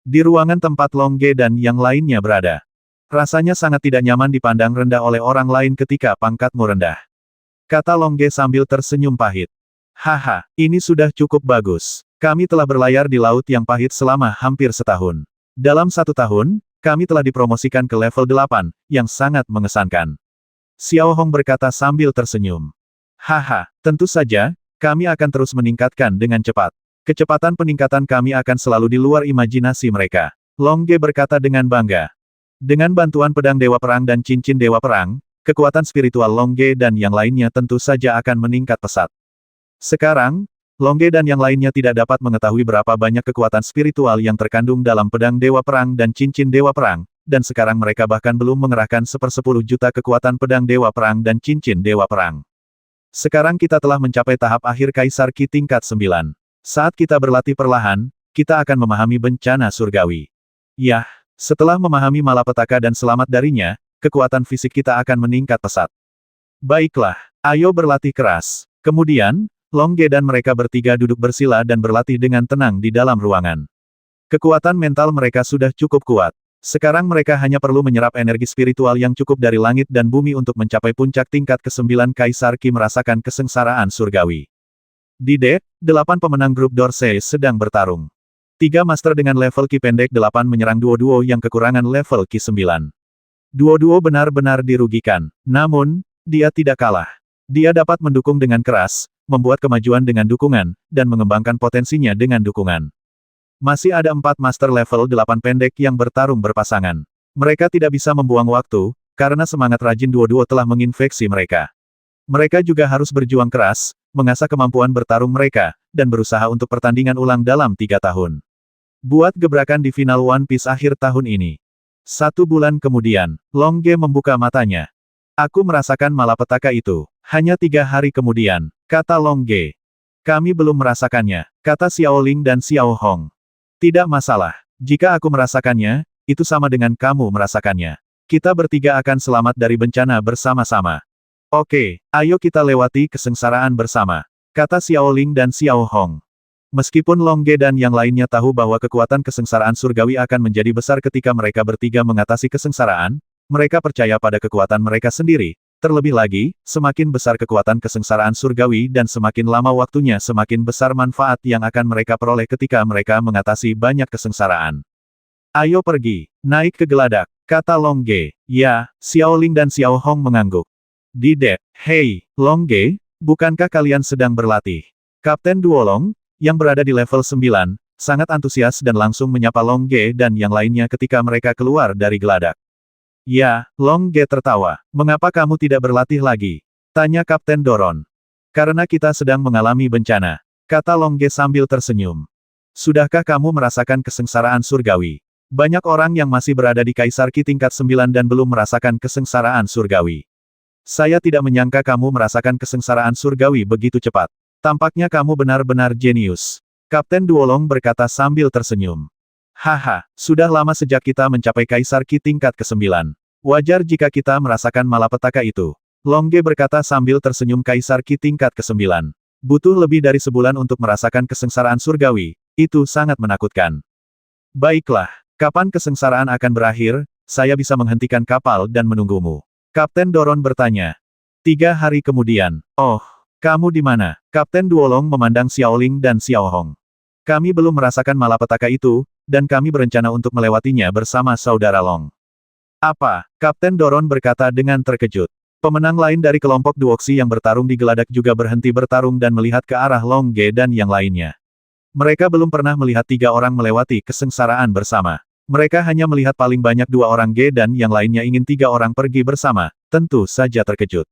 Di ruangan tempat Long Ge dan yang lainnya berada. Rasanya sangat tidak nyaman dipandang rendah oleh orang lain ketika pangkatmu rendah. Kata Long Ge sambil tersenyum pahit. Haha, ini sudah cukup bagus. Kami telah berlayar di laut yang pahit selama hampir setahun. Dalam 1 tahun, kami telah dipromosikan ke level 8, yang sangat mengesankan. Xiao Hong berkata sambil tersenyum. Haha, tentu saja, kami akan terus meningkatkan dengan cepat. Kecepatan peningkatan kami akan selalu di luar imajinasi mereka. Long Ge berkata dengan bangga. Dengan bantuan pedang Dewa Perang dan cincin Dewa Perang, kekuatan spiritual Long Ge dan yang lainnya tentu saja akan meningkat pesat. Sekarang, Long Ge dan yang lainnya tidak dapat mengetahui berapa banyak kekuatan spiritual yang terkandung dalam pedang Dewa Perang dan cincin Dewa Perang, dan sekarang mereka bahkan belum mengerahkan 1/10 juta kekuatan pedang Dewa Perang dan cincin Dewa Perang. Sekarang kita telah mencapai tahap akhir Kaisar Ki tingkat 9. Saat kita berlatih perlahan, kita akan memahami bencana surgawi. Yah, setelah memahami malapetaka dan selamat darinya, kekuatan fisik kita akan meningkat pesat. Baiklah, ayo berlatih keras. Kemudian, Long Ge dan mereka bertiga duduk bersila dan berlatih dengan tenang di dalam ruangan. Kekuatan mental mereka sudah cukup kuat. Sekarang mereka hanya perlu menyerap energi spiritual yang cukup dari langit dan bumi untuk mencapai puncak tingkat ke-9 Kaisar Ki merasakan kesengsaraan surgawi. Di deck, 8 pemenang grup Dorsey sedang bertarung. 3 master dengan level Ki pendek 8 menyerang duo-duo yang kekurangan level Ki 9. Duo-duo benar-benar dirugikan. Namun, dia tidak kalah. Dia dapat mendukung dengan keras, membuat kemajuan dengan dukungan, dan mengembangkan potensinya dengan dukungan. Masih ada 4 master level 8 pendek yang bertarung berpasangan. Mereka tidak bisa membuang waktu, karena semangat rajin duo-duo telah menginfeksi mereka. Mereka juga harus berjuang keras, mengasah kemampuan bertarung mereka, dan berusaha untuk pertandingan ulang dalam 3 tahun. Buat gebrakan di final One Piece akhir tahun ini. 1 bulan kemudian, Long Ge membuka matanya. Aku merasakan malapetaka itu. Hanya 3 hari kemudian, kata Long Ge. Kami belum merasakannya, kata Xiao Ling dan Xiao Hong. Tidak masalah. Jika aku merasakannya, itu sama dengan kamu merasakannya. Kita bertiga akan selamat dari bencana bersama-sama. Oke, ayo kita lewati kesengsaraan bersama, kata Xiao Ling dan Xiao Hong. Meskipun Long Ge dan yang lainnya tahu bahwa kekuatan kesengsaraan surgawi akan menjadi besar ketika mereka bertiga mengatasi kesengsaraan, mereka percaya pada kekuatan mereka sendiri. Terlebih lagi, semakin besar kekuatan kesengsaraan surgawi dan semakin lama waktunya semakin besar manfaat yang akan mereka peroleh ketika mereka mengatasi banyak kesengsaraan. Ayo pergi, naik ke geladak, kata Long Ge. Ya, Xiao Ling dan Xiao Hong mengangguk. Di deck, hei, Long Ge, bukankah kalian sedang berlatih? Kapten Duolong, yang berada di level 9, sangat antusias dan langsung menyapa Long Ge dan yang lainnya ketika mereka keluar dari geladak. Ya, Long Ge tertawa. Mengapa kamu tidak berlatih lagi? Tanya Kapten Doron. Karena kita sedang mengalami bencana, kata Long Ge sambil tersenyum. Sudahkah kamu merasakan kesengsaraan surgawi? Banyak orang yang masih berada di Kaisar Ki tingkat 9 dan belum merasakan kesengsaraan surgawi. Saya tidak menyangka kamu merasakan kesengsaraan surgawi begitu cepat. Tampaknya kamu benar-benar jenius. Kapten Duolong berkata sambil tersenyum. Haha, sudah lama sejak kita mencapai Kaisar Ki tingkat ke-9. Wajar jika kita merasakan malapetaka itu. Long Ge berkata sambil tersenyum. Kaisar Ki tingkat ke-9. Butuh lebih dari sebulan untuk merasakan kesengsaraan surgawi. Itu sangat menakutkan. Baiklah, kapan kesengsaraan akan berakhir? Saya bisa menghentikan kapal dan menunggumu. Kapten Doron bertanya. 3 hari kemudian. Oh. Kamu di mana? Kapten Duolong memandang Xiao Ling dan Xiao Hong. Kami belum merasakan malapetaka itu, dan kami berencana untuk melewatinya bersama saudara Long. Apa? Kapten Doron berkata dengan terkejut. Pemenang lain dari kelompok Duoxi yang bertarung di geladak juga berhenti bertarung dan melihat ke arah Long Ge dan yang lainnya. Mereka belum pernah melihat 3 orang melewati kesengsaraan bersama. Mereka hanya melihat paling banyak 2 orang Ge dan yang lainnya ingin 3 orang pergi bersama, tentu saja terkejut.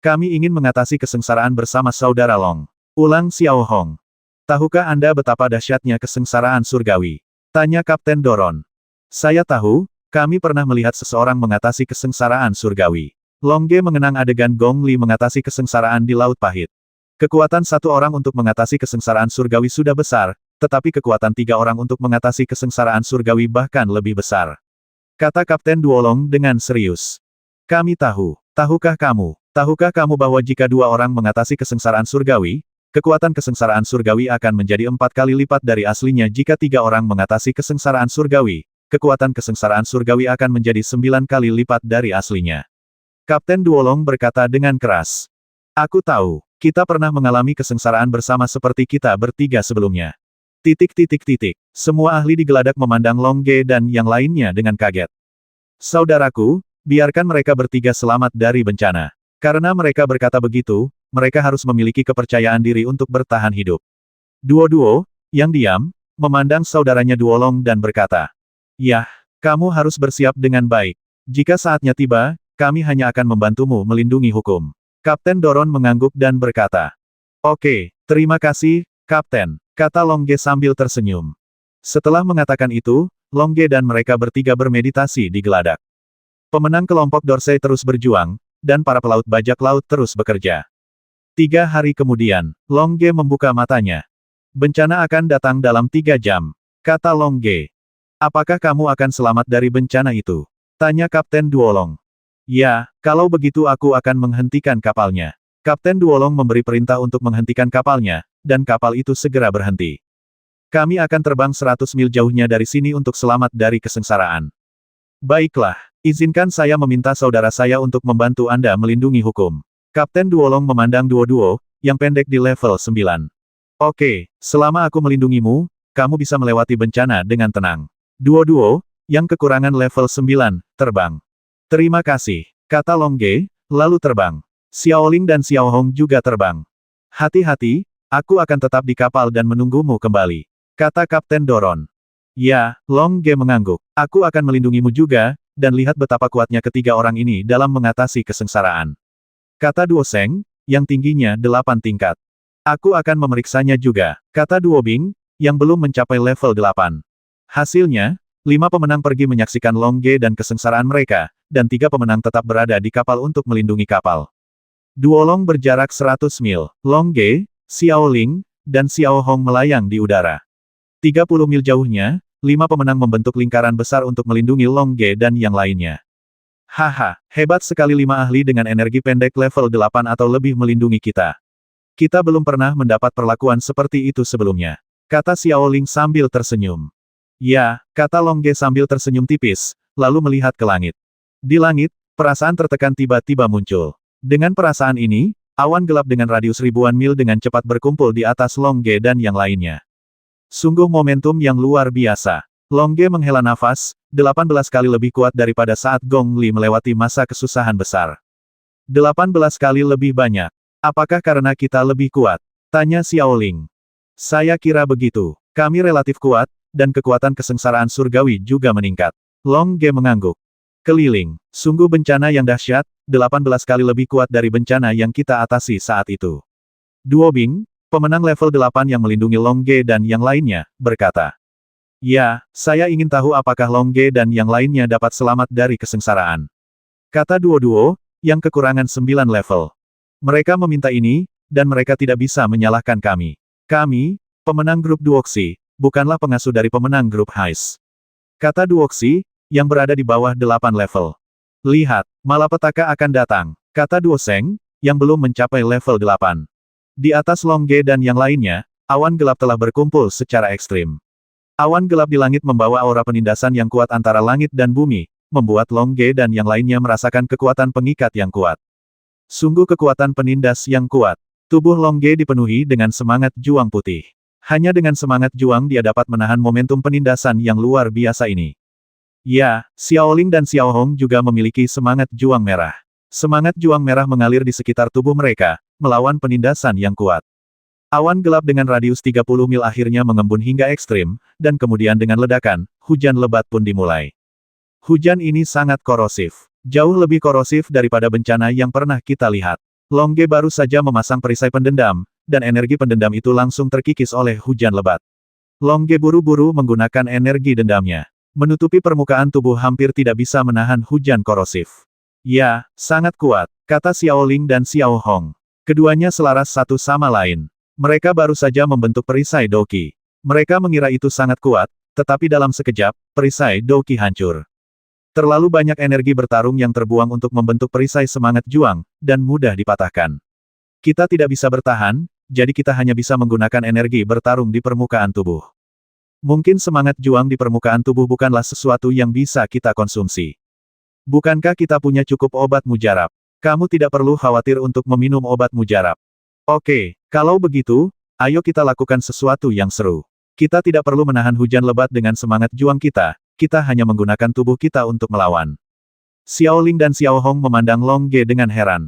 Kami ingin mengatasi kesengsaraan bersama saudara Long. Ulang Xiao Hong. Tahukah Anda betapa dahsyatnya kesengsaraan surgawi? Tanya Kapten Doron. Saya tahu, kami pernah melihat seseorang mengatasi kesengsaraan surgawi. Long Ge mengenang adegan Gong Li mengatasi kesengsaraan di Laut Pahit. Kekuatan 1 orang untuk mengatasi kesengsaraan surgawi sudah besar, tetapi kekuatan 3 orang untuk mengatasi kesengsaraan surgawi bahkan lebih besar. Kata Kapten Duolong dengan serius. Kami tahu. Tahukah kamu bahwa jika 2 orang mengatasi kesengsaraan surgawi, kekuatan kesengsaraan surgawi akan menjadi 4 kali lipat dari aslinya jika 3 orang mengatasi kesengsaraan surgawi. Kekuatan kesengsaraan surgawi akan menjadi 9 kali lipat dari aslinya. Kapten Duolong berkata dengan keras. Aku tahu, kita pernah mengalami kesengsaraan bersama seperti kita bertiga sebelumnya. Semua ahli di geladak memandang Long Ge dan yang lainnya dengan kaget. Saudaraku, biarkan mereka bertiga selamat dari bencana. Karena mereka berkata begitu, mereka harus memiliki kepercayaan diri untuk bertahan hidup. Duo-duo, yang diam, memandang saudaranya Duolong dan berkata, Yah, kamu harus bersiap dengan baik. Jika saatnya tiba, kami hanya akan membantumu melindungi hukum. Kapten Doron mengangguk dan berkata, Oke, terima kasih, Kapten, kata Long Ge sambil tersenyum. Setelah mengatakan itu, Long Ge dan mereka bertiga bermeditasi di geladak. Pemenang kelompok Dorsey terus berjuang, dan para pelaut bajak laut terus bekerja. 3 hari kemudian, Long Ge membuka matanya. Bencana akan datang dalam 3 jam, kata Long Ge. Apakah kamu akan selamat dari bencana itu? Tanya Kapten Duolong. Ya, kalau begitu aku akan menghentikan kapalnya. Kapten Duolong memberi perintah untuk menghentikan kapalnya, dan kapal itu segera berhenti. Kami akan terbang 100 mil jauhnya dari sini untuk selamat dari kesengsaraan. Baiklah, izinkan saya meminta saudara saya untuk membantu Anda melindungi hukum. Kapten Duolong memandang Duo-duo, yang pendek di level 9. Oke, selama aku melindungimu, kamu bisa melewati bencana dengan tenang. Duo-duo, yang kekurangan level 9, terbang. Terima kasih, kata Long Ge, lalu terbang. Xiaoling dan Xiaohong juga terbang. Hati-hati, aku akan tetap di kapal dan menunggumu kembali, kata Kapten Doron. Ya, Long Ge mengangguk. Aku akan melindungimu juga, dan lihat betapa kuatnya ketiga orang ini dalam mengatasi kesengsaraan. Kata Duo Sheng, yang tingginya 8 tingkat. Aku akan memeriksanya juga, kata Duo Bing, yang belum mencapai level 8. Hasilnya, 5 pemenang pergi menyaksikan Long Ge dan kesengsaraan mereka, dan 3 pemenang tetap berada di kapal untuk melindungi kapal. Duolong berjarak 100 mil, Long Ge, Xiaoling, dan Xiaohong melayang di udara. 30 mil jauhnya, 5 pemenang membentuk lingkaran besar untuk melindungi Long Ge dan yang lainnya. Haha, hebat sekali 5 ahli dengan energi pendek level 8 atau lebih melindungi kita. Kita belum pernah mendapat perlakuan seperti itu sebelumnya, kata Xiaoling sambil tersenyum. Ya, kata Long Ge sambil tersenyum tipis, lalu melihat ke langit. Di langit, perasaan tertekan tiba-tiba muncul. Dengan perasaan ini, awan gelap dengan radius ribuan mil dengan cepat berkumpul di atas Long Ge dan yang lainnya. Sungguh momentum yang luar biasa. Long Ge menghela nafas, 18 kali lebih kuat daripada saat Gong Li melewati masa kesusahan besar. 18 kali lebih banyak. Apakah karena kita lebih kuat? Tanya Xiaoling. Saya kira begitu. Kami relatif kuat, dan kekuatan kesengsaraan surgawi juga meningkat. Long Ge mengangguk. Keliling. Sungguh bencana yang dahsyat, 18 kali lebih kuat dari bencana yang kita atasi saat itu. Duo Bing, pemenang level 8 yang melindungi Long Ge dan yang lainnya, berkata. Ya, saya ingin tahu apakah Long Ge dan yang lainnya dapat selamat dari kesengsaraan. Kata Duo-duo, yang kekurangan 9 level. Mereka meminta ini, dan mereka tidak bisa menyalahkan kami. Kami, pemenang grup Duoxi, bukanlah pengasuh dari pemenang grup Heis. Kata Duoxi, yang berada di bawah 8 level. Lihat, malapetaka akan datang, kata Duo Sheng, yang belum mencapai level 8. Di atas Long Ge dan yang lainnya, awan gelap telah berkumpul secara ekstrim. Awan gelap di langit membawa aura penindasan yang kuat antara langit dan bumi, membuat Long Ge dan yang lainnya merasakan kekuatan pengikat yang kuat. Sungguh kekuatan penindas yang kuat. Tubuh Long Ge dipenuhi dengan semangat juang putih. Hanya dengan semangat juang dia dapat menahan momentum penindasan yang luar biasa ini. Ya, Xiaoling dan Xiaohong juga memiliki semangat juang merah. Semangat juang merah mengalir di sekitar tubuh mereka, melawan penindasan yang kuat. Awan gelap dengan radius 30 mil akhirnya mengembun hingga ekstrim, dan kemudian dengan ledakan, hujan lebat pun dimulai. Hujan ini sangat korosif. Jauh lebih korosif daripada bencana yang pernah kita lihat. Long Ge baru saja memasang perisai pendendam, dan energi pendendam itu langsung terkikis oleh hujan lebat. Long Ge buru-buru menggunakan energi dendamnya. Menutupi permukaan tubuh hampir tidak bisa menahan hujan korosif. Ya, sangat kuat, kata Xiaoling dan Xiaohong. Keduanya selaras satu sama lain. Mereka baru saja membentuk perisai Douqi. Mereka mengira itu sangat kuat, tetapi dalam sekejap, perisai Douqi hancur. Terlalu banyak energi bertarung yang terbuang untuk membentuk perisai semangat juang, dan mudah dipatahkan. Kita tidak bisa bertahan, jadi kita hanya bisa menggunakan energi bertarung di permukaan tubuh. Mungkin semangat juang di permukaan tubuh bukanlah sesuatu yang bisa kita konsumsi. Bukankah kita punya cukup obat mujarab? Kamu tidak perlu khawatir untuk meminum obat mujarab. Oke, kalau begitu, ayo kita lakukan sesuatu yang seru. Kita tidak perlu menahan hujan lebat dengan semangat juang kita hanya menggunakan tubuh kita untuk melawan. Xiao Ling dan Xiao Hong memandang Long Ge dengan heran.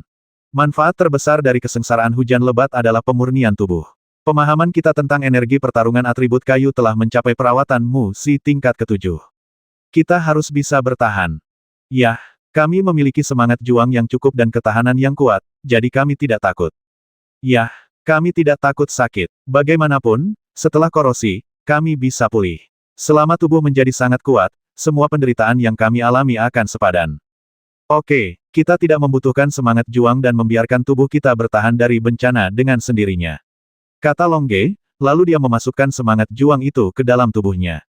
Manfaat terbesar dari kesengsaraan hujan lebat adalah pemurnian tubuh. Pemahaman kita tentang energi pertarungan atribut kayu telah mencapai perawatan Mu Si tingkat ke-7. Kita harus bisa bertahan. Yah, kami memiliki semangat juang yang cukup dan ketahanan yang kuat, jadi kami tidak takut. Yah, kami tidak takut sakit. Bagaimanapun, setelah korosi, kami bisa pulih. Selama tubuh menjadi sangat kuat, semua penderitaan yang kami alami akan sepadan. Oke, kita tidak membutuhkan semangat juang dan membiarkan tubuh kita bertahan dari bencana dengan sendirinya. Kata Long Ge, lalu dia memasukkan semangat juang itu ke dalam tubuhnya.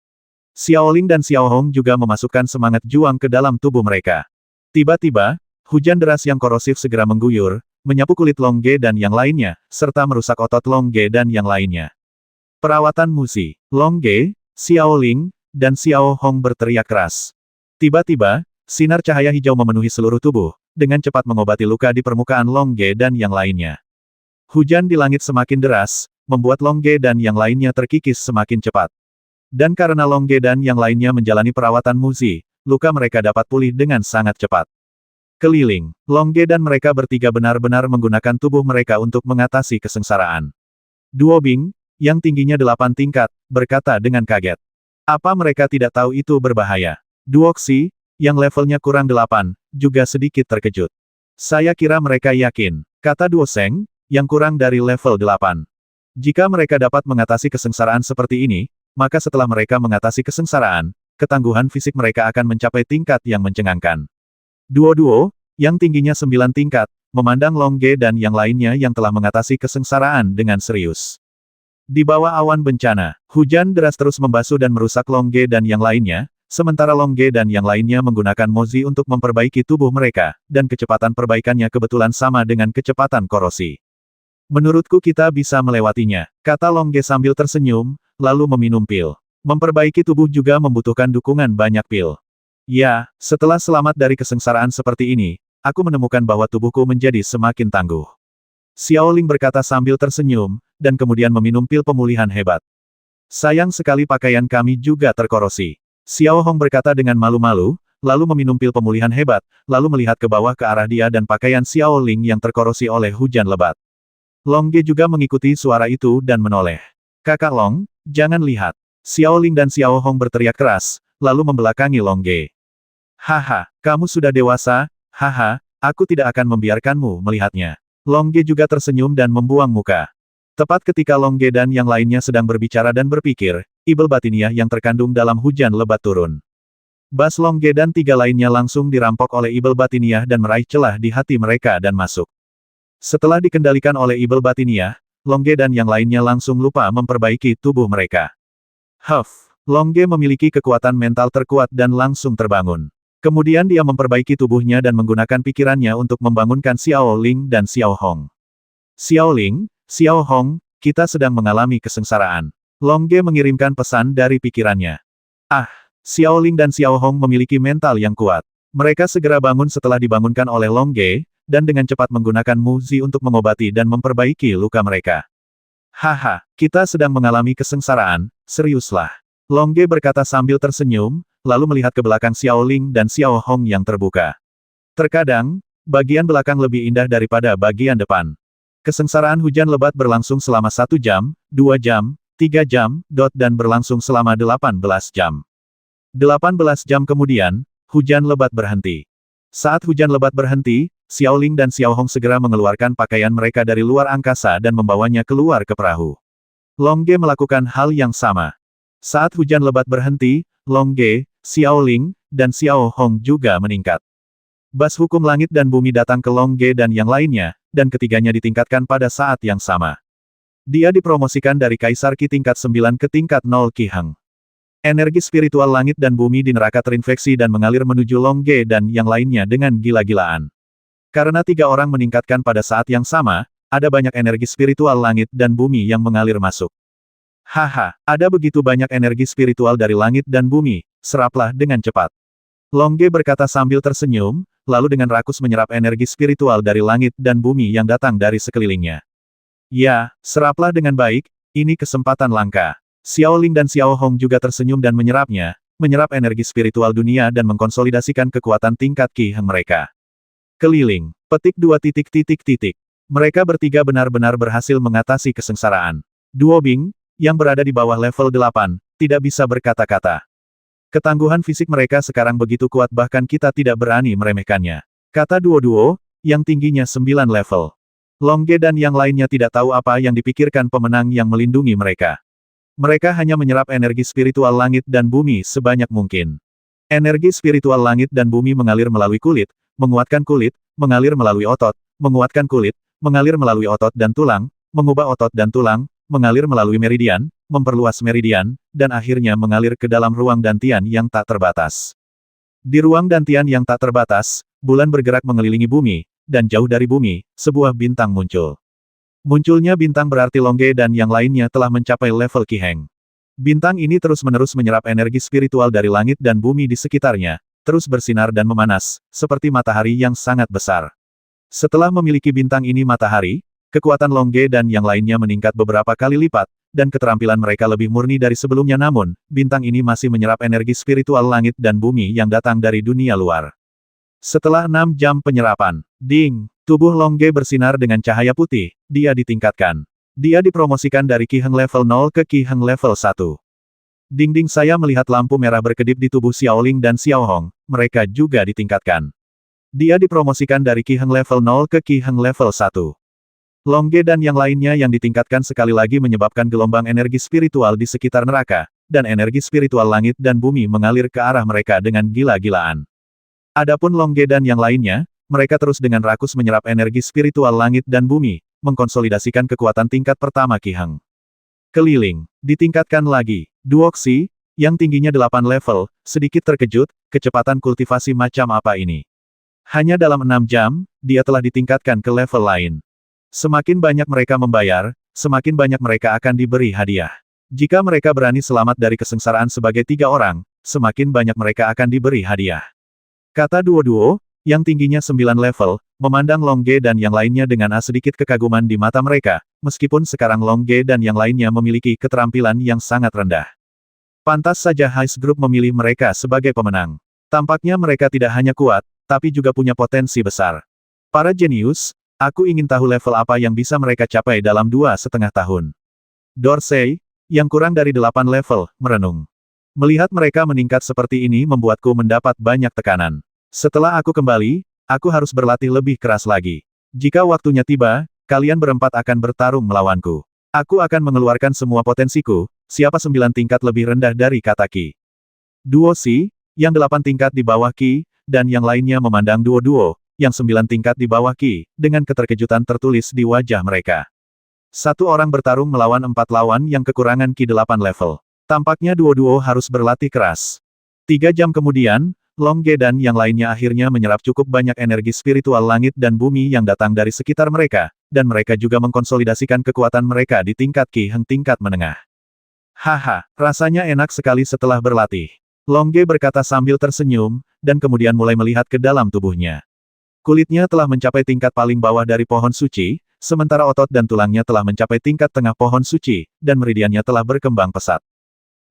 Xiao Ling dan Xiao Hong juga memasukkan semangat juang ke dalam tubuh mereka. Tiba-tiba, hujan deras yang korosif segera mengguyur, menyapu kulit Long Ge dan yang lainnya, serta merusak otot Long Ge dan yang lainnya. Perawatan Musi, Long Ge, Xiao Ling, dan Xiao Hong berteriak keras. Tiba-tiba, sinar cahaya hijau memenuhi seluruh tubuh, dengan cepat mengobati luka di permukaan Long Ge dan yang lainnya. Hujan di langit semakin deras, membuat Long Ge dan yang lainnya terkikis semakin cepat. Dan karena Long Ge dan yang lainnya menjalani perawatan Muzi, luka mereka dapat pulih dengan sangat cepat. Keliling, Long Ge dan mereka bertiga benar-benar menggunakan tubuh mereka untuk mengatasi kesengsaraan. Duo Bing, yang tingginya 8 tingkat, berkata dengan kaget. Apa mereka tidak tahu itu berbahaya? Duo Xi, yang levelnya kurang 8, juga sedikit terkejut. Saya kira mereka yakin, kata Duo Seng, yang kurang dari level 8. Jika mereka dapat mengatasi kesengsaraan seperti ini, maka setelah mereka mengatasi kesengsaraan, ketangguhan fisik mereka akan mencapai tingkat yang mencengangkan. Duo-duo, yang tingginya 9 tingkat, memandang Long Ge dan yang lainnya yang telah mengatasi kesengsaraan dengan serius. Di bawah awan bencana, hujan deras terus membasuh dan merusak Long Ge dan yang lainnya, sementara Long Ge dan yang lainnya menggunakan Mozi untuk memperbaiki tubuh mereka, dan kecepatan perbaikannya kebetulan sama dengan kecepatan korosi. Menurutku kita bisa melewatinya, kata Long Ge sambil tersenyum, lalu meminum pil. Memperbaiki tubuh juga membutuhkan dukungan banyak pil. Ya, setelah selamat dari kesengsaraan seperti ini, aku menemukan bahwa tubuhku menjadi semakin tangguh. Xiao Ling berkata sambil tersenyum, dan kemudian meminum pil pemulihan hebat. Sayang sekali pakaian kami juga terkorosi. Xiao Hong berkata dengan malu-malu, lalu meminum pil pemulihan hebat, lalu melihat ke bawah ke arah dia dan pakaian Xiao Ling yang terkorosi oleh hujan lebat. Long Ge juga mengikuti suara itu dan menoleh. Kakak Long, jangan lihat. Xiao Ling dan Xiao Hong berteriak keras, lalu membelakangi Long Ge. Haha, kamu sudah dewasa, haha, aku tidak akan membiarkanmu melihatnya. Long Ge juga tersenyum dan membuang muka. Tepat ketika Long Ge dan yang lainnya sedang berbicara dan berpikir, ibel batiniah yang terkandung dalam hujan lebat turun. Bas Long Ge dan 3 lainnya langsung dirampok oleh ibel batiniah dan meraih celah di hati mereka dan masuk. Setelah dikendalikan oleh ibel batiniah, Long Ge dan yang lainnya langsung lupa memperbaiki tubuh mereka. Long Ge memiliki kekuatan mental terkuat dan langsung terbangun. Kemudian dia memperbaiki tubuhnya dan menggunakan pikirannya untuk membangunkan Xiao Ling dan Xiao Hong. Xiao Ling, Xiao Hong, kita sedang mengalami kesengsaraan. Long Ge mengirimkan pesan dari pikirannya. Xiao Ling dan Xiao Hong memiliki mental yang kuat. Mereka segera bangun setelah dibangunkan oleh Long Ge, dan dengan cepat menggunakan Muzi untuk mengobati dan memperbaiki luka mereka. Haha, kita sedang mengalami kesengsaraan, seriuslah. Long Ge berkata sambil tersenyum, lalu melihat ke belakang Xiao Ling dan Xiao Hong yang terbuka. Terkadang, bagian belakang lebih indah daripada bagian depan. Kesengsaraan hujan lebat berlangsung selama 1 jam, 2 jam, 3 jam, dan berlangsung selama 18 jam. 18 jam kemudian, hujan lebat berhenti. Saat hujan lebat berhenti, Xiao Ling dan Xiao Hong segera mengeluarkan pakaian mereka dari luar angkasa dan membawanya keluar ke perahu. Long Ge melakukan hal yang sama. Saat hujan lebat berhenti, Long Ge, Xiao Ling, dan Xiao Hong juga meningkat. Bas hukum langit dan bumi datang ke Long Ge dan yang lainnya, dan ketiganya ditingkatkan pada saat yang sama. Dia dipromosikan dari Kaisar Qi tingkat 9 ke tingkat 0 Qi Heng. Energi spiritual langit dan bumi di neraka terinfeksi dan mengalir menuju Long Ge dan yang lainnya dengan gila-gilaan. Karena 3 orang meningkatkan pada saat yang sama, ada banyak energi spiritual langit dan bumi yang mengalir masuk. Haha, ada begitu banyak energi spiritual dari langit dan bumi, seraplah dengan cepat. Longge berkata sambil tersenyum, lalu dengan rakus menyerap energi spiritual dari langit dan bumi yang datang dari sekelilingnya. Ya, seraplah dengan baik, ini kesempatan langka. Xiao Ling dan Xiao Hong juga tersenyum dan menyerapnya, menyerap energi spiritual dunia dan mengkonsolidasikan kekuatan tingkat Qi Heng mereka. Keliling, petik 2 titik titik titik. Mereka bertiga benar-benar berhasil mengatasi kesengsaraan. Duo Bing, yang berada di bawah level 8, tidak bisa berkata-kata. Ketangguhan fisik mereka sekarang begitu kuat bahkan kita tidak berani meremehkannya. Kata Duo-Duo, yang tingginya 9 level. Longge dan yang lainnya tidak tahu apa yang dipikirkan pemenang yang melindungi mereka. Mereka hanya menyerap energi spiritual langit dan bumi sebanyak mungkin. Energi spiritual langit dan bumi mengalir melalui kulit, menguatkan kulit, mengalir melalui otot, menguatkan kulit, mengalir melalui otot dan tulang, mengubah otot dan tulang, mengalir melalui meridian, memperluas meridian, dan akhirnya mengalir ke dalam ruang dantian yang tak terbatas. Di ruang dantian yang tak terbatas, bulan bergerak mengelilingi bumi, dan jauh dari bumi, sebuah bintang muncul. Munculnya bintang berarti Longge dan yang lainnya telah mencapai level Qi Heng. Bintang ini terus-menerus menyerap energi spiritual dari langit dan bumi di sekitarnya, terus bersinar dan memanas, seperti matahari yang sangat besar. Setelah memiliki bintang ini matahari, kekuatan Longge dan yang lainnya meningkat beberapa kali lipat, dan keterampilan mereka lebih murni dari sebelumnya namun, bintang ini masih menyerap energi spiritual langit dan bumi yang datang dari dunia luar. Setelah 6 jam penyerapan, ding, tubuh Longge bersinar dengan cahaya putih, dia ditingkatkan. Dia dipromosikan dari Qi Heng level 0 ke Qi Heng level 1. Ding-ding saya melihat lampu merah berkedip di tubuh Xiao Ling dan Xiao Hong, mereka juga ditingkatkan. Dia dipromosikan dari Qi Heng level 0 ke Qi Heng level 1. Longge dan yang lainnya yang ditingkatkan sekali lagi menyebabkan gelombang energi spiritual di sekitar neraka, dan energi spiritual langit dan bumi mengalir ke arah mereka dengan gila-gilaan. Adapun Longge dan yang lainnya, mereka terus dengan rakus menyerap energi spiritual langit dan bumi, mengkonsolidasikan kekuatan tingkat pertama Qi Heng. Keliling, ditingkatkan lagi. Duoxi, yang tingginya 8 level, sedikit terkejut, kecepatan kultivasi macam apa ini? Hanya dalam 6 jam, dia telah ditingkatkan ke level lain. Semakin banyak mereka membayar, semakin banyak mereka akan diberi hadiah. Jika mereka berani selamat dari kesengsaraan sebagai 3 orang, semakin banyak mereka akan diberi hadiah. Kata Duo-Duo, yang tingginya 9 level, memandang Longge dan yang lainnya dengan sedikit kekaguman di mata mereka, meskipun sekarang Longge dan yang lainnya memiliki keterampilan yang sangat rendah. Pantas saja Heist Group memilih mereka sebagai pemenang. Tampaknya mereka tidak hanya kuat, tapi juga punya potensi besar. Para jenius, aku ingin tahu level apa yang bisa mereka capai dalam 2,5 tahun. Dorsey, yang kurang dari 8 level, merenung. Melihat mereka meningkat seperti ini membuatku mendapat banyak tekanan. Setelah aku kembali, aku harus berlatih lebih keras lagi. Jika waktunya tiba, kalian berempat akan bertarung melawanku. Aku akan mengeluarkan semua potensiku, siapa 9 tingkat lebih rendah dari kata Qi. Duo Si, yang 8 tingkat di bawah Qi, dan yang lainnya memandang Duo-Duo, yang 9 tingkat di bawah Qi, dengan keterkejutan tertulis di wajah mereka. Satu orang bertarung melawan 4 lawan yang kekurangan Qi 8 level. Tampaknya Duo-Duo harus berlatih keras. 3 jam kemudian, Longge dan yang lainnya akhirnya menyerap cukup banyak energi spiritual langit dan bumi yang datang dari sekitar mereka, dan mereka juga mengkonsolidasikan kekuatan mereka di tingkat Qi Heng tingkat menengah. Haha, rasanya enak sekali setelah berlatih. Longge berkata sambil tersenyum, dan kemudian mulai melihat ke dalam tubuhnya. Kulitnya telah mencapai tingkat paling bawah dari pohon suci, sementara otot dan tulangnya telah mencapai tingkat tengah pohon suci, dan meridiannya telah berkembang pesat.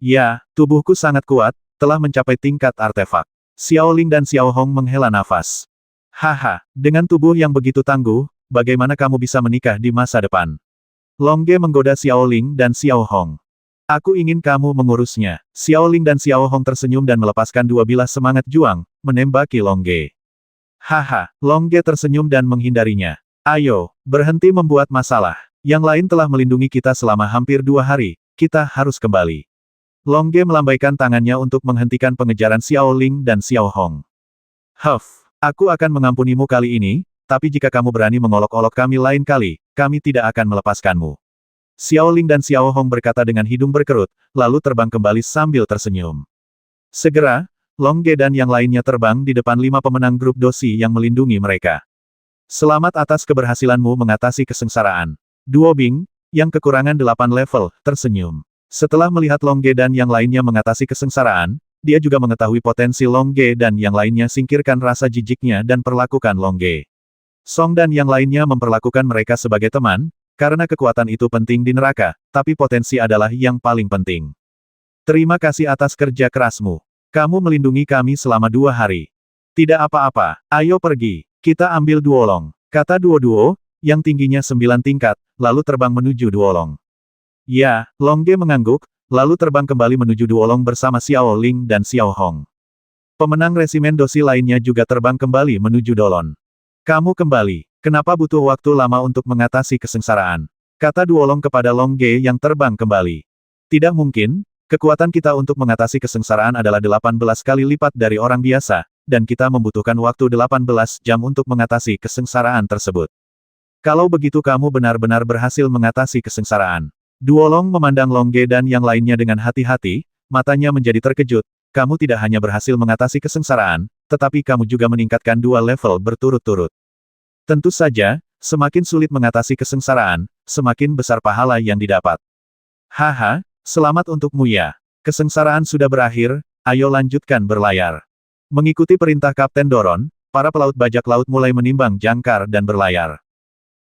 Ya, tubuhku sangat kuat, telah mencapai tingkat artefak. Xiao Ling dan Xiao Hong menghela nafas. Haha, dengan tubuh yang begitu tangguh, bagaimana kamu bisa menikah di masa depan? Longge menggoda Xiao Ling dan Xiao Hong. Aku ingin kamu mengurusnya. Xiao Ling dan Xiao Hong tersenyum dan melepaskan 2 bilah semangat juang, menembaki Longge. Haha, Longge tersenyum dan menghindarinya. Ayo, berhenti membuat masalah. Yang lain telah melindungi kita selama hampir 2 hari, kita harus kembali. Longge melambaikan tangannya untuk menghentikan pengejaran Xiao Ling dan Xiao Hong. Huff, aku akan mengampunimu kali ini, tapi jika kamu berani mengolok-olok kami lain kali, kami tidak akan melepaskanmu. Xiao Ling dan Xiao Hong berkata dengan hidung berkerut, lalu terbang kembali sambil tersenyum. Segera, Longge dan yang lainnya terbang di depan 5 pemenang grup Dosi yang melindungi mereka. Selamat atas keberhasilanmu mengatasi kesengsaraan. Duo Bing, yang kekurangan 8 level, tersenyum. Setelah melihat Long Ge dan yang lainnya mengatasi kesengsaraan, dia juga mengetahui potensi Long Ge dan yang lainnya singkirkan rasa jijiknya dan perlakukan Long Ge. Song dan yang lainnya memperlakukan mereka sebagai teman, karena kekuatan itu penting di neraka, tapi potensi adalah yang paling penting. Terima kasih atas kerja kerasmu. Kamu melindungi kami selama 2 hari. Tidak apa-apa, ayo pergi, kita ambil Duolong, kata Duo-Duo, yang tingginya 9 tingkat, lalu terbang menuju Duolong. Ya, Long Ge mengangguk, lalu terbang kembali menuju Duolong bersama Xiao Ling dan Xiao Hong. Pemenang resimen dosi lainnya juga terbang kembali menuju Dolon. Kamu kembali, kenapa butuh waktu lama untuk mengatasi kesengsaraan? Kata Duolong kepada Long Ge yang terbang kembali. Tidak mungkin, kekuatan kita untuk mengatasi kesengsaraan adalah 18 kali lipat dari orang biasa, dan kita membutuhkan waktu 18 jam untuk mengatasi kesengsaraan tersebut. Kalau begitu kamu benar-benar berhasil mengatasi kesengsaraan. Duolong memandang Long Ge dan yang lainnya dengan hati-hati, matanya menjadi terkejut. Kamu tidak hanya berhasil mengatasi kesengsaraan, tetapi kamu juga meningkatkan 2 level berturut-turut. Tentu saja, semakin sulit mengatasi kesengsaraan, semakin besar pahala yang didapat. Haha, selamat untukmu ya. Kesengsaraan sudah berakhir, ayo lanjutkan berlayar. Mengikuti perintah Kapten Doron, para pelaut bajak laut mulai menimbang jangkar dan berlayar.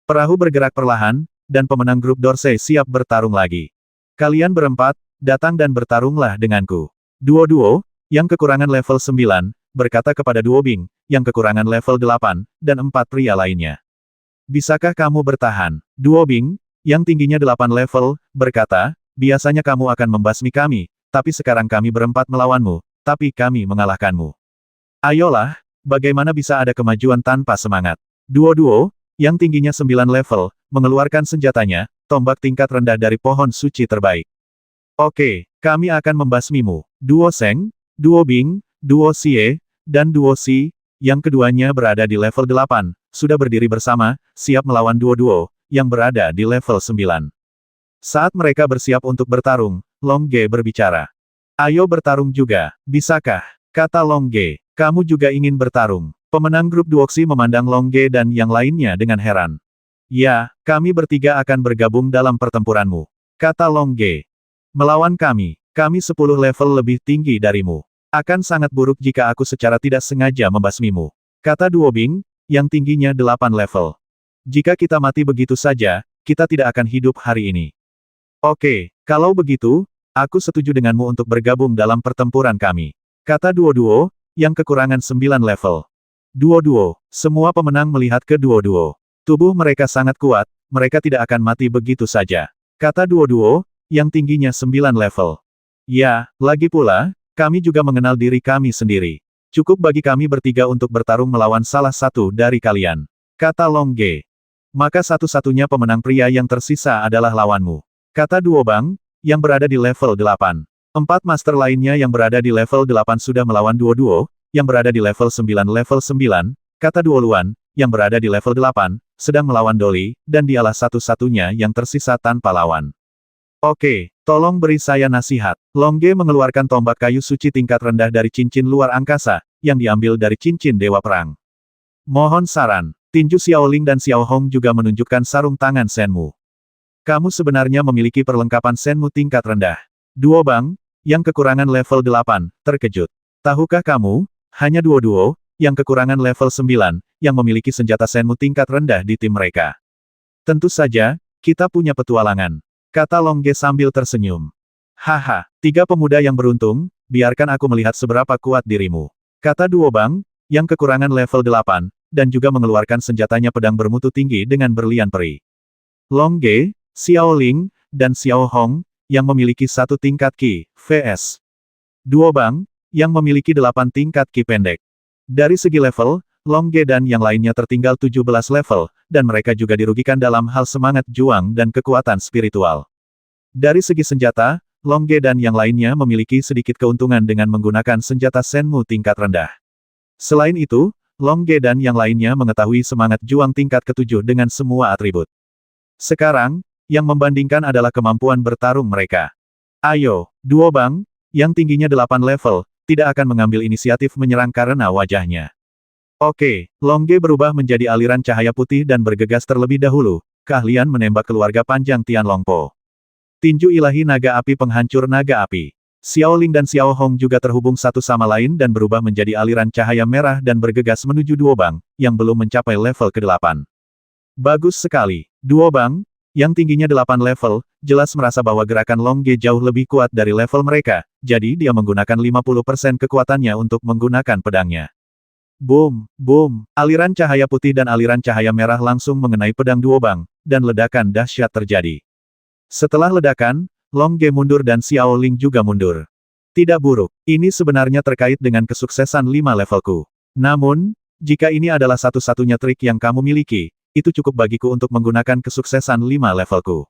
Perahu bergerak perlahan, dan pemenang grup Dorsey siap bertarung lagi. Kalian berempat, datang dan bertarunglah denganku. Duo-Duo, yang kekurangan level 9, berkata kepada Duo Bing, yang kekurangan level 8, dan 4 pria lainnya. Bisakah kamu bertahan? Duo Bing, yang tingginya 8 level, berkata, biasanya kamu akan membasmi kami, tapi sekarang kami berempat melawanmu, tapi kami mengalahkanmu. Ayolah, bagaimana bisa ada kemajuan tanpa semangat? Duo-Duo, yang tingginya 9 level, mengeluarkan senjatanya, tombak tingkat rendah dari pohon suci terbaik. Oke, kami akan membasmimu. Duo Seng, Duo Bing, Duo Xie, dan Duo Xi, yang keduanya berada di level 8, sudah berdiri bersama, siap melawan Duo-Duo, yang berada di level 9. Saat mereka bersiap untuk bertarung, Long Ge berbicara. Ayo bertarung juga, bisakah? Kata Long Ge, kamu juga ingin bertarung. Pemenang grup Duoxi memandang Long Ge dan yang lainnya dengan heran. Ya, kami bertiga akan bergabung dalam pertempuranmu. Kata Long Ge. Melawan kami 10 level lebih tinggi darimu. Akan sangat buruk jika aku secara tidak sengaja membasmimu. Kata Duo Bing, yang tingginya 8 level. Jika kita mati begitu saja, kita tidak akan hidup hari ini. Oke, kalau begitu, aku setuju denganmu untuk bergabung dalam pertempuran kami. Kata Duo-Duo, yang kekurangan 9 level. Duo-Duo, semua pemenang melihat ke Duo-Duo. Tubuh mereka sangat kuat, mereka tidak akan mati begitu saja. Kata Duo-Duo, yang tingginya 9 level. Ya, lagi pula, kami juga mengenal diri kami sendiri. Cukup bagi kami bertiga untuk bertarung melawan salah satu dari kalian. Kata Long Ge. Maka satu-satunya pemenang pria yang tersisa adalah lawanmu. Kata Duo Bang, yang berada di level 8. 4 master lainnya yang berada di level 8 sudah melawan Duo-Duo, yang berada di level 9, kata Duo Luan, yang berada di level 8, sedang melawan Dolly, dan dialah satu-satunya yang tersisa tanpa lawan. Oke, tolong beri saya nasihat. Long Ge mengeluarkan tombak kayu suci tingkat rendah dari cincin luar angkasa, yang diambil dari cincin Dewa Perang. Mohon saran. Tinju Xiao Ling dan Xiao Hong juga menunjukkan sarung tangan Shenmu. Kamu sebenarnya memiliki perlengkapan Shenmu tingkat rendah. Duo Bang, yang kekurangan level 8, terkejut. Tahukah kamu, hanya Duo-Duo, yang kekurangan level 9, yang memiliki senjata Shenmu tingkat rendah di tim mereka. Tentu saja, kita punya petualangan. Kata Long Ge sambil tersenyum. Haha, 3 pemuda yang beruntung, biarkan aku melihat seberapa kuat dirimu. Kata Duo Bang, yang kekurangan level 8, dan juga mengeluarkan senjatanya pedang bermutu tinggi dengan berlian peri. Long Ge, Xiao Ling, dan Xiao Hong, yang memiliki 1 tingkat Qi, vs. Duo Bang, yang memiliki 8 tingkat Qi pendek. Dari segi level, Long Ge dan yang lainnya tertinggal 17 level, dan mereka juga dirugikan dalam hal semangat juang dan kekuatan spiritual. Dari segi senjata, Long Ge dan yang lainnya memiliki sedikit keuntungan dengan menggunakan senjata Shenmu tingkat rendah. Selain itu, Long Ge dan yang lainnya mengetahui semangat juang tingkat ke-7 dengan semua atribut. Sekarang, yang membandingkan adalah kemampuan bertarung mereka. Ayo, Duo Bang, yang tingginya 8 level, tidak akan mengambil inisiatif menyerang karena wajahnya. Oke, Long Ge berubah menjadi aliran cahaya putih dan bergegas terlebih dahulu, keahlian menembak keluarga panjang Tianlongpo. Tinju ilahi naga api penghancur naga api. Xiao Ling dan Xiao Hong juga terhubung satu sama lain dan berubah menjadi aliran cahaya merah dan bergegas menuju Duobang, yang belum mencapai level ke-8. Bagus sekali. Duobang, yang tingginya 8 level, jelas merasa bahwa gerakan Long Ge jauh lebih kuat dari level mereka, jadi dia menggunakan 50% kekuatannya untuk menggunakan pedangnya. Boom, boom, aliran cahaya putih dan aliran cahaya merah langsung mengenai pedang Duobang, dan ledakan dahsyat terjadi. Setelah ledakan, Long Ge mundur dan Xiao Ling juga mundur. Tidak buruk, ini sebenarnya terkait dengan kesuksesan 5 levelku. Namun, jika ini adalah satu-satunya trik yang kamu miliki, itu cukup bagiku untuk menggunakan kesuksesan 5 levelku.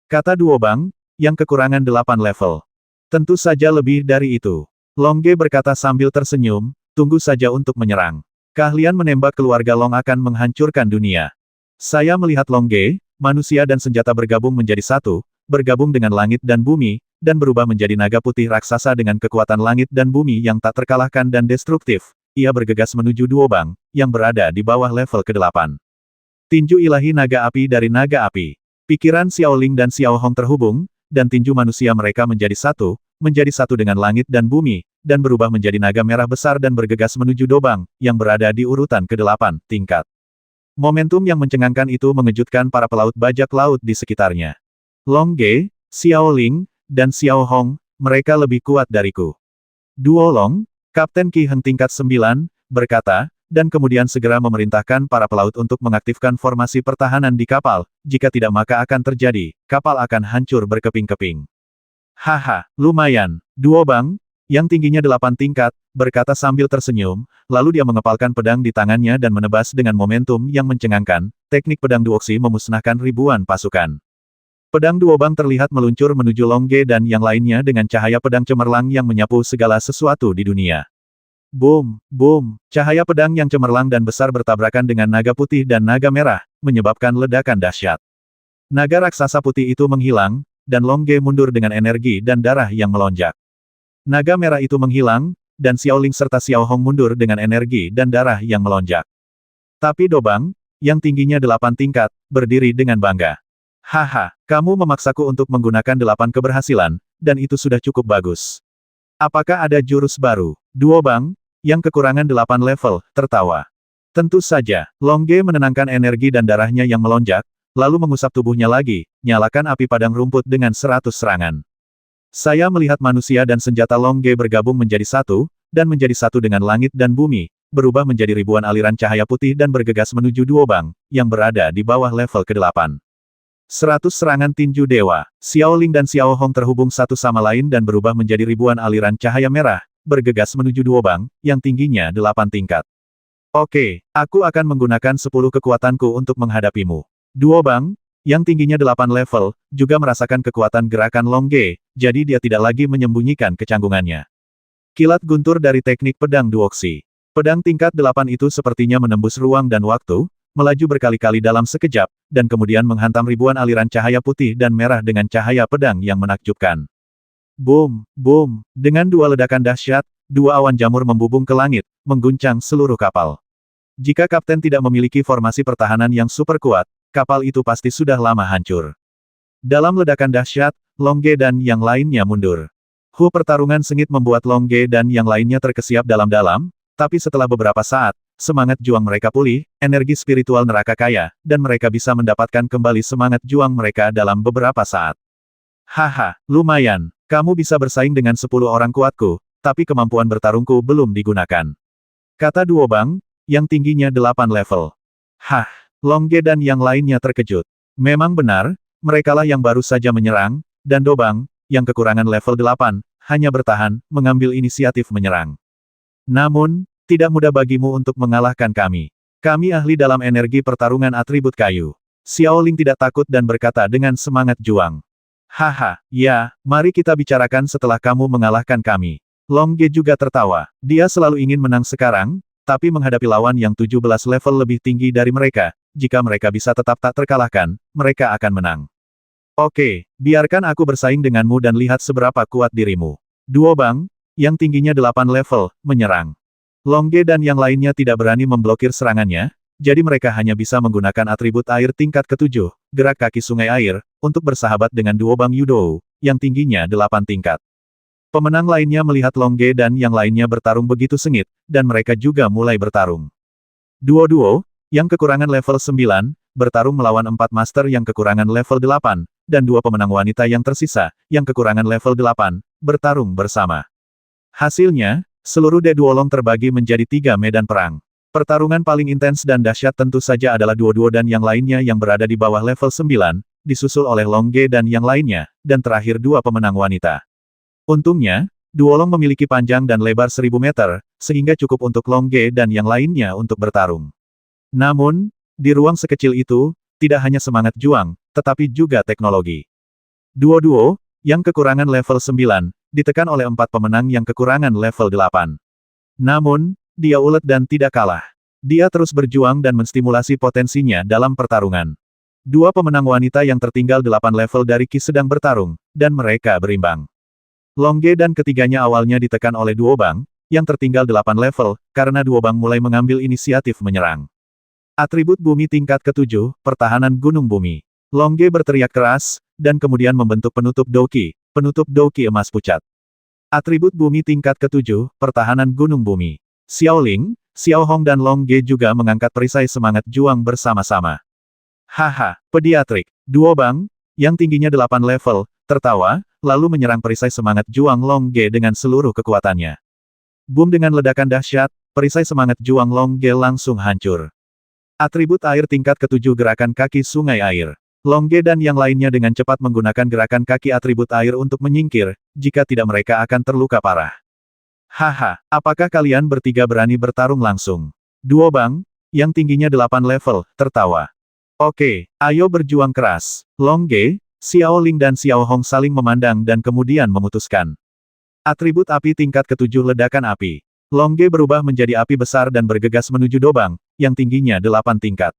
Kata Duobang, yang kekurangan 8 level. Tentu saja lebih dari itu. Long Ge berkata sambil tersenyum, tunggu saja untuk menyerang. Keahlian menembak keluarga Long akan menghancurkan dunia. Saya melihat Long Ge, manusia dan senjata bergabung menjadi satu, bergabung dengan langit dan bumi, dan berubah menjadi naga putih raksasa dengan kekuatan langit dan bumi yang tak terkalahkan dan destruktif. Ia bergegas menuju Duobang, yang berada di bawah level ke-8. Tinju ilahi naga api dari naga api. Pikiran Xiao Ling dan Xiao Hong terhubung, dan tinju manusia mereka menjadi satu dengan langit dan bumi, dan berubah menjadi naga merah besar dan bergegas menuju Dobang, yang berada di urutan ke-8 tingkat. Momentum yang mencengangkan itu mengejutkan para pelaut bajak laut di sekitarnya. Long Ge, Xiao Ling, dan Xiao Hong, mereka lebih kuat dariku. Duo Long, Kapten Ki Heng tingkat 9, berkata, dan kemudian segera memerintahkan para pelaut untuk mengaktifkan formasi pertahanan di kapal, jika tidak maka akan terjadi, kapal akan hancur berkeping-keping. Haha, lumayan. Duobang, yang tingginya 8 tingkat, berkata sambil tersenyum, lalu dia mengepalkan pedang di tangannya dan menebas dengan momentum yang mencengangkan, teknik pedang duoksi memusnahkan ribuan pasukan. Pedang Duobang terlihat meluncur menuju Long Ge dan yang lainnya dengan cahaya pedang cemerlang yang menyapu segala sesuatu di dunia. Boom, boom, cahaya pedang yang cemerlang dan besar bertabrakan dengan naga putih dan naga merah, menyebabkan ledakan dahsyat. Naga raksasa putih itu menghilang, dan Long Ge mundur dengan energi dan darah yang melonjak. Naga merah itu menghilang, dan Xiao Ling serta Xiao Hong mundur dengan energi dan darah yang melonjak. Tapi Dobang, yang tingginya 8 tingkat, berdiri dengan bangga. Haha, kamu memaksaku untuk menggunakan 8 keberhasilan, dan itu sudah cukup bagus. Apakah ada jurus baru? Duobang, yang kekurangan 8 level, tertawa. Tentu saja, Long Ge menenangkan energi dan darahnya yang melonjak, lalu mengusap tubuhnya lagi, nyalakan api padang rumput dengan 100 serangan. Saya melihat manusia dan senjata Long Ge bergabung menjadi satu, dan menjadi satu dengan langit dan bumi, berubah menjadi ribuan aliran cahaya putih dan bergegas menuju Duobang, yang berada di bawah level ke-8. 100 serangan tinju dewa. Xiao Ling dan Xiao Hong terhubung satu sama lain dan berubah menjadi ribuan aliran cahaya merah, bergegas menuju Duobang, yang tingginya 8 tingkat. Oke, aku akan menggunakan 10 kekuatanku untuk menghadapimu. Duobang, yang tingginya 8 level, juga merasakan kekuatan gerakan Long Ge, jadi dia tidak lagi menyembunyikan kecanggungannya. Kilat guntur dari teknik pedang duoksi. Pedang tingkat 8 itu sepertinya menembus ruang dan waktu, melaju berkali-kali dalam sekejap, dan kemudian menghantam ribuan aliran cahaya putih dan merah dengan cahaya pedang yang menakjubkan. Boom, boom, dengan dua ledakan dahsyat, dua awan jamur membubung ke langit, mengguncang seluruh kapal. Jika kapten tidak memiliki formasi pertahanan yang super kuat, kapal itu pasti sudah lama hancur. Dalam ledakan dahsyat, Long Ge dan yang lainnya mundur. Pertarungan sengit membuat Long Ge dan yang lainnya terkesiap dalam-dalam, tapi setelah beberapa saat, semangat juang mereka pulih, energi spiritual neraka kaya, dan mereka bisa mendapatkan kembali semangat juang mereka dalam beberapa saat. Haha, lumayan, kamu bisa bersaing dengan 10 orang kuatku, tapi kemampuan bertarungku belum digunakan. Kata Duobang, yang tingginya 8 level. Hah, Long Ge dan yang lainnya terkejut. Memang benar, merekalah yang baru saja menyerang, dan Dobang, yang kekurangan level 8, hanya bertahan, mengambil inisiatif menyerang. Namun, tidak mudah bagimu untuk mengalahkan kami. Kami ahli dalam energi pertarungan atribut kayu. Xiao Ling tidak takut dan berkata dengan semangat juang. Haha, ya, mari kita bicarakan setelah kamu mengalahkan kami. Long Ge juga tertawa. Dia selalu ingin menang sekarang, tapi menghadapi lawan yang 17 level lebih tinggi dari mereka, jika mereka bisa tetap tak terkalahkan, mereka akan menang. Oke, biarkan aku bersaing denganmu dan lihat seberapa kuat dirimu. Duobang, yang tingginya 8 level, menyerang. Long Ge dan yang lainnya tidak berani memblokir serangannya, jadi mereka hanya bisa menggunakan atribut air tingkat ketujuh, gerak kaki sungai air, untuk bersahabat dengan duo Bang Yudou, yang tingginya 8 tingkat. Pemenang lainnya melihat Long Ge dan yang lainnya bertarung begitu sengit, dan mereka juga mulai bertarung. Duo-duo, yang kekurangan level 9, bertarung melawan 4 master yang kekurangan level 8, dan 2 pemenang wanita yang tersisa, yang kekurangan level 8, bertarung bersama. Hasilnya, seluruh De Duolong terbagi menjadi 3 medan perang. Pertarungan paling intens dan dahsyat tentu saja adalah duo-duo dan yang lainnya yang berada di bawah level 9, disusul oleh Long Ge dan yang lainnya, dan terakhir 2 pemenang wanita. Untungnya, Duolong memiliki panjang dan lebar 1000 meter, sehingga cukup untuk Long Ge dan yang lainnya untuk bertarung. Namun, di ruang sekecil itu, tidak hanya semangat juang, tetapi juga teknologi. Duo-duo, yang kekurangan level 9, ditekan oleh 4 pemenang yang kekurangan level 8. Namun, dia ulet dan tidak kalah. Dia terus berjuang dan menstimulasi potensinya dalam pertarungan. 2 pemenang wanita yang tertinggal 8 level dari Qi sedang bertarung, dan mereka berimbang. Long Ge dan ketiganya awalnya ditekan oleh Duo Bang, yang tertinggal 8 level, karena Duo Bang mulai mengambil inisiatif menyerang. Atribut bumi tingkat ke-7, pertahanan gunung bumi. Long Ge berteriak keras, dan kemudian membentuk penutup Douqi emas pucat. Atribut bumi tingkat ke-7, pertahanan gunung bumi. Xiao Ling, Xiao Hong dan Long Ge juga mengangkat perisai semangat juang bersama-sama. Haha, pediatrik. Duo Bang, yang tingginya 8 level, tertawa, lalu menyerang perisai semangat juang Long Ge dengan seluruh kekuatannya. Boom dengan ledakan dahsyat, perisai semangat juang Long Ge langsung hancur. Atribut air tingkat ke-7 gerakan kaki sungai air. Long Ge dan yang lainnya dengan cepat menggunakan gerakan kaki atribut air untuk menyingkir, jika tidak mereka akan terluka parah. Haha, apakah kalian bertiga berani bertarung langsung? Duo Bang, yang tingginya 8 level, tertawa. Oke, ayo berjuang keras. Long Ge, Xiao Ling dan Xiao Hong saling memandang dan kemudian memutuskan. Atribut api tingkat ke-7 ledakan api. Long Ge berubah menjadi api besar dan bergegas menuju Dobang, yang tingginya 8 tingkat.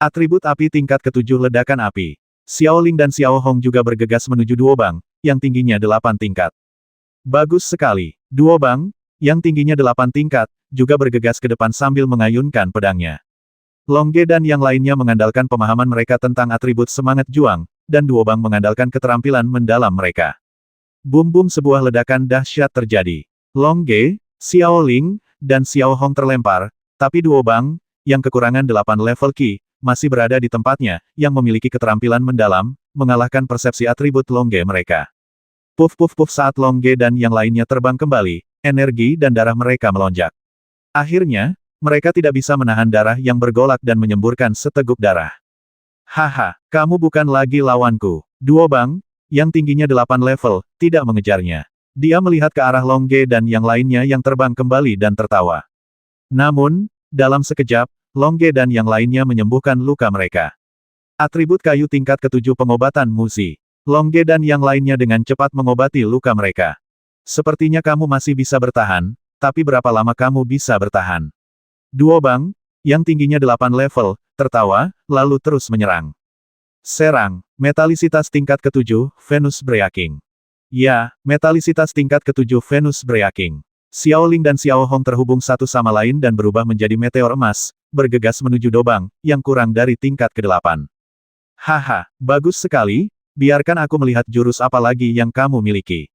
Atribut api tingkat ke-7 ledakan api. Xiao Ling dan Xiao Hong juga bergegas menuju Duobang, yang tingginya 8 tingkat. Bagus sekali. Duobang, yang tingginya 8 tingkat, juga bergegas ke depan sambil mengayunkan pedangnya. Long Ge dan yang lainnya mengandalkan pemahaman mereka tentang atribut semangat juang, dan Duobang mengandalkan keterampilan mendalam mereka. Bum-bum sebuah ledakan dahsyat terjadi. Long Ge, Xiao Ling, dan Xiao Hong terlempar, tapi Duobang, yang kekurangan 8 level Qi, masih berada di tempatnya, yang memiliki keterampilan mendalam, mengalahkan persepsi atribut Long Ge mereka. Puf-puf-puf saat Long Ge dan yang lainnya terbang kembali, energi dan darah mereka melonjak. Akhirnya, mereka tidak bisa menahan darah yang bergolak dan menyemburkan seteguk darah. Haha, kamu bukan lagi lawanku. Duobang, yang tingginya 8 level, tidak mengejarnya. Dia melihat ke arah Long Ge dan yang lainnya yang terbang kembali dan tertawa. Namun, dalam sekejap, Long Ge dan yang lainnya menyembuhkan luka mereka. Atribut kayu tingkat ke-7 pengobatan Muzi. Long Ge dan yang lainnya dengan cepat mengobati luka mereka. Sepertinya kamu masih bisa bertahan, tapi berapa lama kamu bisa bertahan? Duobang, yang tingginya 8 level, tertawa, lalu terus menyerang. Serang, metalisitas tingkat ke-7, Venus Breaking. Ya, metalisitas tingkat ke-7 Venus Breaking. Xiao Ling dan Xiao Hong terhubung satu sama lain dan berubah menjadi meteor emas, bergegas menuju Dobang, yang kurang dari tingkat ke-8. Haha, bagus sekali, biarkan aku melihat jurus apa lagi yang kamu miliki.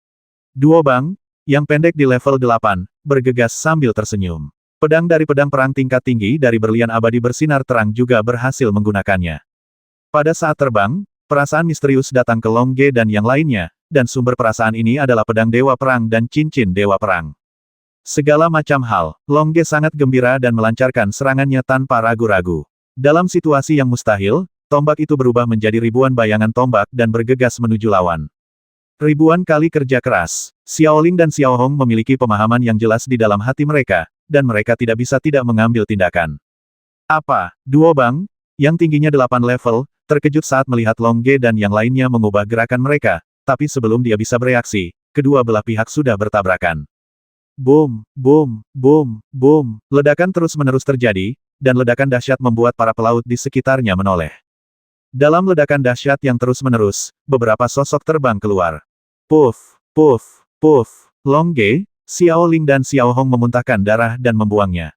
Duobang, yang pendek di level 8, bergegas sambil tersenyum. Pedang dari pedang perang tingkat tinggi dari berlian abadi bersinar terang juga berhasil menggunakannya. Pada saat terbang, perasaan misterius datang ke Long Ge dan yang lainnya, dan sumber perasaan ini adalah pedang Dewa Perang dan cincin Dewa Perang. Segala macam hal, Long Ge sangat gembira dan melancarkan serangannya tanpa ragu-ragu. Dalam situasi yang mustahil, tombak itu berubah menjadi ribuan bayangan tombak dan bergegas menuju lawan. Ribuan kali kerja keras, Xiao Ling dan Xiao Hong memiliki pemahaman yang jelas di dalam hati mereka, dan mereka tidak bisa tidak mengambil tindakan. Apa? Duobang, yang tingginya 8 level, terkejut saat melihat Long Ge dan yang lainnya mengubah gerakan mereka, tapi sebelum dia bisa bereaksi, kedua belah pihak sudah bertabrakan. Boom, boom, boom, boom, ledakan terus-menerus terjadi, dan ledakan dahsyat membuat para pelaut di sekitarnya menoleh. Dalam ledakan dahsyat yang terus-menerus, beberapa sosok terbang keluar. Puff, puff, puff. Long Ge, Xiao Ling dan Xiao Hong memuntahkan darah dan membuangnya.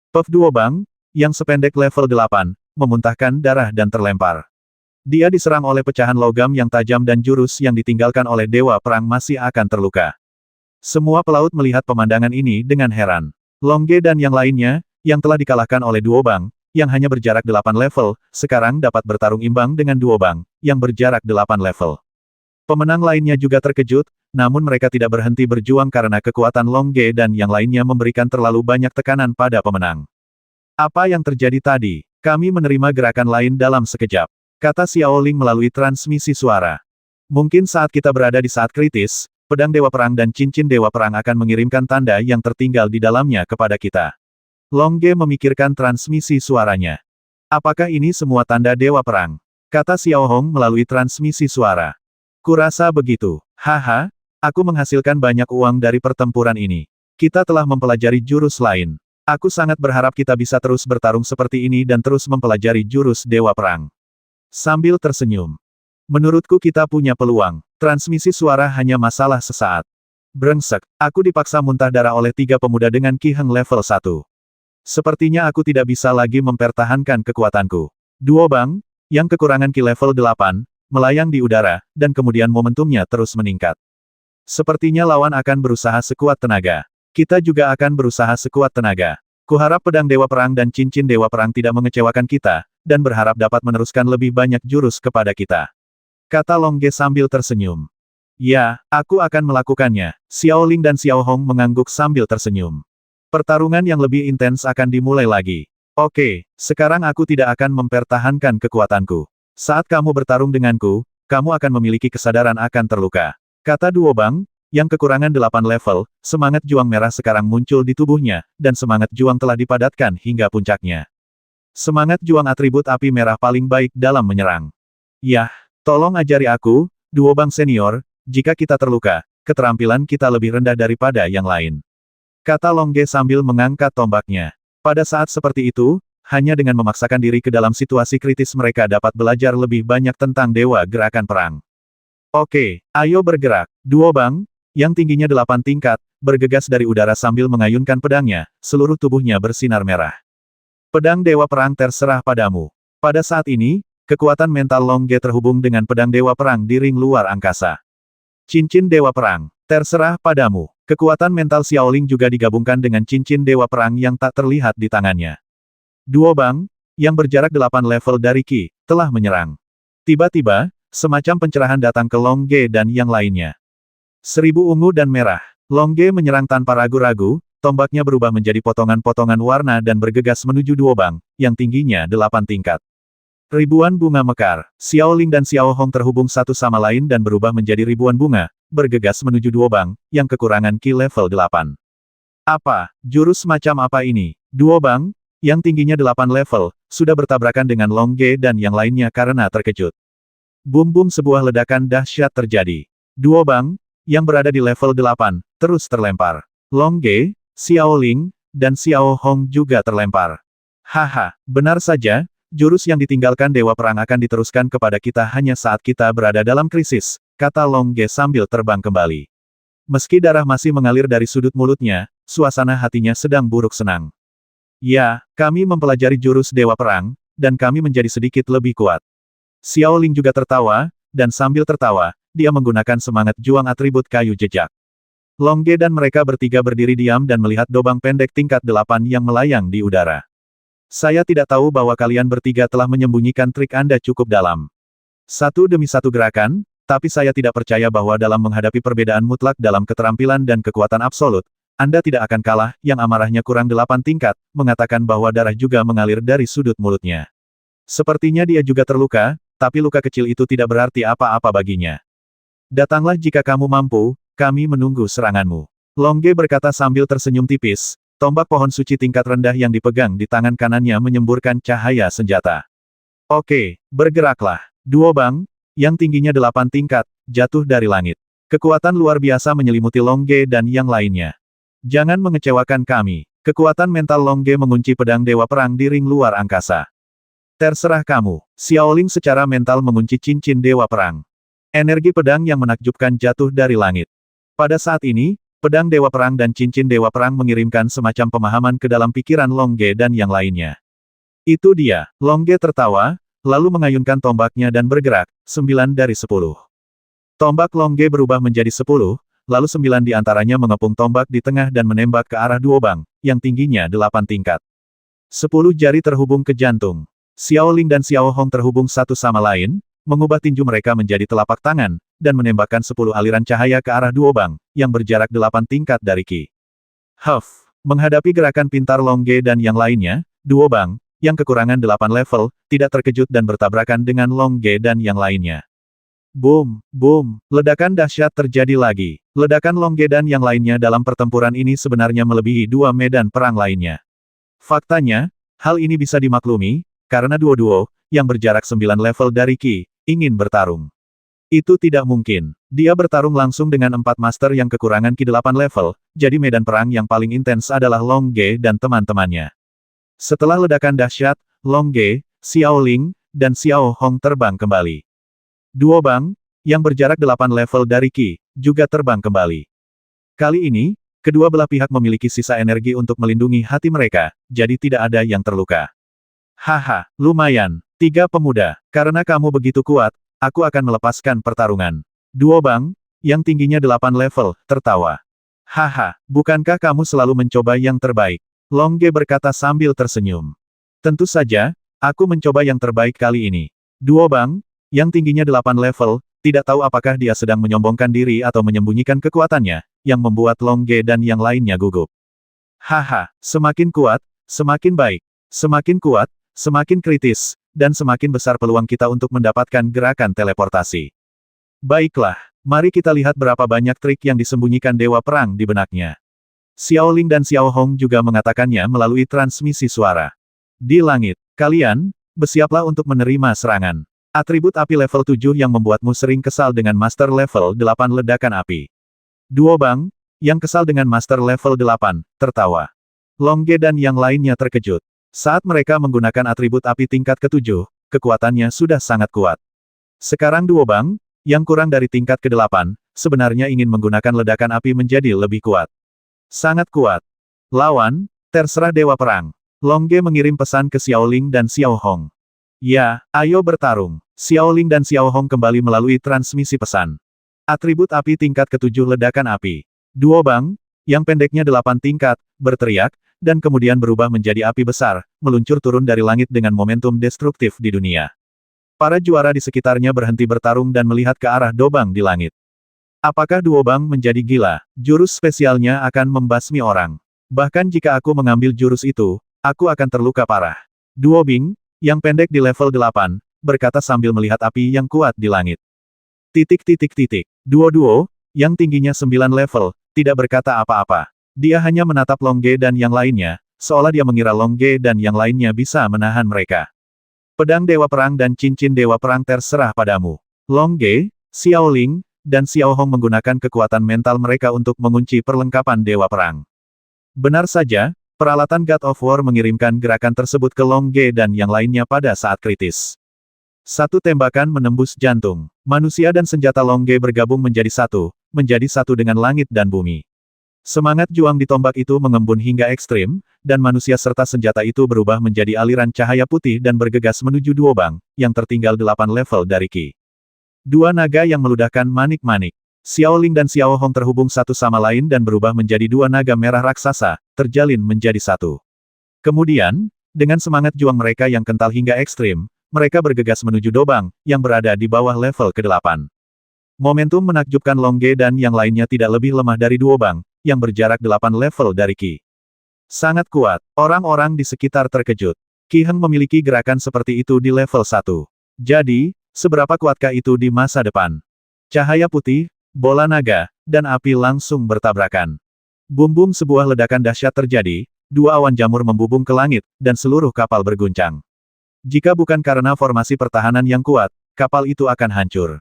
Puff Duobang, yang sependek level 8, memuntahkan darah dan terlempar. Dia diserang oleh pecahan logam yang tajam dan jurus yang ditinggalkan oleh Dewa Perang masih akan terluka. Semua pelaut melihat pemandangan ini dengan heran. Longge dan yang lainnya, yang telah dikalahkan oleh Duobang, yang hanya berjarak 8 level, sekarang dapat bertarung imbang dengan Duobang, yang berjarak 8 level. Pemenang lainnya juga terkejut, namun mereka tidak berhenti berjuang karena kekuatan Longge dan yang lainnya memberikan terlalu banyak tekanan pada pemenang. Apa yang terjadi tadi? Kami menerima gerakan lain dalam sekejap, kata Xiao Ling melalui transmisi suara. Mungkin saat kita berada di saat kritis, pedang Dewa Perang dan cincin Dewa Perang akan mengirimkan tanda yang tertinggal di dalamnya kepada kita. Longge memikirkan transmisi suaranya. Apakah ini semua tanda Dewa Perang? Kata Xiao Hong melalui transmisi suara. Kurasa begitu. Haha, aku menghasilkan banyak uang dari pertempuran ini. Kita telah mempelajari jurus lain. Aku sangat berharap kita bisa terus bertarung seperti ini dan terus mempelajari jurus Dewa Perang. Sambil tersenyum. Menurutku kita punya peluang. Transmisi suara hanya masalah sesaat. Brengsek, aku dipaksa muntah darah oleh 3 pemuda dengan Ki Heng level 1. Sepertinya aku tidak bisa lagi mempertahankan kekuatanku. Duobang, yang kekurangan Ki level 8, melayang di udara, dan kemudian momentumnya terus meningkat. Sepertinya lawan akan berusaha sekuat tenaga. Kita juga akan berusaha sekuat tenaga. Kuharap pedang Dewa Perang dan cincin Dewa Perang tidak mengecewakan kita, dan berharap dapat meneruskan lebih banyak jurus kepada kita. Kata Longge sambil tersenyum. Ya, aku akan melakukannya. Xiao Ling dan Xiao Hong mengangguk sambil tersenyum. Pertarungan yang lebih intens akan dimulai lagi. Oke, sekarang aku tidak akan mempertahankan kekuatanku. Saat kamu bertarung denganku, kamu akan memiliki kesadaran akan terluka. Kata Duobang, yang kekurangan 8 level, semangat juang merah sekarang muncul di tubuhnya, dan semangat juang telah dipadatkan hingga puncaknya. Semangat juang atribut api merah paling baik dalam menyerang. Yah, tolong ajari aku, Duobang senior, jika kita terluka, keterampilan kita lebih rendah daripada yang lain. Kata Longge sambil mengangkat tombaknya. Pada saat seperti itu, hanya dengan memaksakan diri ke dalam situasi kritis mereka dapat belajar lebih banyak tentang dewa gerakan perang. Oke, ayo bergerak. Duobang, yang tingginya 8 tingkat, bergegas dari udara sambil mengayunkan pedangnya, seluruh tubuhnya bersinar merah. Pedang Dewa Perang terserah padamu. Pada saat ini, kekuatan mental Longge terhubung dengan pedang Dewa Perang di ring luar angkasa. Cincin Dewa Perang, terserah padamu. Kekuatan mental Xiao Ling juga digabungkan dengan cincin Dewa Perang yang tak terlihat di tangannya. Duobang, yang berjarak 8 level dari Qi, telah menyerang. Tiba-tiba, semacam pencerahan datang ke Longge dan yang lainnya. 1000 ungu dan merah. Longge menyerang tanpa ragu-ragu, tombaknya berubah menjadi potongan-potongan warna dan bergegas menuju Duobang, yang tingginya 8 tingkat. Ribuan bunga mekar. Xiao Ling dan Xiao Hong terhubung satu sama lain dan berubah menjadi ribuan bunga, bergegas menuju Duobang, yang kekurangan Qi level 8. Apa? Jurus macam apa ini? Duobang, yang tingginya 8 level, sudah bertabrakan dengan Longge dan yang lainnya karena terkejut. Bum-bum sebuah ledakan dahsyat terjadi. Duobang, yang berada di level 8, terus terlempar. Longge, Xiao Ling, dan Xiao Hong juga terlempar. Haha, benar saja, jurus yang ditinggalkan Dewa Perang akan diteruskan kepada kita hanya saat kita berada dalam krisis, kata Longge sambil terbang kembali. Meski darah masih mengalir dari sudut mulutnya, suasana hatinya sedang buruk senang. Ya, kami mempelajari jurus Dewa Perang, dan kami menjadi sedikit lebih kuat. Xiao Ling juga tertawa, dan sambil tertawa, dia menggunakan semangat juang atribut kayu jejak. Longge dan mereka bertiga berdiri diam dan melihat dobang pendek tingkat 8 yang melayang di udara. Saya tidak tahu bahwa kalian bertiga telah menyembunyikan trik Anda cukup dalam. Satu demi satu gerakan, tapi saya tidak percaya bahwa dalam menghadapi perbedaan mutlak dalam keterampilan dan kekuatan absolut, Anda tidak akan kalah, yang amarahnya kurang 8 tingkat, mengatakan bahwa darah juga mengalir dari sudut mulutnya. Sepertinya dia juga terluka, tapi luka kecil itu tidak berarti apa-apa baginya. Datanglah jika kamu mampu, kami menunggu seranganmu. Longge berkata sambil tersenyum tipis, tombak pohon suci tingkat rendah yang dipegang di tangan kanannya menyemburkan cahaya senjata. Oke, bergeraklah. Duobang, yang tingginya 8 tingkat, jatuh dari langit. Kekuatan luar biasa menyelimuti Longge dan yang lainnya. Jangan mengecewakan kami. Kekuatan mental Longge mengunci pedang Dewa Perang di ring luar angkasa. Terserah kamu. Xiao Ling secara mental mengunci cincin Dewa Perang. Energi pedang yang menakjubkan jatuh dari langit. Pada saat ini, Pedang Dewa Perang dan Cincin Dewa Perang mengirimkan semacam pemahaman ke dalam pikiran Longge dan yang lainnya. Itu dia. Longge tertawa, lalu mengayunkan tombaknya dan bergerak, 9 dari 10. Tombak Longge berubah menjadi 10, lalu 9 di antaranya mengepung tombak di tengah dan menembak ke arah Duobang, yang tingginya 8 tingkat. 10 jari terhubung ke jantung. Xiao Ling dan Xiao Hong terhubung satu sama lain, mengubah tinju mereka menjadi telapak tangan, dan menembakkan 10 aliran cahaya ke arah Duobang, yang berjarak 8 tingkat dari Qi. Huff, menghadapi gerakan pintar Longge dan yang lainnya, Duobang, yang kekurangan 8 level, tidak terkejut dan bertabrakan dengan Longge dan yang lainnya. Boom, boom, ledakan dahsyat terjadi lagi. Ledakan Longge dan yang lainnya dalam pertempuran ini sebenarnya melebihi 2 medan perang lainnya. Faktanya, hal ini bisa dimaklumi, karena duo-duo, yang berjarak 9 level dari Qi, ingin bertarung. Itu tidak mungkin. Dia bertarung langsung dengan 4 master yang kekurangan Qi 8 level, jadi medan perang yang paling intens adalah Longge dan teman-temannya. Setelah ledakan dahsyat, Longge, Xiao Ling, dan Xiao Hong terbang kembali. Duobang, yang berjarak 8 level dari Qi, juga terbang kembali. Kali ini, kedua belah pihak memiliki sisa energi untuk melindungi hati mereka, jadi tidak ada yang terluka. Haha, lumayan. 3 pemuda, karena kamu begitu kuat, aku akan melepaskan pertarungan. Duobang, yang tingginya 8 level, tertawa. Haha, bukankah kamu selalu mencoba yang terbaik? Longge berkata sambil tersenyum. Tentu saja, aku mencoba yang terbaik kali ini. Duobang, yang tingginya 8 level, tidak tahu apakah dia sedang menyombongkan diri atau menyembunyikan kekuatannya, yang membuat Longge dan yang lainnya gugup. Haha, semakin kuat, semakin baik. Semakin kuat, semakin kritis, dan semakin besar peluang kita untuk mendapatkan gerakan teleportasi. Baiklah, mari kita lihat berapa banyak trik yang disembunyikan Dewa Perang di benaknya. Xiao Ling dan Xiao Hong juga mengatakannya melalui transmisi suara. Di langit, kalian, bersiaplah untuk menerima serangan. Atribut api level 7 yang membuatmu sering kesal dengan master level 8 ledakan api. Duobang, yang kesal dengan master level 8, tertawa. Longge dan yang lainnya terkejut. Saat mereka menggunakan atribut api tingkat ke-7, kekuatannya sudah sangat kuat. Sekarang Duobang, yang kurang dari tingkat ke-8, sebenarnya ingin menggunakan ledakan api menjadi lebih kuat. Sangat kuat. Lawan, terserah Dewa Perang. Longge mengirim pesan ke Xiao Ling dan Xiao Hong. Ya, ayo bertarung. Xiao Ling dan Xiao Hong kembali melalui transmisi pesan. Atribut api tingkat ke-7 ledakan api. Duobang, yang pendeknya 8 tingkat, berteriak, dan kemudian berubah menjadi api besar, meluncur turun dari langit dengan momentum destruktif di dunia. Para juara di sekitarnya berhenti bertarung dan melihat ke arah Duobang di langit. Apakah Duobang menjadi gila? Jurus spesialnya akan membasmi orang. Bahkan jika aku mengambil jurus itu, aku akan terluka parah. Duobing, yang pendek di level 8, berkata sambil melihat api yang kuat di langit. Duo-duo, yang tingginya 9 level, tidak berkata apa-apa. Dia hanya menatap Longge dan yang lainnya, seolah dia mengira Longge dan yang lainnya bisa menahan mereka. Pedang Dewa Perang dan Cincin Dewa Perang terserah padamu. Longge, Xiao Ling, dan Xiao Hong menggunakan kekuatan mental mereka untuk mengunci perlengkapan Dewa Perang. Benar saja, peralatan God of War mengirimkan gerakan tersebut ke Longge dan yang lainnya pada saat kritis. Satu tembakan menembus jantung. Manusia dan senjata Longge bergabung menjadi satu dengan langit dan bumi. Semangat juang di tombak itu mengembun hingga ekstrim, dan manusia serta senjata itu berubah menjadi aliran cahaya putih dan bergegas menuju Duobang, yang tertinggal 8 level dari Qi. Dua naga yang meludahkan manik-manik. Xiao Ling dan Xiao Hong terhubung satu sama lain dan berubah menjadi dua naga merah raksasa, terjalin menjadi satu. Kemudian, dengan semangat juang mereka yang kental hingga ekstrim, mereka bergegas menuju Duobang, yang berada di bawah level ke-8. Momentum menakjubkan Longge dan yang lainnya tidak lebih lemah dari Duobang, yang berjarak 8 level dari Qi. Sangat kuat. Orang-orang di sekitar terkejut. Qi Heng memiliki gerakan seperti itu di level 1. Jadi, seberapa kuatkah itu di masa depan? Cahaya putih, bola naga, dan api langsung bertabrakan. Bum-bum, sebuah ledakan dahsyat terjadi, dua awan jamur membubung ke langit, dan seluruh kapal berguncang. Jika bukan karena formasi pertahanan yang kuat, kapal itu akan hancur.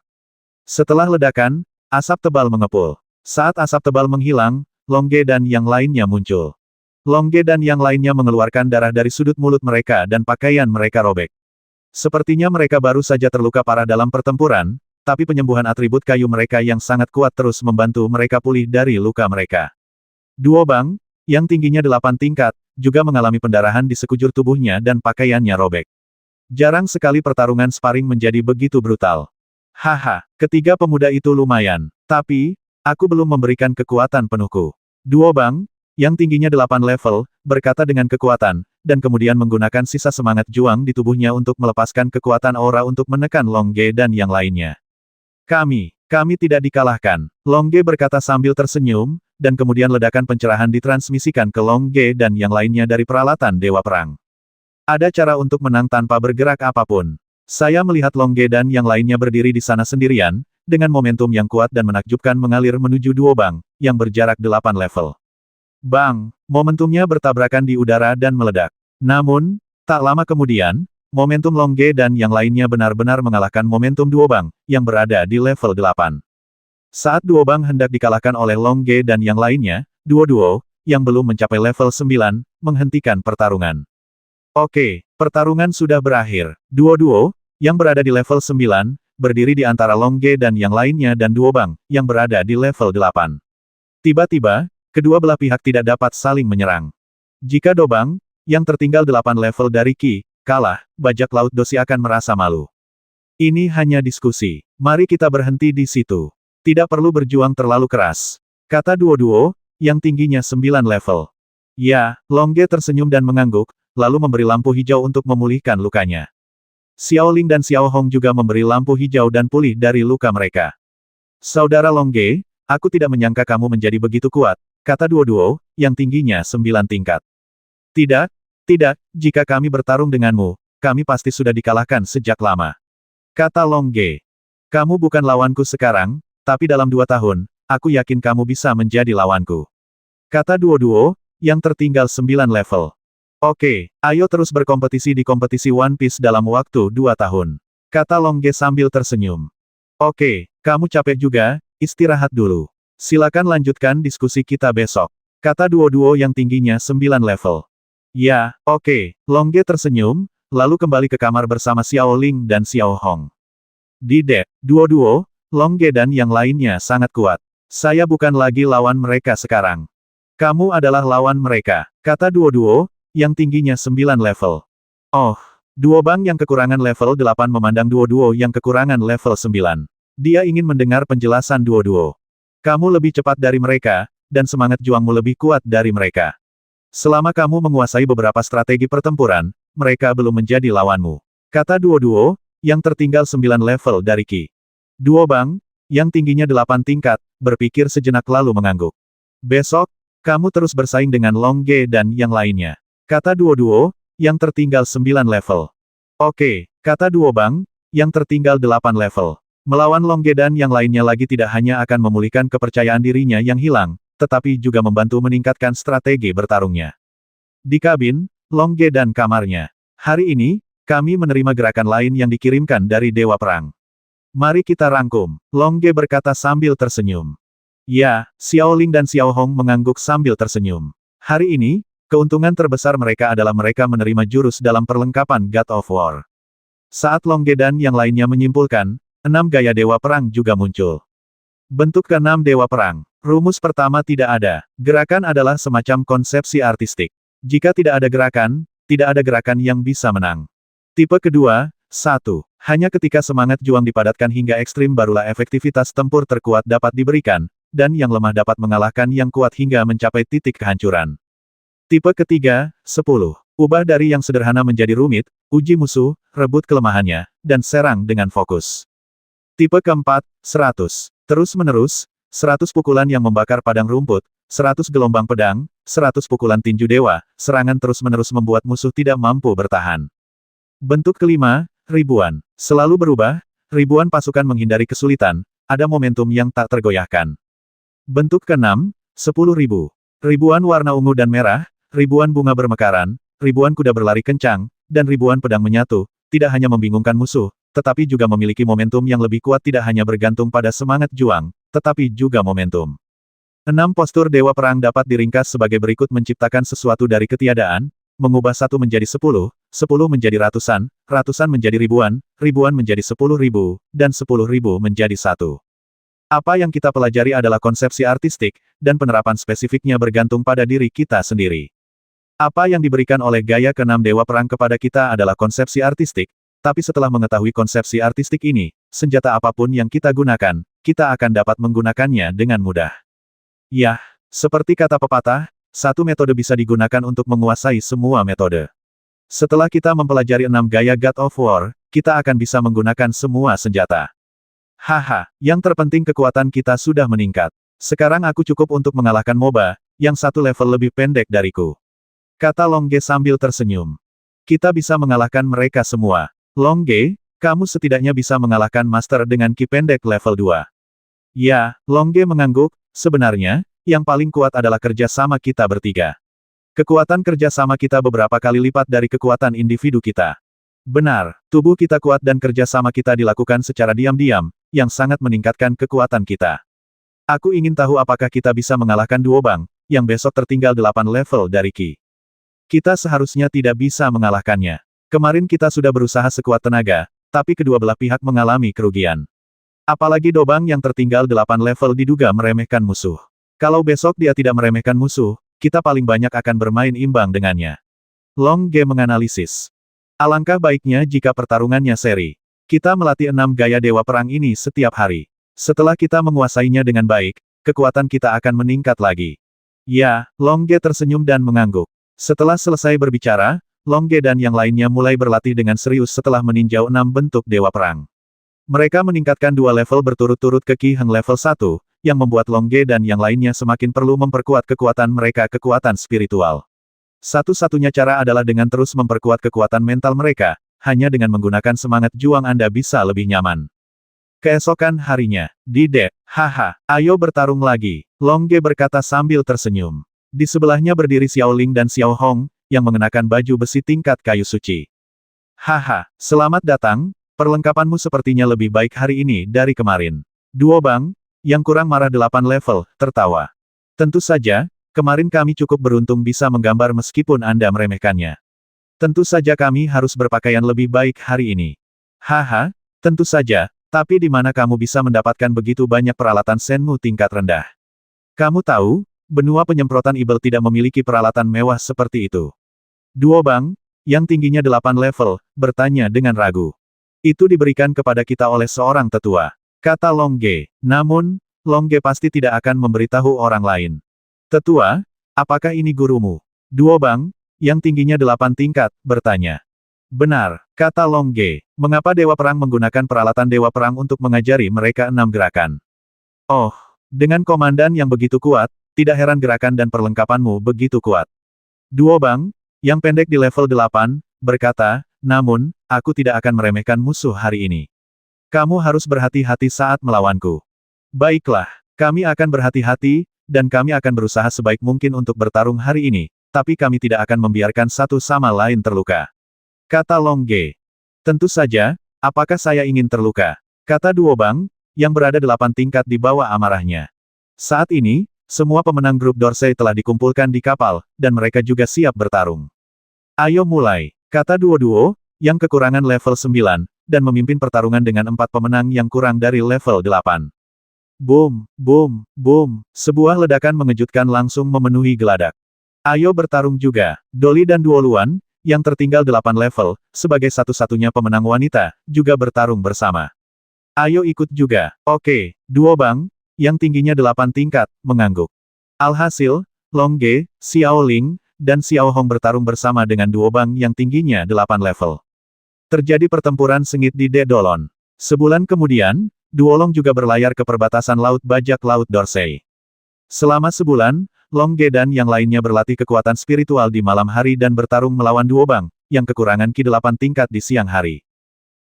Setelah ledakan, asap tebal mengepul. Saat asap tebal menghilang, Longge dan yang lainnya muncul. Longge dan yang lainnya mengeluarkan darah dari sudut mulut mereka dan pakaian mereka robek. Sepertinya mereka baru saja terluka parah dalam pertempuran, tapi penyembuhan atribut kayu mereka yang sangat kuat terus membantu mereka pulih dari luka mereka. Duo Bang, yang tingginya 8 tingkat, juga mengalami pendarahan di sekujur tubuhnya dan pakaiannya robek. Jarang sekali pertarungan sparring menjadi begitu brutal. Haha, ketiga pemuda itu lumayan. Tapi, aku belum memberikan kekuatan penuhku. Duo Bang, yang tingginya 8 level, berkata dengan kekuatan, dan kemudian menggunakan sisa semangat juang di tubuhnya untuk melepaskan kekuatan aura untuk menekan Long Ge dan yang lainnya. Kami tidak dikalahkan. Long Ge berkata sambil tersenyum, dan kemudian ledakan pencerahan ditransmisikan ke Long Ge dan yang lainnya dari peralatan Dewa Perang. Ada cara untuk menang tanpa bergerak apapun. Saya melihat Long Ge dan yang lainnya berdiri di sana sendirian, dengan momentum yang kuat dan menakjubkan mengalir menuju Duo Bang, yang berjarak 8 level. Bang! Momentumnya bertabrakan di udara dan meledak. Namun, tak lama kemudian, momentum Long Ge dan yang lainnya benar-benar mengalahkan momentum Duo Bang, yang berada di level 8. Saat Duo Bang hendak dikalahkan oleh Long Ge dan yang lainnya, Duo-Duo, yang belum mencapai level 9, menghentikan pertarungan. Oke, pertarungan sudah berakhir. Duo-Duo, yang berada di level 9, berdiri di antara Long Ge dan yang lainnya dan Duo Bang, yang berada di level 8. Tiba-tiba, kedua belah pihak tidak dapat saling menyerang. Jika Dobang, yang tertinggal 8 level dari Qi, kalah, bajak laut Dosi akan merasa malu. Ini hanya diskusi. Mari kita berhenti di situ. Tidak perlu berjuang terlalu keras. Kata Duo-Duo, yang tingginya 9 level. Ya, Long Ge tersenyum dan mengangguk, lalu memberi lampu hijau untuk memulihkan lukanya. Xiao Ling dan Xiao Hong juga memberi lampu hijau dan pulih dari luka mereka. Saudara Long Ge, aku tidak menyangka kamu menjadi begitu kuat, kata Duo-Duo, yang tingginya 9 tingkat. Tidak, jika kami bertarung denganmu, kami pasti sudah dikalahkan sejak lama. Kata Long Ge. Kamu bukan lawanku sekarang, tapi dalam 2 tahun, aku yakin kamu bisa menjadi lawanku. Kata Duo-Duo, yang tertinggal 9 level. Oke, ayo terus berkompetisi di kompetisi One Piece dalam waktu 2 tahun. Kata Long Ge sambil tersenyum. Oke, kamu capek juga, istirahat dulu. Silakan lanjutkan diskusi kita besok. Kata Duo-Duo yang tingginya 9 level. Ya, oke, Long Ge tersenyum, lalu kembali ke kamar bersama Xiao Ling dan Xiao Hong. Di deck, Duo-Duo, Long Ge dan yang lainnya sangat kuat. Saya bukan lagi lawan mereka sekarang. Kamu adalah lawan mereka, kata Duo-Duo, yang tingginya 9 level. Oh, Duo Bang yang kekurangan level 8 memandang Duo-Duo yang kekurangan level 9. Dia ingin mendengar penjelasan Duo-Duo. Kamu lebih cepat dari mereka, dan semangat juangmu lebih kuat dari mereka. Selama kamu menguasai beberapa strategi pertempuran, mereka belum menjadi lawanmu. Kata Duo-Duo, yang tertinggal 9 level dari Qi. Duo Bang, yang tingginya 8 tingkat, berpikir sejenak lalu mengangguk. Besok, kamu terus bersaing dengan Long Ge dan yang lainnya. Kata Duo-Duo, yang tertinggal 9 level. Oke, kata Duo Bang, yang tertinggal 8 level. Melawan Long Ge dan yang lainnya lagi tidak hanya akan memulihkan kepercayaan dirinya yang hilang, tetapi juga membantu meningkatkan strategi bertarungnya. Di kabin, Long Ge dan kamarnya. Hari ini, kami menerima gerakan lain yang dikirimkan dari Dewa Perang. Mari kita rangkum, Long Ge berkata sambil tersenyum. Ya, Xiao Ling dan Xiao Hong mengangguk sambil tersenyum. Hari ini, keuntungan terbesar mereka adalah mereka menerima jurus dalam perlengkapan God of War. Saat Long Ge dan yang lainnya menyimpulkan, 6 gaya Dewa Perang juga muncul. Bentuk ke-6 Dewa Perang. Rumus pertama tidak ada. Gerakan adalah semacam konsepsi artistik. Jika tidak ada gerakan yang bisa menang. Tipe kedua, 1. Hanya ketika semangat juang dipadatkan hingga ekstrim barulah efektivitas tempur terkuat dapat diberikan, dan yang lemah dapat mengalahkan yang kuat hingga mencapai titik kehancuran. Tipe ketiga, 10. Ubah dari yang sederhana menjadi rumit, uji musuh, rebut kelemahannya, dan serang dengan fokus. Tipe keempat, 100. Terus-menerus, 100 pukulan yang membakar padang rumput, 100 gelombang pedang, 100 pukulan tinju dewa, serangan terus-menerus membuat musuh tidak mampu bertahan. Bentuk kelima, ribuan. Selalu berubah, ribuan pasukan menghindari kesulitan, ada momentum yang tak tergoyahkan. Bentuk keenam, 10.000. Ribuan warna ungu dan merah, ribuan bunga bermekaran, ribuan kuda berlari kencang, dan ribuan pedang menyatu, tidak hanya membingungkan musuh, tetapi juga memiliki momentum yang lebih kuat tidak hanya bergantung pada semangat juang, tetapi juga momentum. 6 postur Dewa Perang dapat diringkas sebagai berikut menciptakan sesuatu dari ketiadaan, mengubah 1 menjadi 10, 10 menjadi ratusan, ratusan menjadi ribuan, ribuan menjadi 10.000, dan 10.000 menjadi 1. Apa yang kita pelajari adalah konsepsi artistik, dan penerapan spesifiknya bergantung pada diri kita sendiri. Apa yang diberikan oleh gaya keenam Dewa Perang kepada kita adalah konsepsi artistik, tapi setelah mengetahui konsepsi artistik ini, senjata apapun yang kita gunakan, kita akan dapat menggunakannya dengan mudah. Yah, seperti kata pepatah, satu metode bisa digunakan untuk menguasai semua metode. Setelah kita mempelajari 6 gaya God of War, kita akan bisa menggunakan semua senjata. Haha, yang terpenting kekuatan kita sudah meningkat. Sekarang aku cukup untuk mengalahkan MOBA, yang satu level lebih pendek dariku. Kata Longge sambil tersenyum. Kita bisa mengalahkan mereka semua. Longge, kamu setidaknya bisa mengalahkan Master dengan ki pendek level 2. Ya, Longge mengangguk, sebenarnya, yang paling kuat adalah kerja sama kita bertiga. Kekuatan kerja sama kita beberapa kali lipat dari kekuatan individu kita. Benar, tubuh kita kuat dan kerja sama kita dilakukan secara diam-diam, yang sangat meningkatkan kekuatan kita. Aku ingin tahu apakah kita bisa mengalahkan Duobang, yang besok tertinggal 8 level dari Ki. Kita seharusnya tidak bisa mengalahkannya. Kemarin kita sudah berusaha sekuat tenaga, tapi kedua belah pihak mengalami kerugian. Apalagi Dobang yang tertinggal 8 level diduga meremehkan musuh. Kalau besok dia tidak meremehkan musuh, kita paling banyak akan bermain imbang dengannya. Long Ge menganalisis. Alangkah baiknya jika pertarungannya seri. Kita melatih 6 gaya Dewa Perang ini setiap hari. Setelah kita menguasainya dengan baik, kekuatan kita akan meningkat lagi. Ya, Long Ge tersenyum dan mengangguk. Setelah selesai berbicara, Longge dan yang lainnya mulai berlatih dengan serius setelah meninjau 6 bentuk Dewa Perang. Mereka meningkatkan 2 level berturut-turut ke Ki Heng level 1, yang membuat Longge dan yang lainnya semakin perlu memperkuat kekuatan mereka kekuatan spiritual. Satu-satunya cara adalah dengan terus memperkuat kekuatan mental mereka, hanya dengan menggunakan semangat juang Anda bisa lebih nyaman. Keesokan harinya, di deck, haha, ayo bertarung lagi, Longge berkata sambil tersenyum. Di sebelahnya berdiri Xiao Ling dan Xiao Hong, yang mengenakan baju besi tingkat kayu suci. Haha, selamat datang, perlengkapanmu sepertinya lebih baik hari ini dari kemarin. Duobang, yang kurang marah 8 level, tertawa. Tentu saja, kemarin kami cukup beruntung bisa menggambar meskipun Anda meremehkannya. Tentu saja kami harus berpakaian lebih baik hari ini. Haha, tentu saja, tapi di mana kamu bisa mendapatkan begitu banyak peralatan Senmu tingkat rendah? Kamu tahu, benua penyemprotan Ibel tidak memiliki peralatan mewah seperti itu. Duobang, yang tingginya 8 level, bertanya dengan ragu. Itu diberikan kepada kita oleh seorang tetua. Kata Longge. Namun, Longge pasti tidak akan memberitahu orang lain. Tetua, apakah ini gurumu? Duobang, yang tingginya 8 tingkat, bertanya. Benar, kata Longge. Mengapa Dewa Perang menggunakan peralatan Dewa Perang untuk mengajari mereka 6 gerakan? Oh, dengan komandan yang begitu kuat, tidak heran gerakan dan perlengkapanmu begitu kuat. Duobang, yang pendek di level 8, berkata, namun, aku tidak akan meremehkan musuh hari ini. Kamu harus berhati-hati saat melawanku. Baiklah, kami akan berhati-hati, dan kami akan berusaha sebaik mungkin untuk bertarung hari ini, tapi kami tidak akan membiarkan satu sama lain terluka. Kata Longge. Tentu saja, apakah saya ingin terluka? Kata Duobang, yang berada 8 tingkat di bawah amarahnya. Saat ini, semua pemenang grup Dorsey telah dikumpulkan di kapal, dan mereka juga siap bertarung. Ayo mulai, kata Duo-Duo, yang kekurangan level 9, dan memimpin pertarungan dengan 4 pemenang yang kurang dari level 8. Boom, boom, boom, sebuah ledakan mengejutkan langsung memenuhi geladak. Ayo bertarung juga, Dolly dan Duoluan, yang tertinggal 8 level, sebagai satu-satunya pemenang wanita, juga bertarung bersama. Ayo ikut juga, oke, Duobang, yang tingginya 8 tingkat, mengangguk. Alhasil, Longge, Xiao Ling, dan Xiao Hong bertarung bersama dengan Duobang yang tingginya 8 level. Terjadi pertempuran sengit di Dedolon. Sebulan kemudian, Duolong juga berlayar ke perbatasan Laut Bajak Laut Dorsey. Selama sebulan, Longge dan yang lainnya berlatih kekuatan spiritual di malam hari dan bertarung melawan Duobang, yang kekurangan Ki 8 tingkat di siang hari.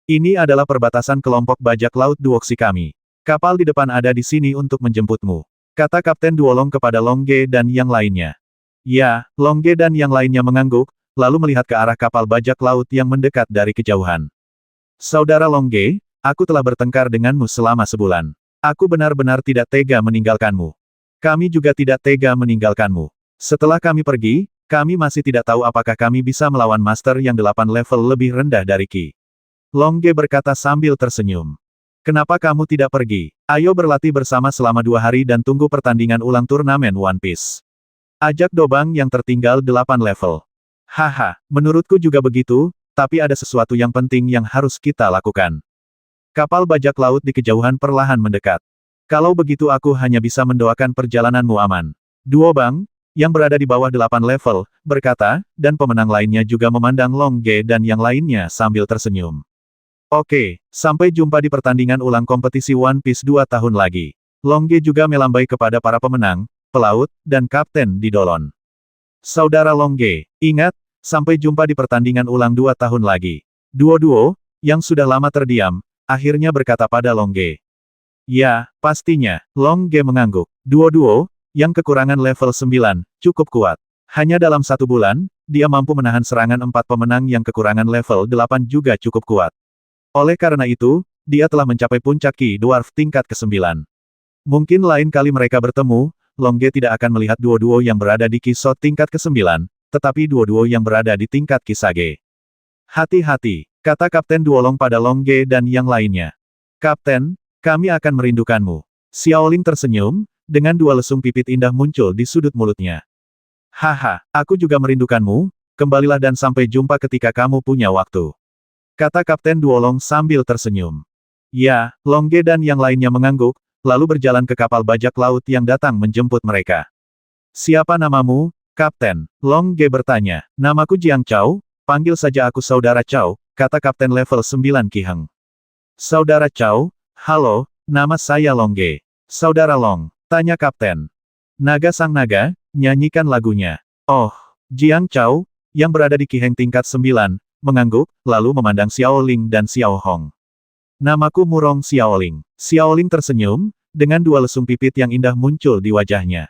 Ini adalah perbatasan kelompok bajak laut Duoxi kami. Kapal di depan ada di sini untuk menjemputmu. Kata Kapten Duolong kepada Longge dan yang lainnya. Ya, Longge dan yang lainnya mengangguk, lalu melihat ke arah kapal bajak laut yang mendekat dari kejauhan. Saudara Longge, aku telah bertengkar denganmu selama sebulan. Aku benar-benar tidak tega meninggalkanmu. Kami juga tidak tega meninggalkanmu. Setelah kami pergi, kami masih tidak tahu apakah kami bisa melawan master yang 8 level lebih rendah dari Ki. Longge berkata sambil tersenyum. Kenapa kamu tidak pergi? Ayo berlatih bersama selama 2 hari dan tunggu pertandingan ulang turnamen One Piece. Ajak Dobang yang tertinggal 8 level. Haha, menurutku juga begitu, tapi ada sesuatu yang penting yang harus kita lakukan. Kapal bajak laut di kejauhan perlahan mendekat. Kalau begitu aku hanya bisa mendoakan perjalananmu aman. Duobang, yang berada di bawah 8 level, berkata, dan pemenang lainnya juga memandang Long Ge dan yang lainnya sambil tersenyum. Oke, sampai jumpa di pertandingan ulang kompetisi One Piece 2 tahun lagi. Long Ge juga melambai kepada para pemenang, pelaut, dan kapten di Dolon. Saudara Long Ge, ingat, sampai jumpa di pertandingan ulang 2 tahun lagi. Duo-duo, yang sudah lama terdiam, akhirnya berkata pada Long Ge. Ya, pastinya, Long Ge mengangguk. Duo-duo, yang kekurangan level 9, cukup kuat. Hanya dalam 1 bulan, dia mampu menahan serangan 4 pemenang yang kekurangan level 8 juga cukup kuat. Oleh karena itu, dia telah mencapai puncak Ki Dwarf tingkat ke-9. Mungkin lain kali mereka bertemu, Long Ge tidak akan melihat duo-duo yang berada di Ki Sot tingkat ke-9, tetapi duo-duo yang berada di tingkat Ki Sage. Hati-hati, kata Kapten Duolong pada Long Ge dan yang lainnya. Kapten, kami akan merindukanmu. Xiaoling tersenyum, dengan 2 lesung pipit indah muncul di sudut mulutnya. Haha, aku juga merindukanmu, kembalilah dan sampai jumpa ketika kamu punya waktu. Kata Kapten Duolong sambil tersenyum. Ya, Long Ge dan yang lainnya mengangguk, lalu berjalan ke kapal bajak laut yang datang menjemput mereka. Siapa namamu, Kapten? Long Ge bertanya. Namaku Jiang Chao, panggil saja aku Saudara Chao, kata Kapten level 9 Ki Heng. Saudara Chao, halo, nama saya Long Ge. Saudara Long, tanya Kapten. Naga sang naga, nyanyikan lagunya. Oh, Jiang Chao, yang berada di Ki Heng tingkat 9, mengangguk, lalu memandang Xiaoling dan Xiao Hong. Namaku Murong Xiaoling. Xiaoling tersenyum, dengan 2 lesung pipit yang indah muncul di wajahnya.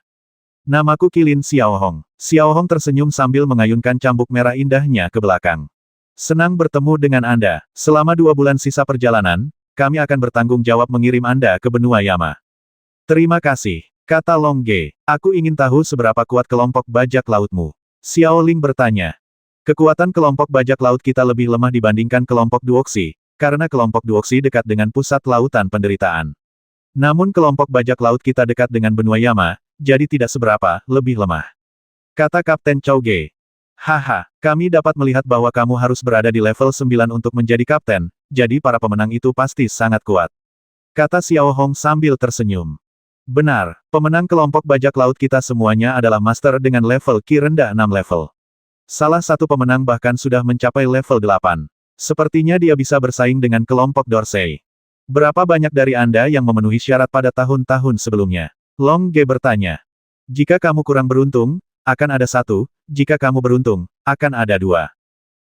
Namaku Qilin Xiao Hong. Xiao Hong tersenyum sambil mengayunkan cambuk merah indahnya ke belakang. Senang bertemu dengan Anda. Selama 2 bulan sisa perjalanan, kami akan bertanggung jawab mengirim Anda ke benua Yama. Terima kasih, kata Long Ge. Aku ingin tahu seberapa kuat kelompok bajak lautmu. Xiaoling bertanya. Kekuatan kelompok bajak laut kita lebih lemah dibandingkan kelompok Duoxi, karena kelompok Duoxi dekat dengan pusat lautan penderitaan. Namun kelompok bajak laut kita dekat dengan benua Yama, jadi tidak seberapa, lebih lemah. Kata Kapten Chao Ge. Haha, kami dapat melihat bahwa kamu harus berada di level 9 untuk menjadi kapten, jadi para pemenang itu pasti sangat kuat. Kata Xiao Hong sambil tersenyum. Benar, pemenang kelompok bajak laut kita semuanya adalah master dengan level Ki rendah 6 level. Salah satu pemenang bahkan sudah mencapai level 8. Sepertinya dia bisa bersaing dengan kelompok Dorsey. Berapa banyak dari Anda yang memenuhi syarat pada tahun-tahun sebelumnya? Long Ge bertanya. Jika kamu kurang beruntung, akan ada 1, jika kamu beruntung, akan ada 2.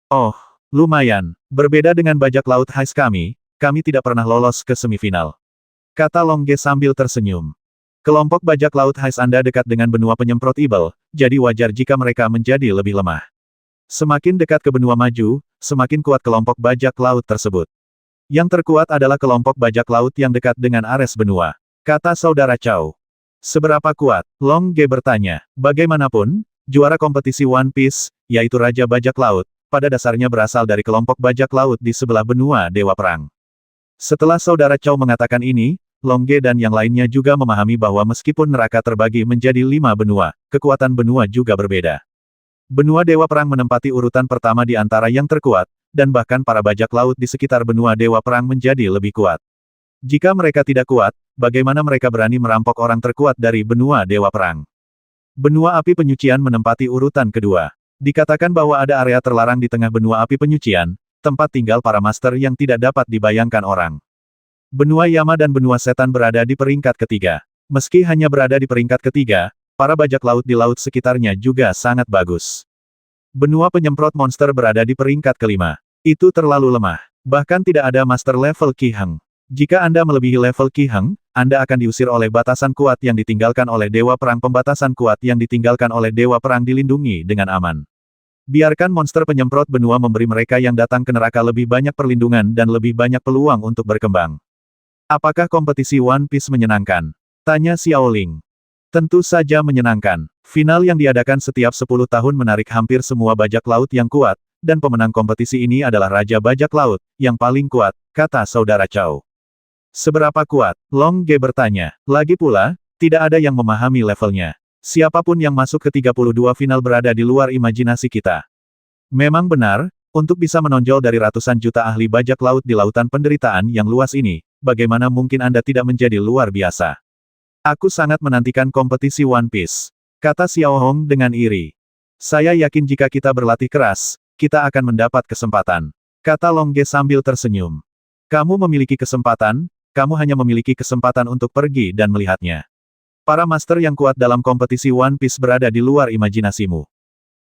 Oh, lumayan. Berbeda dengan bajak laut Hais kami tidak pernah lolos ke semifinal. Kata Long Ge sambil tersenyum. Kelompok bajak laut Hais Anda dekat dengan benua penyemprot Ibel, jadi wajar jika mereka menjadi lebih lemah. Semakin dekat ke benua maju, semakin kuat kelompok bajak laut tersebut. Yang terkuat adalah kelompok bajak laut yang dekat dengan Ares benua. Kata Saudara Chao. Seberapa kuat? Long Ge bertanya. Bagaimanapun, juara kompetisi One Piece, yaitu Raja Bajak Laut, pada dasarnya berasal dari kelompok bajak laut di sebelah benua Dewa Perang. Setelah Saudara Chao mengatakan ini, Long Ge dan yang lainnya juga memahami bahwa meskipun neraka terbagi menjadi 5 benua, kekuatan benua juga berbeda. Benua Dewa Perang menempati urutan pertama di antara yang terkuat, dan bahkan para bajak laut di sekitar benua Dewa Perang menjadi lebih kuat. Jika mereka tidak kuat, bagaimana mereka berani merampok orang terkuat dari benua Dewa Perang? Benua Api Penyucian menempati urutan kedua. Dikatakan bahwa ada area terlarang di tengah benua Api Penyucian, tempat tinggal para master yang tidak dapat dibayangkan orang. Benua Yama dan benua Setan berada di peringkat ketiga. Meski hanya berada di peringkat ketiga, para bajak laut di laut sekitarnya juga sangat bagus. Benua penyemprot monster berada di peringkat kelima. Itu terlalu lemah. Bahkan tidak ada master level Ki Heng. Jika Anda melebihi level Ki Heng, Anda akan diusir oleh batasan kuat yang ditinggalkan oleh Dewa Perang. Pembatasan kuat yang ditinggalkan oleh Dewa Perang dilindungi dengan aman. Biarkan monster penyemprot benua memberi mereka yang datang ke neraka lebih banyak perlindungan dan lebih banyak peluang untuk berkembang. Apakah kompetisi One Piece menyenangkan? Tanya Xiaoling. Tentu saja menyenangkan. Final yang diadakan setiap 10 tahun menarik hampir semua bajak laut yang kuat, dan pemenang kompetisi ini adalah Raja Bajak Laut, yang paling kuat, kata Saudara Chao. Seberapa kuat? Long Ge bertanya. Lagi pula, tidak ada yang memahami levelnya. Siapapun yang masuk ke 32 final berada di luar imajinasi kita. Memang benar, untuk bisa menonjol dari ratusan juta ahli bajak laut di lautan penderitaan yang luas ini, bagaimana mungkin Anda tidak menjadi luar biasa? Aku sangat menantikan kompetisi One Piece, kata Xiao Hong dengan iri. Saya yakin jika kita berlatih keras, kita akan mendapat kesempatan, kata Long Ge sambil tersenyum. Kamu memiliki kesempatan, kamu hanya memiliki kesempatan untuk pergi dan melihatnya. Para master yang kuat dalam kompetisi One Piece berada di luar imajinasimu.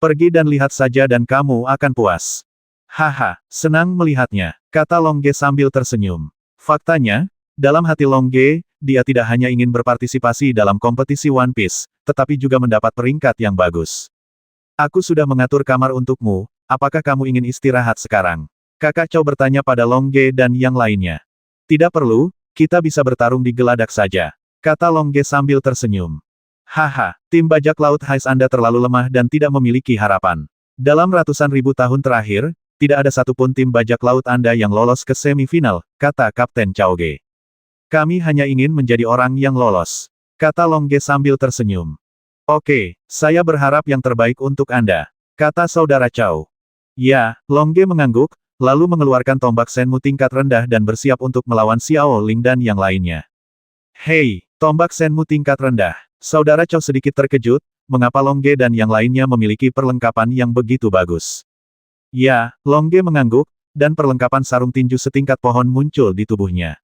Pergi dan lihat saja dan kamu akan puas. Haha, senang melihatnya, kata Long Ge sambil tersenyum. Faktanya, dalam hati Long Ge, dia tidak hanya ingin berpartisipasi dalam kompetisi One Piece, tetapi juga mendapat peringkat yang bagus. Aku sudah mengatur kamar untukmu, apakah kamu ingin istirahat sekarang? Kakak Chow bertanya pada Long Ge dan yang lainnya. Tidak perlu, kita bisa bertarung di geladak saja, kata Long Ge sambil tersenyum. Haha, tim bajak laut Hais Anda terlalu lemah dan tidak memiliki harapan. Dalam ratusan ribu tahun terakhir, tidak ada satupun tim bajak laut Anda yang lolos ke semifinal, kata Kapten Chow Ge. Kami hanya ingin menjadi orang yang lolos, kata Long Ge sambil tersenyum. Oke, saya berharap yang terbaik untuk Anda, kata saudara Chow. Ya, Long Ge mengangguk, lalu mengeluarkan tombak Senmu tingkat rendah dan bersiap untuk melawan Xiao Ling dan yang lainnya. Hei, tombak Senmu tingkat rendah. Saudara Chow sedikit terkejut, mengapa Long Ge dan yang lainnya memiliki perlengkapan yang begitu bagus. Ya, Long Ge mengangguk, dan perlengkapan sarung tinju setingkat pohon muncul di tubuhnya.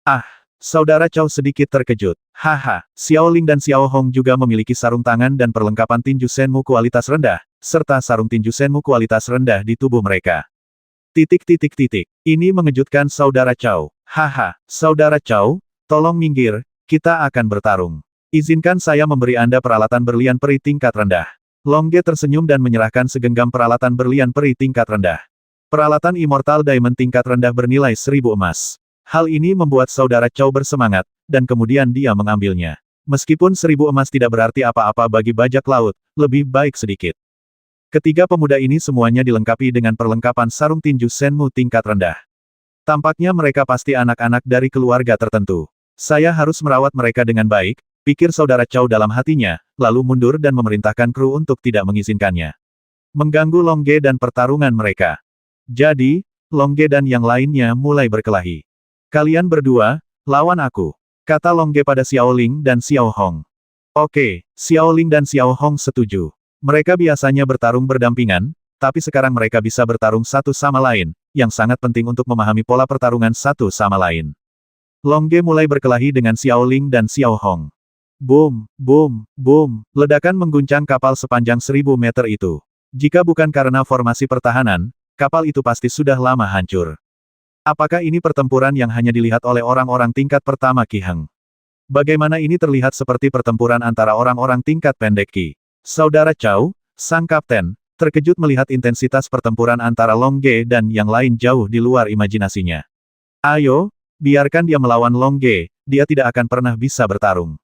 Ah, saudara Chow sedikit terkejut. Haha, Xiao Ling dan Xiao Hong juga memiliki sarung tangan dan perlengkapan tinju Senmu kualitas rendah, serta sarung tinju Senmu kualitas rendah di tubuh mereka. Ini mengejutkan saudara Chow. Haha, saudara Chow, tolong minggir, kita akan bertarung. Izinkan saya memberi Anda peralatan berlian peri tingkat rendah. Long Ge tersenyum dan menyerahkan segenggam peralatan berlian peri tingkat rendah. Peralatan Immortal Diamond tingkat rendah bernilai 1000 emas. Hal ini membuat saudara Chow bersemangat, dan kemudian dia mengambilnya. Meskipun 1000 emas tidak berarti apa-apa bagi bajak laut, lebih baik sedikit. Ketiga pemuda ini semuanya dilengkapi dengan perlengkapan sarung tinju Senmu tingkat rendah. Tampaknya mereka pasti anak-anak dari keluarga tertentu. Saya harus merawat mereka dengan baik, pikir saudara Chow dalam hatinya, lalu mundur dan memerintahkan kru untuk tidak mengizinkannya mengganggu Long Ge dan pertarungan mereka. Jadi, Long Ge dan yang lainnya mulai berkelahi. Kalian berdua, lawan aku, kata Long Ge pada Xiao Ling dan Xiao Hong. Oke, Xiao Ling dan Xiao Hong setuju. Mereka biasanya bertarung berdampingan, tapi sekarang mereka bisa bertarung satu sama lain, yang sangat penting untuk memahami pola pertarungan satu sama lain. Long Ge mulai berkelahi dengan Xiao Ling dan Xiao Hong. Boom, boom, boom, ledakan mengguncang kapal sepanjang 1000 meter itu. Jika bukan karena formasi pertahanan, kapal itu pasti sudah lama hancur. Apakah ini pertempuran yang hanya dilihat oleh orang-orang tingkat pertama Qi Heng? Bagaimana ini terlihat seperti pertempuran antara orang-orang tingkat pendek Qi? Saudara Chow, sang kapten, terkejut melihat intensitas pertempuran antara Long Ge dan yang lain jauh di luar imajinasinya. Ayo, biarkan dia melawan Long Ge, dia tidak akan pernah bisa bertarung.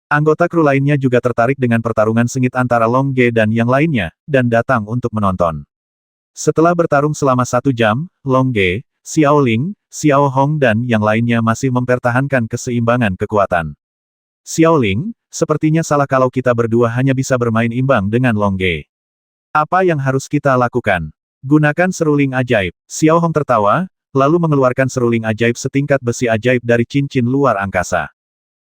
Anggota kru lainnya juga tertarik dengan pertarungan sengit antara Long Ge dan yang lainnya, dan datang untuk menonton. Setelah bertarung selama 1 jam, Long Ge, Xiao Ling, Xiao Hong dan yang lainnya masih mempertahankan keseimbangan kekuatan. Xiao Ling, sepertinya salah kalau kita berdua hanya bisa bermain imbang dengan Long Ge. Apa yang harus kita lakukan? Gunakan seruling ajaib. Xiao Hong tertawa, lalu mengeluarkan seruling ajaib setingkat besi ajaib dari cincin luar angkasa.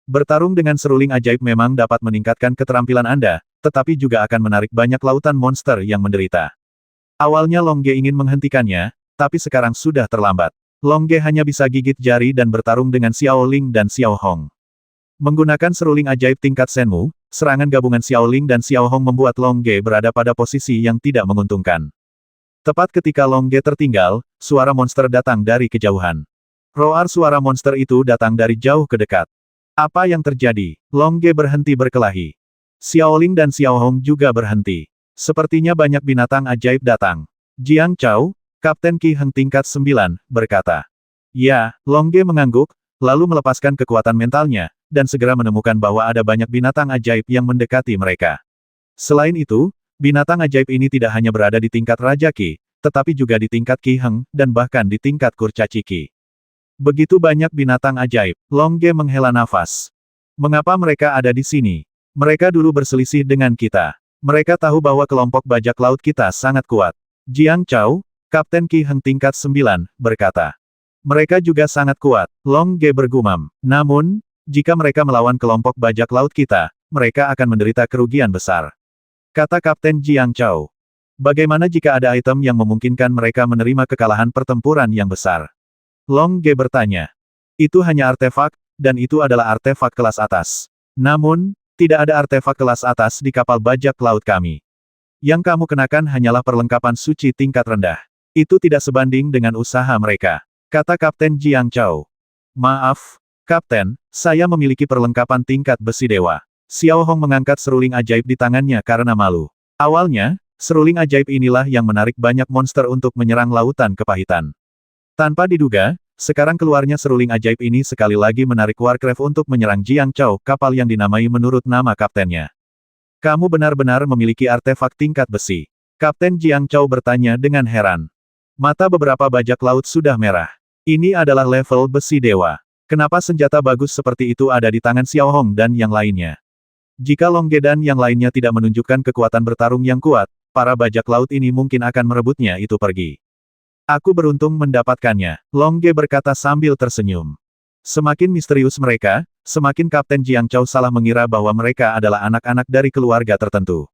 Bertarung dengan seruling ajaib memang dapat meningkatkan keterampilan Anda, tetapi juga akan menarik banyak lautan monster yang menderita. Awalnya Long Ge ingin menghentikannya, tapi sekarang sudah terlambat. Long Ge hanya bisa gigit jari dan bertarung dengan Xiao Ling dan Xiao Hong. Menggunakan seruling ajaib tingkat Senmu, serangan gabungan Xiao Ling dan Xiao Hong membuat Long Ge berada pada posisi yang tidak menguntungkan. Tepat ketika Long Ge tertinggal, suara monster datang dari kejauhan. Roar suara monster itu datang dari jauh ke dekat. Apa yang terjadi? Long Ge berhenti berkelahi. Xiao Ling dan Xiao Hong juga berhenti. Sepertinya banyak binatang ajaib datang. Jiang Chao, Kapten Qi Heng tingkat 9, berkata. Ya, Long Ge mengangguk, lalu melepaskan kekuatan mentalnya, dan segera menemukan bahwa ada banyak binatang ajaib yang mendekati mereka. Selain itu, binatang ajaib ini tidak hanya berada di tingkat Raja Qi, tetapi juga di tingkat Qi Heng, dan bahkan di tingkat Kurcaci Qi. Begitu banyak binatang ajaib. Longge menghela nafas. Mengapa mereka ada di sini? Mereka dulu berselisih dengan kita. Mereka tahu bahwa kelompok bajak laut kita sangat kuat. Jiang Chao, Kapten Qi Heng tingkat 9, berkata. Mereka juga sangat kuat, Longge bergumam. Namun, jika mereka melawan kelompok bajak laut kita, mereka akan menderita kerugian besar. Kata Kapten Jiang Chao. Bagaimana jika ada item yang memungkinkan mereka menerima kekalahan pertempuran yang besar? Longge bertanya. Itu hanya artefak, dan itu adalah artefak kelas atas. Namun, tidak ada artefak kelas atas di kapal bajak laut kami. Yang kamu kenakan hanyalah perlengkapan suci tingkat rendah. Itu tidak sebanding dengan usaha mereka. Kata Kapten Jiang Chao. Maaf, Kapten, saya memiliki perlengkapan tingkat besi dewa. Xiao Hong mengangkat seruling ajaib di tangannya karena malu. Awalnya, seruling ajaib inilah yang menarik banyak monster untuk menyerang lautan kepahitan. Tanpa diduga, sekarang keluarnya seruling ajaib ini sekali lagi menarik Warcraft untuk menyerang Jiang Chao, kapal yang dinamai menurut nama kaptennya. Kamu benar-benar memiliki artefak tingkat besi. Kapten Jiang Chao bertanya dengan heran. Mata beberapa bajak laut sudah merah. Ini adalah level besi dewa. Kenapa senjata bagus seperti itu ada di tangan Xiao Hong dan yang lainnya? Jika Longge dan yang lainnya tidak menunjukkan kekuatan bertarung yang kuat, para bajak laut ini mungkin akan merebutnya itu pergi. Aku beruntung mendapatkannya, Longge berkata sambil tersenyum. Semakin misterius mereka, semakin Kapten Jiang Chao salah mengira bahwa mereka adalah anak-anak dari keluarga tertentu.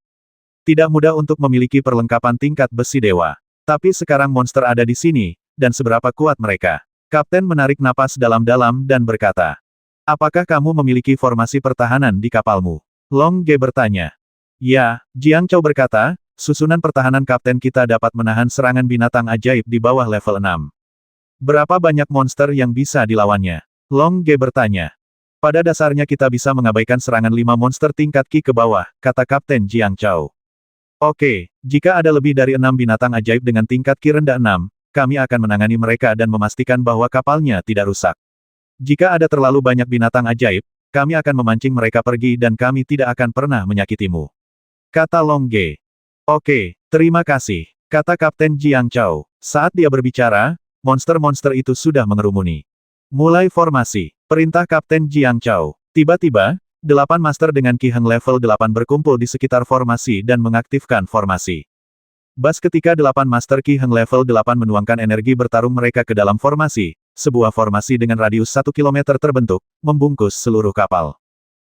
Tidak mudah untuk memiliki perlengkapan tingkat besi dewa. Tapi sekarang monster ada di sini, dan seberapa kuat mereka. Kapten menarik napas dalam-dalam dan berkata. Apakah kamu memiliki formasi pertahanan di kapalmu? Longge bertanya. Ya, Jiang Chao berkata, susunan pertahanan kapten kita dapat menahan serangan binatang ajaib di bawah level 6. Berapa banyak monster yang bisa dilawannya? Longge bertanya. Pada dasarnya kita bisa mengabaikan serangan 5 monster tingkat Qi ke bawah, kata Kapten Jiang Chao. Oke, jika ada lebih dari 6 binatang ajaib dengan tingkat Qi rendah 6, kami akan menangani mereka dan memastikan bahwa kapalnya tidak rusak. Jika ada terlalu banyak binatang ajaib, kami akan memancing mereka pergi dan kami tidak akan pernah menyakitimu. Kata Longge. Oke, terima kasih, kata Kapten Jiang Chao. Saat dia berbicara, monster-monster itu sudah mengerumuni. Mulai formasi, perintah Kapten Jiang Chao. Tiba-tiba, 8 master dengan Qi Heng level 8 berkumpul di sekitar formasi dan mengaktifkan formasi. Bas ketika 8 master Qi Heng level 8 menuangkan energi bertarung mereka ke dalam formasi, sebuah formasi dengan radius 1 km terbentuk, membungkus seluruh kapal.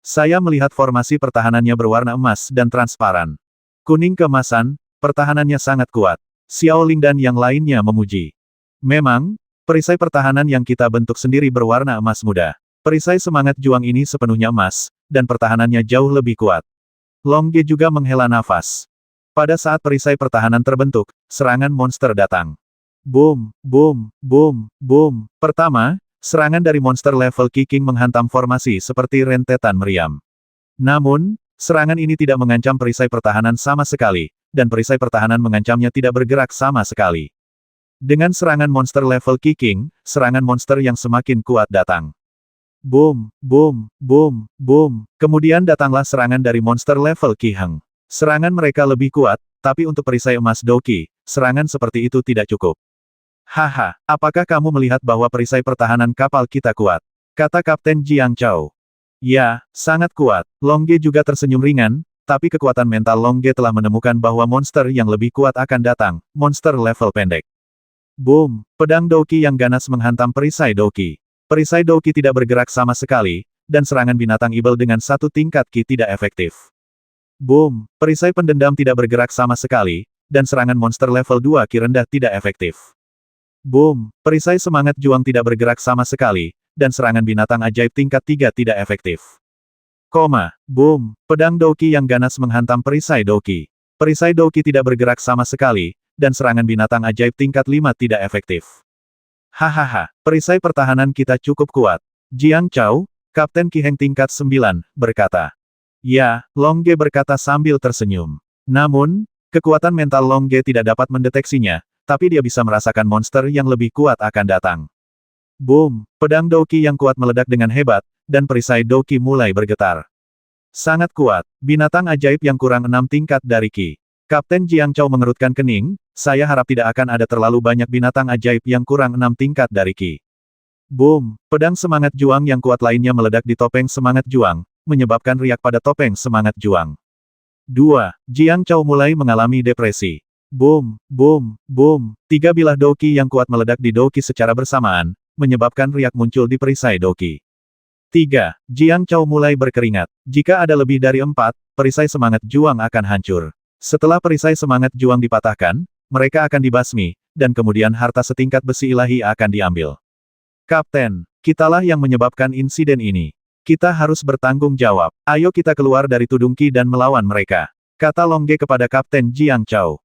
Saya melihat formasi pertahanannya berwarna emas dan transparan. Kuning keemasan, pertahanannya sangat kuat. Xiao Ling dan yang lainnya memuji. Memang, perisai pertahanan yang kita bentuk sendiri berwarna emas muda. Perisai semangat juang ini sepenuhnya emas, dan pertahanannya jauh lebih kuat. Longge juga menghela nafas. Pada saat perisai pertahanan terbentuk, serangan monster datang. Boom, boom, boom, boom. Pertama, serangan dari monster level Qi King menghantam formasi seperti rentetan meriam. Namun, serangan ini tidak mengancam perisai pertahanan sama sekali, dan perisai pertahanan mengancamnya tidak bergerak sama sekali. Dengan serangan monster level Qi King, serangan monster yang semakin kuat datang. Boom, boom, boom, boom. Kemudian datanglah serangan dari monster level Qi Heng. Serangan mereka lebih kuat, tapi untuk perisai emas Doki, serangan seperti itu tidak cukup. Haha, apakah kamu melihat bahwa perisai pertahanan kapal kita kuat? Kata Kapten Jiang Chao. Ya, sangat kuat. Longge juga tersenyum ringan, tapi kekuatan mental Longge telah menemukan bahwa monster yang lebih kuat akan datang, monster level pendek. Boom, pedang Doki yang ganas menghantam perisai Doki. Perisai Doki tidak bergerak sama sekali, dan serangan binatang ibel dengan satu tingkat Qi tidak efektif. Boom, perisai pendendam tidak bergerak sama sekali, dan serangan monster level 2 Qi rendah tidak efektif. Boom, perisai semangat juang tidak bergerak sama sekali, dan serangan binatang ajaib tingkat 3 tidak efektif. Boom, pedang Doki yang ganas menghantam perisai Doki. Perisai Doki tidak bergerak sama sekali, dan serangan binatang ajaib tingkat 5 tidak efektif. Hahaha, perisai pertahanan kita cukup kuat. Jiang Chao, Kapten Qi Heng tingkat 9, berkata. Ya, Longge berkata sambil tersenyum. Namun, kekuatan mental Longge tidak dapat mendeteksinya, tapi dia bisa merasakan monster yang lebih kuat akan datang. Boom, pedang Doki yang kuat meledak dengan hebat, dan perisai Doki mulai bergetar. Sangat kuat, binatang ajaib yang kurang 6 tingkat dari Qi. Kapten Jiang Chao mengerutkan kening, saya harap tidak akan ada terlalu banyak binatang ajaib yang kurang 6 tingkat dari Qi. Boom! Pedang semangat juang yang kuat lainnya meledak di topeng semangat juang, menyebabkan riak pada topeng semangat juang. 2. Jiang Chao mulai mengalami depresi. Boom! Boom! Boom! 3 bilah Doqi yang kuat meledak di Doqi secara bersamaan, menyebabkan riak muncul di perisai Doqi. 3. Jiang Chao mulai berkeringat. Jika ada lebih dari 4, perisai semangat juang akan hancur. Setelah perisai semangat juang dipatahkan, mereka akan dibasmi, dan kemudian harta setingkat besi ilahi akan diambil. Kapten, kitalah yang menyebabkan insiden ini. Kita harus bertanggung jawab. Ayo kita keluar dari Tudung Qi dan melawan mereka. Kata Longge kepada Kapten Jiang Chao.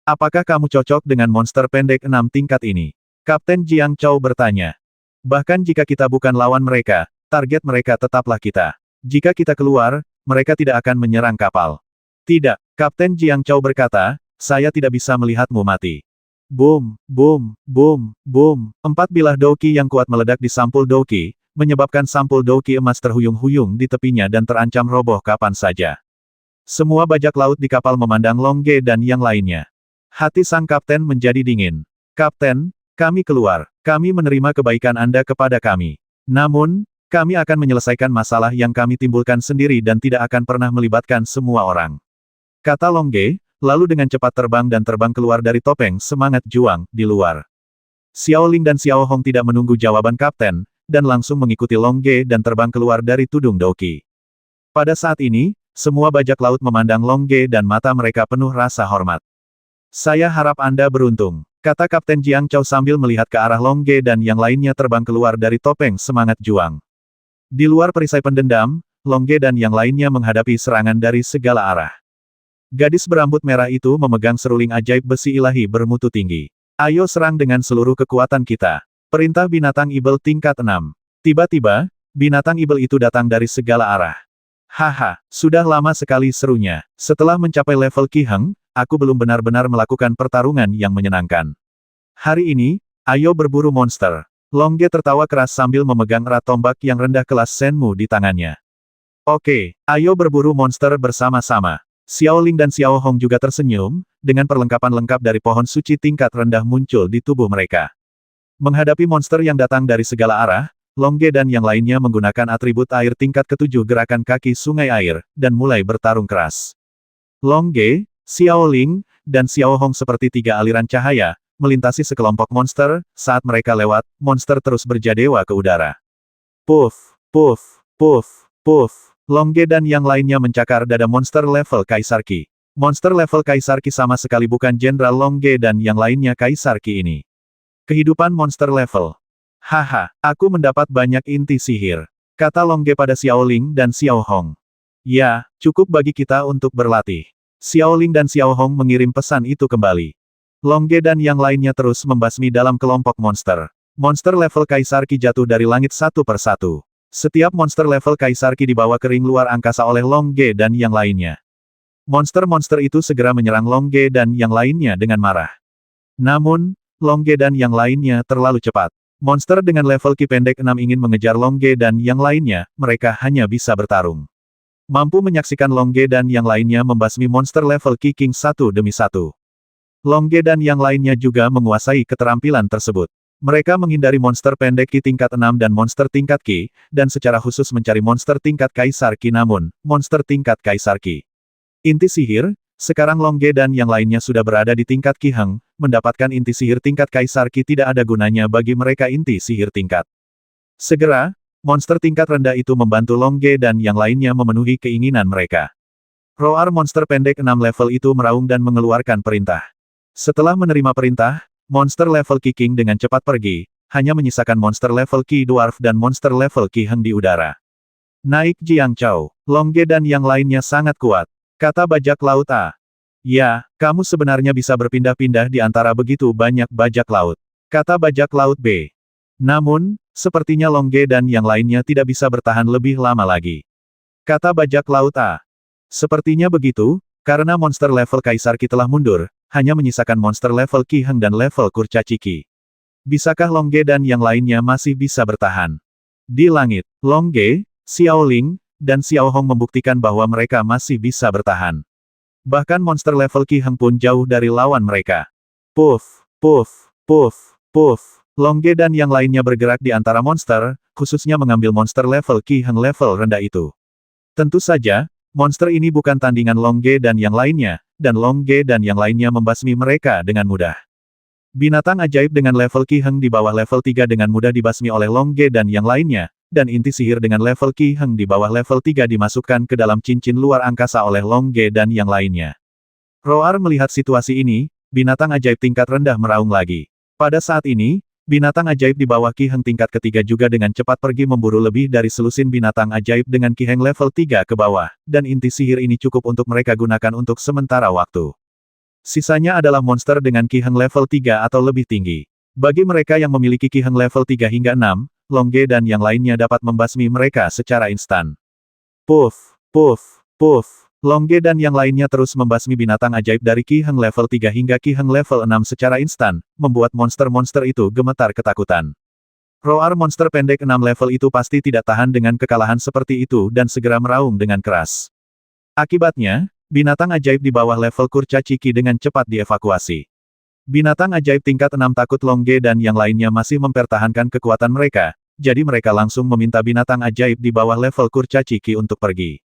Apakah kamu cocok dengan monster pendek 6 tingkat ini? Kapten Jiang Chao bertanya. Bahkan jika kita bukan lawan mereka, target mereka tetaplah kita. Jika kita keluar, mereka tidak akan menyerang kapal. Tidak, Kapten Jiang Chao berkata, saya tidak bisa melihatmu mati. Boom, boom, boom, boom. 4 bilah Doqi yang kuat meledak di sampul Doqi, menyebabkan sampul Doqi emas terhuyung-huyung di tepinya dan terancam roboh kapan saja. Semua bajak laut di kapal memandang Longge dan yang lainnya. Hati sang kapten menjadi dingin. Kapten, kami keluar. Kami menerima kebaikan Anda kepada kami. Namun, kami akan menyelesaikan masalah yang kami timbulkan sendiri dan tidak akan pernah melibatkan semua orang. Kata Longge, lalu dengan cepat terbang dan terbang keluar dari topeng semangat juang, di luar. Xiao Ling dan Xiao Hong tidak menunggu jawaban kapten, dan langsung mengikuti Longge dan terbang keluar dari Tudung Doqi. Pada saat ini, semua bajak laut memandang Longge dan mata mereka penuh rasa hormat. Saya harap Anda beruntung, kata Kapten Jiang Chao sambil melihat ke arah Longge dan yang lainnya terbang keluar dari topeng semangat juang. Di luar perisai pendendam, Longge dan yang lainnya menghadapi serangan dari segala arah. Gadis berambut merah itu memegang seruling ajaib besi ilahi bermutu tinggi. Ayo serang dengan seluruh kekuatan kita. Perintah binatang ibel tingkat 6. Tiba-tiba, binatang ibel itu datang dari segala arah. Haha, sudah lama sekali serunya. Setelah mencapai level Qi Heng, aku belum benar-benar melakukan pertarungan yang menyenangkan. Hari ini, ayo berburu monster. Longge tertawa keras sambil memegang erat tombak yang rendah kelas Shenmu di tangannya. Oke, ayo berburu monster bersama-sama. Xiao Ling dan Xiao Hong juga tersenyum, dengan perlengkapan lengkap dari pohon suci tingkat rendah muncul di tubuh mereka. Menghadapi monster yang datang dari segala arah, Longge dan yang lainnya menggunakan atribut air tingkat ke-7 gerakan kaki sungai air, dan mulai bertarung keras. Longge, Xiao Ling, dan Xiao Hong seperti 3 aliran cahaya, melintasi sekelompok monster, saat mereka lewat, monster terus berjadewa ke udara. Puff, puff, puff, puff. Longge dan yang lainnya mencakar dada monster level Kaisar Qi. Monster level Kaisar Qi sama sekali bukan Jenderal Longge dan yang lainnya Kaisar Qi ini. Kehidupan monster level. Haha, aku mendapat banyak inti sihir. Kata Longge pada Xiao Ling dan Xiao Hong. Ya, cukup bagi kita untuk berlatih. Xiao Ling dan Xiao Hong mengirim pesan itu kembali. Longge dan yang lainnya terus membasmi dalam kelompok monster. Monster level Kaisar Qi jatuh dari langit satu persatu. Setiap monster level Kaisar Qi dibawa ke ring luar angkasa oleh Longge dan yang lainnya. Monster-monster itu segera menyerang Longge dan yang lainnya dengan marah. Namun, Longge dan yang lainnya terlalu cepat. Monster dengan level Qi pendek 6 ingin mengejar Longge dan yang lainnya, mereka hanya bisa bertarung. Mampu menyaksikan Longge dan yang lainnya membasmi monster level Qi King satu demi satu. Longge dan yang lainnya juga menguasai keterampilan tersebut. Mereka menghindari monster pendek Qi tingkat 6 dan monster tingkat Qi, dan secara khusus mencari monster tingkat Kaisar Qi namun, monster tingkat Kaisar Qi. Inti sihir, sekarang Longge dan yang lainnya sudah berada di tingkat Qi Heng, mendapatkan inti sihir tingkat Kaisar Qi tidak ada gunanya bagi mereka inti sihir tingkat. Segera, monster tingkat rendah itu membantu Longge dan yang lainnya memenuhi keinginan mereka. Roar monster pendek 6 level itu meraung dan mengeluarkan perintah. Setelah menerima perintah, monster level Qi King dengan cepat pergi, hanya menyisakan monster level Qi Dwarf dan monster level Qi Heng di udara. Naik Jiang Chao, Longge dan yang lainnya sangat kuat, kata bajak laut A. Ya, kamu sebenarnya bisa berpindah-pindah di antara begitu banyak bajak laut, kata bajak laut B. Namun, sepertinya Longge dan yang lainnya tidak bisa bertahan lebih lama lagi, kata bajak laut A. Sepertinya begitu, karena monster level Kaisar Qi telah mundur, hanya menyisakan monster level Qi Heng dan level kurcaci Qi. Bisakah Longge dan yang lainnya masih bisa bertahan? Di langit, Longge, Xiao Ling, dan Xiao Hong membuktikan bahwa mereka masih bisa bertahan. Bahkan monster level Qi Heng pun jauh dari lawan mereka. Puff, puff, puff, puff. Longge dan yang lainnya bergerak di antara monster, khususnya mengambil monster level Qi Heng level rendah itu. Tentu saja, monster ini bukan tandingan Longge dan yang lainnya, dan Longge dan yang lainnya membasmi mereka dengan mudah. Binatang ajaib dengan level Qi Heng di bawah level 3 dengan mudah dibasmi oleh Longge dan yang lainnya, dan inti sihir dengan level Qi Heng di bawah level 3 dimasukkan ke dalam cincin luar angkasa oleh Longge dan yang lainnya. Roar melihat situasi ini, binatang ajaib tingkat rendah meraung lagi. Pada saat ini, binatang ajaib di bawah Qi Heng tingkat ketiga juga dengan cepat pergi memburu lebih dari selusin binatang ajaib dengan Qi Heng level 3 ke bawah, dan inti sihir ini cukup untuk mereka gunakan untuk sementara waktu. Sisanya adalah monster dengan Qi Heng level 3 atau lebih tinggi. Bagi mereka yang memiliki Qi Heng level 3 hingga 6, Longge dan yang lainnya dapat membasmi mereka secara instan. Puff, puff, puff. Longge dan yang lainnya terus membasmi binatang ajaib dari Qi Heng level 3 hingga Qi Heng level 6 secara instan, membuat monster-monster itu gemetar ketakutan. Roar monster pendek 6 level itu pasti tidak tahan dengan kekalahan seperti itu dan segera meraung dengan keras. Akibatnya, binatang ajaib di bawah level kurcaci Qi dengan cepat dievakuasi. Binatang ajaib tingkat 6 takut Longge dan yang lainnya masih mempertahankan kekuatan mereka, jadi mereka langsung meminta binatang ajaib di bawah level kurcaci Qi untuk pergi.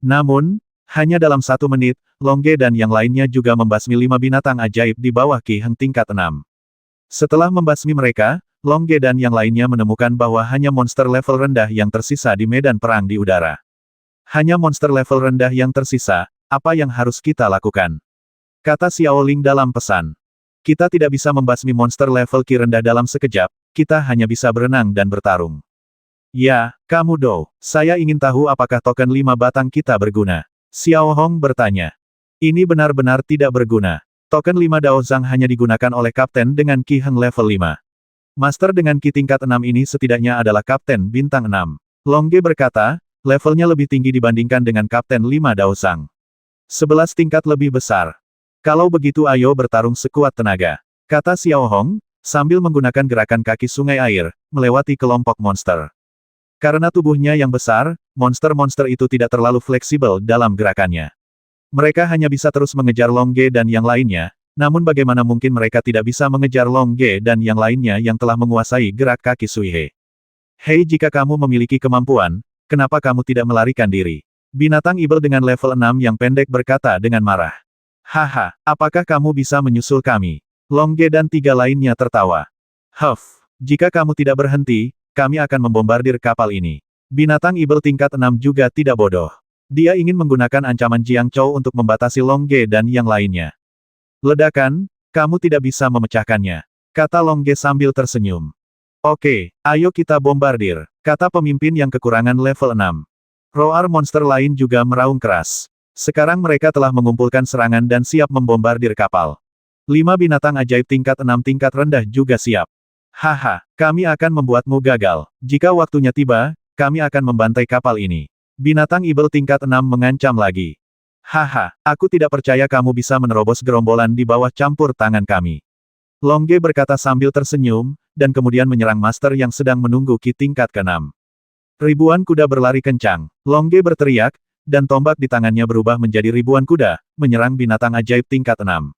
Namun, hanya dalam 1 menit, Longge dan yang lainnya juga membasmi 5 binatang ajaib di bawah Qi Heng tingkat 6. Setelah membasmi mereka, Longge dan yang lainnya menemukan bahwa hanya monster level rendah yang tersisa di medan perang di udara. Hanya monster level rendah yang tersisa, apa yang harus kita lakukan? Kata Xiaoling dalam pesan. Kita tidak bisa membasmi monster level Qi rendah dalam sekejap, kita hanya bisa berenang dan bertarung. Ya, kamu Dou, saya ingin tahu apakah token 5 batang kita berguna. Xiao Hong bertanya. Ini benar-benar tidak berguna. Token 5 Dao Zhang hanya digunakan oleh kapten dengan Qi Heng level 5. Master dengan Qi tingkat 6 ini setidaknya adalah kapten bintang 6. Longge berkata, levelnya lebih tinggi dibandingkan dengan kapten 5 Dao Zhang. 11 tingkat lebih besar. Kalau begitu ayo bertarung sekuat tenaga. Kata Xiao Hong, sambil menggunakan gerakan kaki sungai air, melewati kelompok monster. Karena tubuhnya yang besar, monster-monster itu tidak terlalu fleksibel dalam gerakannya. Mereka hanya bisa terus mengejar Longge dan yang lainnya, namun bagaimana mungkin mereka tidak bisa mengejar Longge dan yang lainnya yang telah menguasai gerak kaki Suihe. Hei, jika kamu memiliki kemampuan, kenapa kamu tidak melarikan diri? Binatang ibel dengan level 6 yang pendek berkata dengan marah. Haha, apakah kamu bisa menyusul kami? Longge dan 3 lainnya tertawa. Huff, jika kamu tidak berhenti, kami akan membombardir kapal ini. Binatang ibel tingkat 6 juga tidak bodoh. Dia ingin menggunakan ancaman Jiang Chou untuk membatasi Longge dan yang lainnya. Ledakan, kamu tidak bisa memecahkannya. Kata Longge sambil tersenyum. Oke, ayo kita bombardir, kata pemimpin yang kekurangan level 6. Roar monster lain juga meraung keras. Sekarang mereka telah mengumpulkan serangan dan siap membombardir kapal. 5 binatang ajaib tingkat 6 tingkat rendah juga siap. Haha, kami akan membuatmu gagal. Jika waktunya tiba, kami akan membantai kapal ini. Binatang ibel tingkat 6 mengancam lagi. Haha, aku tidak percaya kamu bisa menerobos gerombolan di bawah campur tangan kami. Longge berkata sambil tersenyum, dan kemudian menyerang master yang sedang menunggu Qi tingkat ke-6. Ribuan kuda berlari kencang. Longge berteriak, dan tombak di tangannya berubah menjadi ribuan kuda, menyerang binatang ajaib tingkat 6.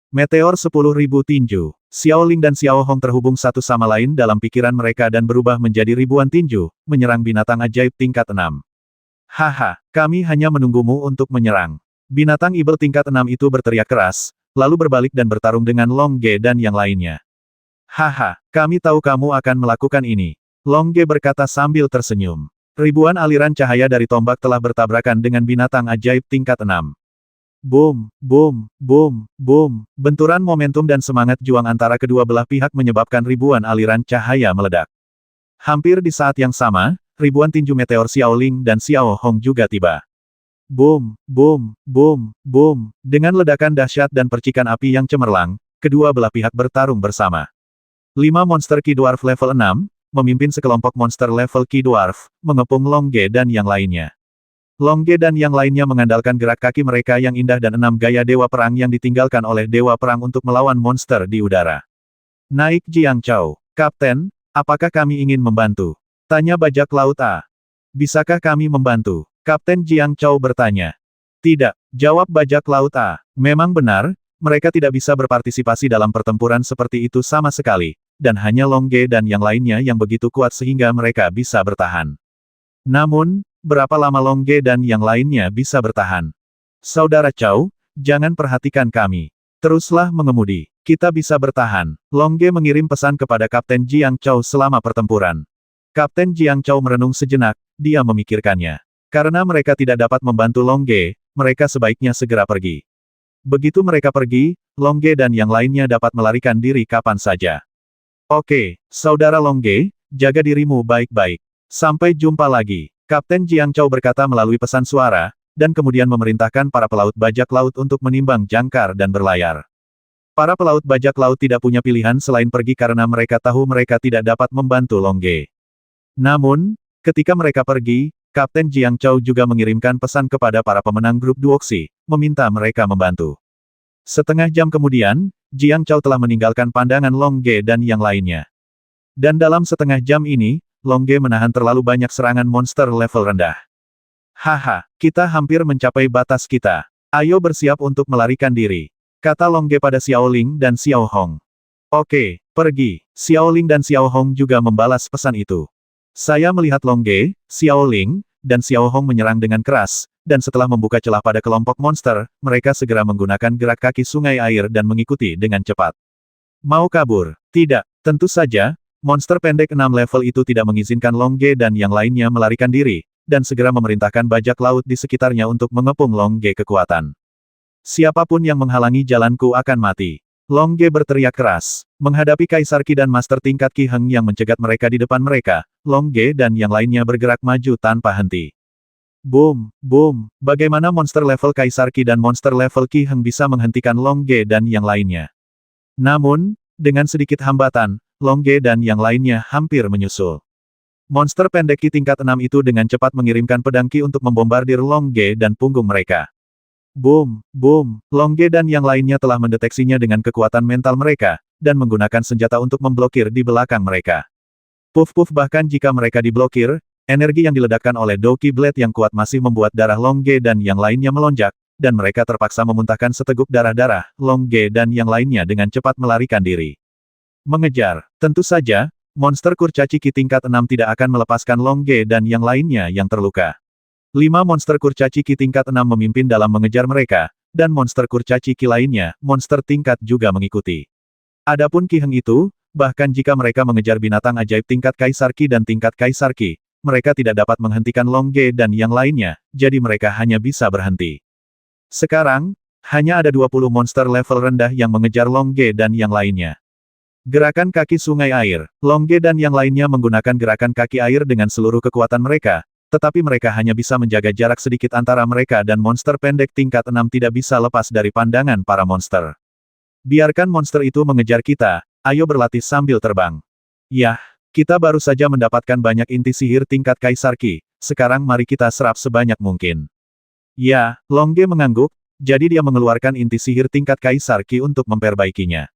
Meteor 10.000 tinju. Xiaoling dan Xiao Hong terhubung satu sama lain dalam pikiran mereka dan berubah menjadi ribuan tinju, menyerang binatang ajaib tingkat 6. Haha, kami hanya menunggumu untuk menyerang. Binatang ibel tingkat 6 itu berteriak keras, lalu berbalik dan bertarung dengan Longge dan yang lainnya. Haha, kami tahu kamu akan melakukan ini. Longge berkata sambil tersenyum. Ribuan aliran cahaya dari tombak telah bertabrakan dengan binatang ajaib tingkat 6. Boom, boom, boom, boom. Benturan momentum dan semangat juang antara kedua belah pihak menyebabkan ribuan aliran cahaya meledak. Hampir di saat yang sama, ribuan tinju meteor Xiaoling dan Xiao Hong juga tiba. Boom, boom, boom, boom. Dengan ledakan dahsyat dan percikan api yang cemerlang, kedua belah pihak bertarung bersama. 5 monster Qi Dwarf level 6, memimpin sekelompok monster level Qi Dwarf, mengepung Longge dan yang lainnya. Longge dan yang lainnya mengandalkan gerak kaki mereka yang indah dan 6 gaya dewa perang yang ditinggalkan oleh dewa perang untuk melawan monster di udara. Naik Jiang Chou. Kapten, apakah kami ingin membantu? Tanya bajak laut A. Bisakah kami membantu? Kapten Jiang Chou bertanya. Tidak, jawab bajak laut A. Memang benar, mereka tidak bisa berpartisipasi dalam pertempuran seperti itu sama sekali. dan hanya Long Ge dan yang lainnya yang begitu kuat sehingga mereka bisa bertahan. Namun, berapa lama Long Ge dan yang lainnya bisa bertahan? Saudara Chow, jangan perhatikan kami. Teruslah mengemudi. Kita bisa bertahan. Long Ge mengirim pesan kepada Kapten Jiang Chow selama pertempuran. Kapten Jiang Chow merenung sejenak, dia memikirkannya. Karena mereka tidak dapat membantu Long Ge, mereka sebaiknya segera pergi. Begitu mereka pergi, Long Ge dan yang lainnya dapat melarikan diri kapan saja. Oke, Saudara Long Ge, jaga dirimu baik-baik. Sampai jumpa lagi. Kapten Jiang Chow berkata melalui pesan suara, dan kemudian memerintahkan para pelaut bajak laut untuk menimbang jangkar dan berlayar. Para pelaut bajak laut tidak punya pilihan selain pergi karena mereka tahu mereka tidak dapat membantu Long Ge. Namun, ketika mereka pergi, Kapten Jiang Chow juga mengirimkan pesan kepada para pemenang grup Duoxi, meminta mereka membantu. Setengah jam kemudian, Jiang Chow telah meninggalkan pandangan Long Ge dan yang lainnya. Dan dalam setengah jam ini, Long Ge menahan terlalu banyak serangan monster level rendah. Haha, kita hampir mencapai batas kita. Ayo bersiap untuk melarikan diri, kata Long Ge pada Xiao Ling dan Xiao Hong. Oke, pergi. Xiao Ling dan Xiao Hong juga membalas pesan itu. Saya melihat Long Ge, Xiao Ling, dan Xiao Hong menyerang dengan keras, dan setelah membuka celah pada kelompok monster, mereka segera menggunakan gerak kaki sungai air dan mengikuti dengan cepat. Mau kabur? Tidak. Tentu saja, monster pendek 6 level itu tidak mengizinkan Long Ge dan yang lainnya melarikan diri, dan segera memerintahkan bajak laut di sekitarnya untuk mengepung Long Ge kekuatan. Siapapun yang menghalangi jalanku akan mati. Long Ge berteriak keras. Menghadapi Kaisar Qi dan Master tingkat Qi Heng yang mencegat mereka di depan mereka, Long Ge dan yang lainnya bergerak maju tanpa henti. Boom, boom, bagaimana monster level Kaisar Qi dan monster level Qi Heng bisa menghentikan Long Ge dan yang lainnya? Namun, dengan sedikit hambatan, Long Ge dan yang lainnya hampir menyusul. Monster pendek Qi tingkat 6 itu dengan cepat mengirimkan pedang Qi untuk membombardir Long Ge dan punggung mereka. Boom, boom, Long Ge dan yang lainnya telah mendeteksinya dengan kekuatan mental mereka, dan menggunakan senjata untuk memblokir di belakang mereka. Puff-puff bahkan jika mereka diblokir, energi yang diledakkan oleh Doki Blade yang kuat masih membuat darah Long Ge dan yang lainnya melonjak, dan mereka terpaksa memuntahkan seteguk darah-darah. Long Ge dan yang lainnya dengan cepat melarikan diri. Mengejar. Tentu saja, monster kurcaci Qi tingkat 6 tidak akan melepaskan Long Ge dan yang lainnya yang terluka. 5 monster kurcaci Qi tingkat 6 memimpin dalam mengejar mereka, dan monster kurcaci Qi lainnya, monster tingkat juga mengikuti. Adapun Qi Heng itu, bahkan jika mereka mengejar binatang ajaib tingkat Kaisar Qi dan tingkat Kaisar Qi, mereka tidak dapat menghentikan Long Ge dan yang lainnya, jadi mereka hanya bisa berhenti. Sekarang, hanya ada 20 monster level rendah yang mengejar Long Ge dan yang lainnya. Gerakan kaki sungai air. Long Ge dan yang lainnya menggunakan gerakan kaki air dengan seluruh kekuatan mereka, tetapi mereka hanya bisa menjaga jarak sedikit antara mereka dan monster pendek tingkat 6 tidak bisa lepas dari pandangan para monster. Biarkan monster itu mengejar kita, ayo berlatih sambil terbang. Yah, kita baru saja mendapatkan banyak inti sihir tingkat Kaisar Qi, sekarang mari kita serap sebanyak mungkin. Ya, Long Ge mengangguk, jadi dia mengeluarkan inti sihir tingkat Kaisar Qi untuk memperbaikinya.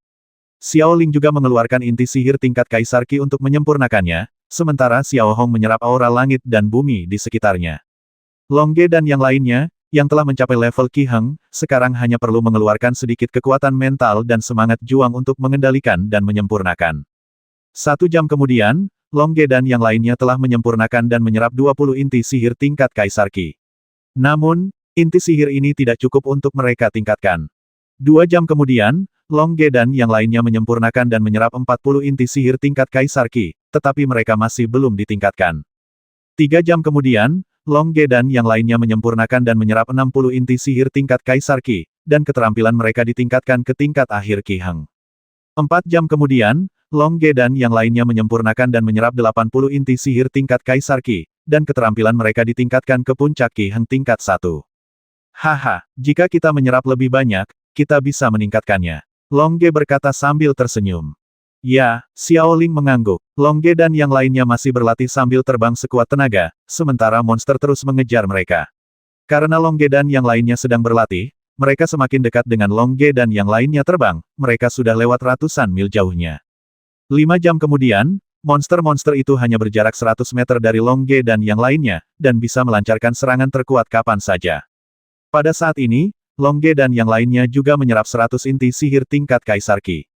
Xiao Ling juga mengeluarkan inti sihir tingkat Kaisar Qi untuk menyempurnakannya, sementara Xiao Hong menyerap aura langit dan bumi di sekitarnya. Long Ge dan yang lainnya, yang telah mencapai level Qi Heng, sekarang hanya perlu mengeluarkan sedikit kekuatan mental dan semangat juang untuk mengendalikan dan menyempurnakan. 1 jam kemudian, Long Ge dan yang lainnya telah menyempurnakan dan menyerap 20 inti sihir tingkat Kaisar Qi. Namun, inti sihir ini tidak cukup untuk mereka tingkatkan. 2 jam kemudian, Long Ge dan yang lainnya menyempurnakan dan menyerap 40 inti sihir tingkat Kaisar Qi, tetapi mereka masih belum ditingkatkan. 3 jam kemudian, Long Ge dan yang lainnya menyempurnakan dan menyerap 60 inti sihir tingkat Kaisar Qi, dan keterampilan mereka ditingkatkan ke tingkat akhir Qi Heng. 4 jam kemudian, Long Ge dan yang lainnya menyempurnakan dan menyerap 80 inti sihir tingkat Kaisar Qi, dan keterampilan mereka ditingkatkan ke puncak Qi Heng tingkat 1. Haha, jika kita menyerap lebih banyak, kita bisa meningkatkannya. Long Ge berkata sambil tersenyum. Ya, Xiao Ling mengangguk. Long Ge dan yang lainnya masih berlatih sambil terbang sekuat tenaga, sementara monster terus mengejar mereka. Karena Long Ge dan yang lainnya sedang berlatih, mereka semakin dekat dengan Long Ge dan yang lainnya terbang, mereka sudah lewat ratusan mil jauhnya. 5 jam kemudian, monster-monster itu hanya berjarak 100 meter dari Long Ge dan yang lainnya, dan bisa melancarkan serangan terkuat kapan saja. Pada saat ini, Long Ge dan yang lainnya juga menyerap 100 inti sihir tingkat Kaisar Qi.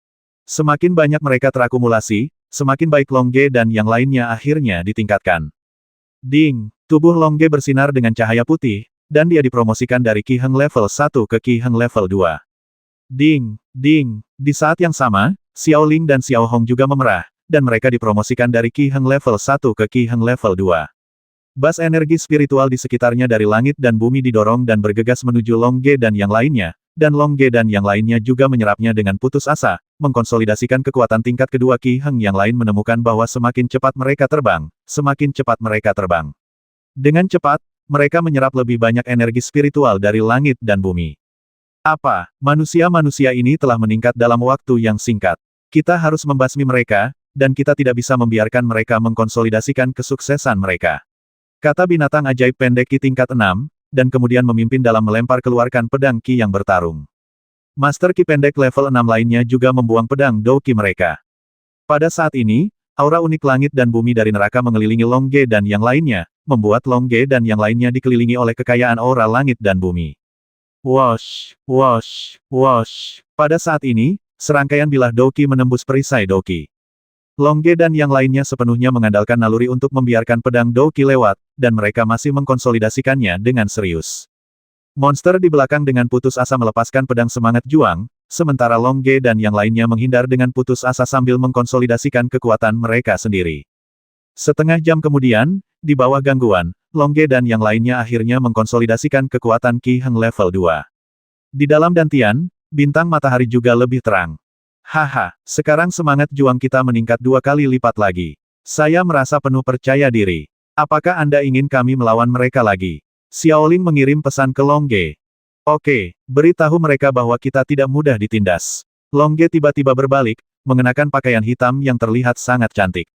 Semakin banyak mereka terakumulasi, semakin baik Longge dan yang lainnya akhirnya ditingkatkan. Ding! Tubuh Longge bersinar dengan cahaya putih, dan dia dipromosikan dari Qi Heng level 1 ke Qi Heng level 2. Ding! Ding! Di saat yang sama, Xiao Ling dan Xiao Hong juga memerah, dan mereka dipromosikan dari Qi Heng level 1 ke Qi Heng level 2. Bas energi spiritual di sekitarnya dari langit dan bumi didorong dan bergegas menuju Longge dan yang lainnya, dan Longge dan yang lainnya juga menyerapnya dengan putus asa, mengkonsolidasikan kekuatan tingkat kedua. Qi Heng yang lain menemukan bahwa semakin cepat mereka terbang, semakin cepat mereka terbang. Dengan cepat, mereka menyerap lebih banyak energi spiritual dari langit dan bumi. Apa, manusia-manusia ini telah meningkat dalam waktu yang singkat. Kita harus membasmi mereka, dan kita tidak bisa membiarkan mereka mengkonsolidasikan kesuksesan mereka. Kata binatang ajaib pendek Qi tingkat 6, dan kemudian memimpin dalam melempar keluarkan pedang Qi yang bertarung. Master Qi pendek level 6 lainnya juga membuang pedang Do Qi mereka. Pada saat ini, aura unik langit dan bumi dari neraka mengelilingi Longge dan yang lainnya, membuat Longge dan yang lainnya dikelilingi oleh kekayaan aura langit dan bumi. Wosh, wosh, wosh. Pada saat ini, serangkaian bilah Do Qi menembus perisai Do Qi. Longge dan yang lainnya sepenuhnya mengandalkan naluri untuk membiarkan pedang Do Qi lewat, dan mereka masih mengkonsolidasikannya dengan serius. Monster di belakang dengan putus asa melepaskan pedang semangat juang, sementara Longge dan yang lainnya menghindar dengan putus asa sambil mengkonsolidasikan kekuatan mereka sendiri. Setengah jam kemudian, di bawah gangguan, Longge dan yang lainnya akhirnya mengkonsolidasikan kekuatan Qi Heng level 2. Di dalam dantian, bintang matahari juga lebih terang. Haha, sekarang semangat juang kita meningkat 2 kali lipat lagi. Saya merasa penuh percaya diri. Apakah Anda ingin kami melawan mereka lagi? Xiaoling mengirim pesan ke Longge. Oke, beritahu mereka bahwa kita tidak mudah ditindas. Longge tiba-tiba berbalik, mengenakan pakaian hitam yang terlihat sangat cantik.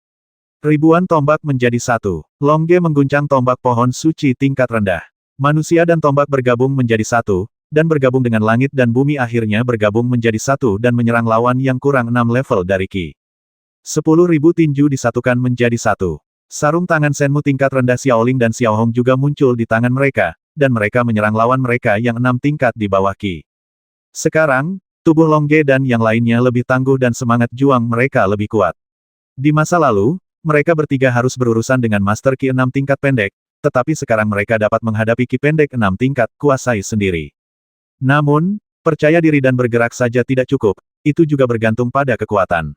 Ribuan tombak menjadi satu. Longge mengguncang tombak pohon suci tingkat rendah. Manusia dan tombak bergabung menjadi satu, dan bergabung dengan langit dan bumi akhirnya bergabung menjadi satu dan menyerang lawan yang kurang 6 level dari Qi. 10.000 tinju disatukan menjadi satu. Sarung tangan Senmu tingkat rendah Xiaoling dan Xiao Hong juga muncul di tangan mereka, dan mereka menyerang lawan mereka yang 6 tingkat di bawah Qi. Sekarang, tubuh Longge dan yang lainnya lebih tangguh dan semangat juang mereka lebih kuat. Di masa lalu, mereka bertiga harus berurusan dengan Master Qi 6 tingkat pendek, tetapi sekarang mereka dapat menghadapi Qi pendek 6 tingkat kuasai sendiri. Namun, percaya diri dan bergerak saja tidak cukup, itu juga bergantung pada kekuatan.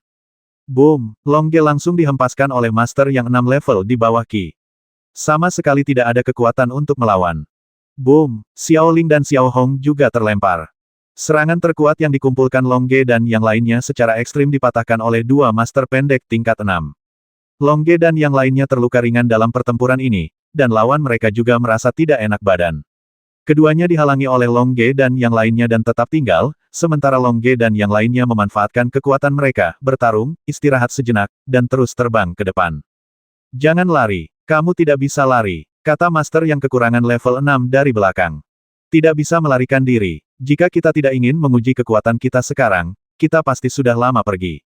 Boom! Longge langsung dihempaskan oleh Master yang 6 level di bawah Qi. Sama sekali tidak ada kekuatan untuk melawan. Boom! Xiaoling dan Xiao Hong juga terlempar. Serangan terkuat yang dikumpulkan Longge dan yang lainnya secara ekstrim dipatahkan oleh dua Master pendek tingkat 6. Longge dan yang lainnya terluka ringan dalam pertempuran ini, dan lawan mereka juga merasa tidak enak badan. Keduanya dihalangi oleh Longge dan yang lainnya dan tetap tinggal, sementara Longge dan yang lainnya memanfaatkan kekuatan mereka, bertarung, istirahat sejenak, dan terus terbang ke depan. Jangan lari, kamu tidak bisa lari, kata Master yang kekurangan level 6 dari belakang. Tidak bisa melarikan diri, jika kita tidak ingin menguji kekuatan kita sekarang, kita pasti sudah lama pergi.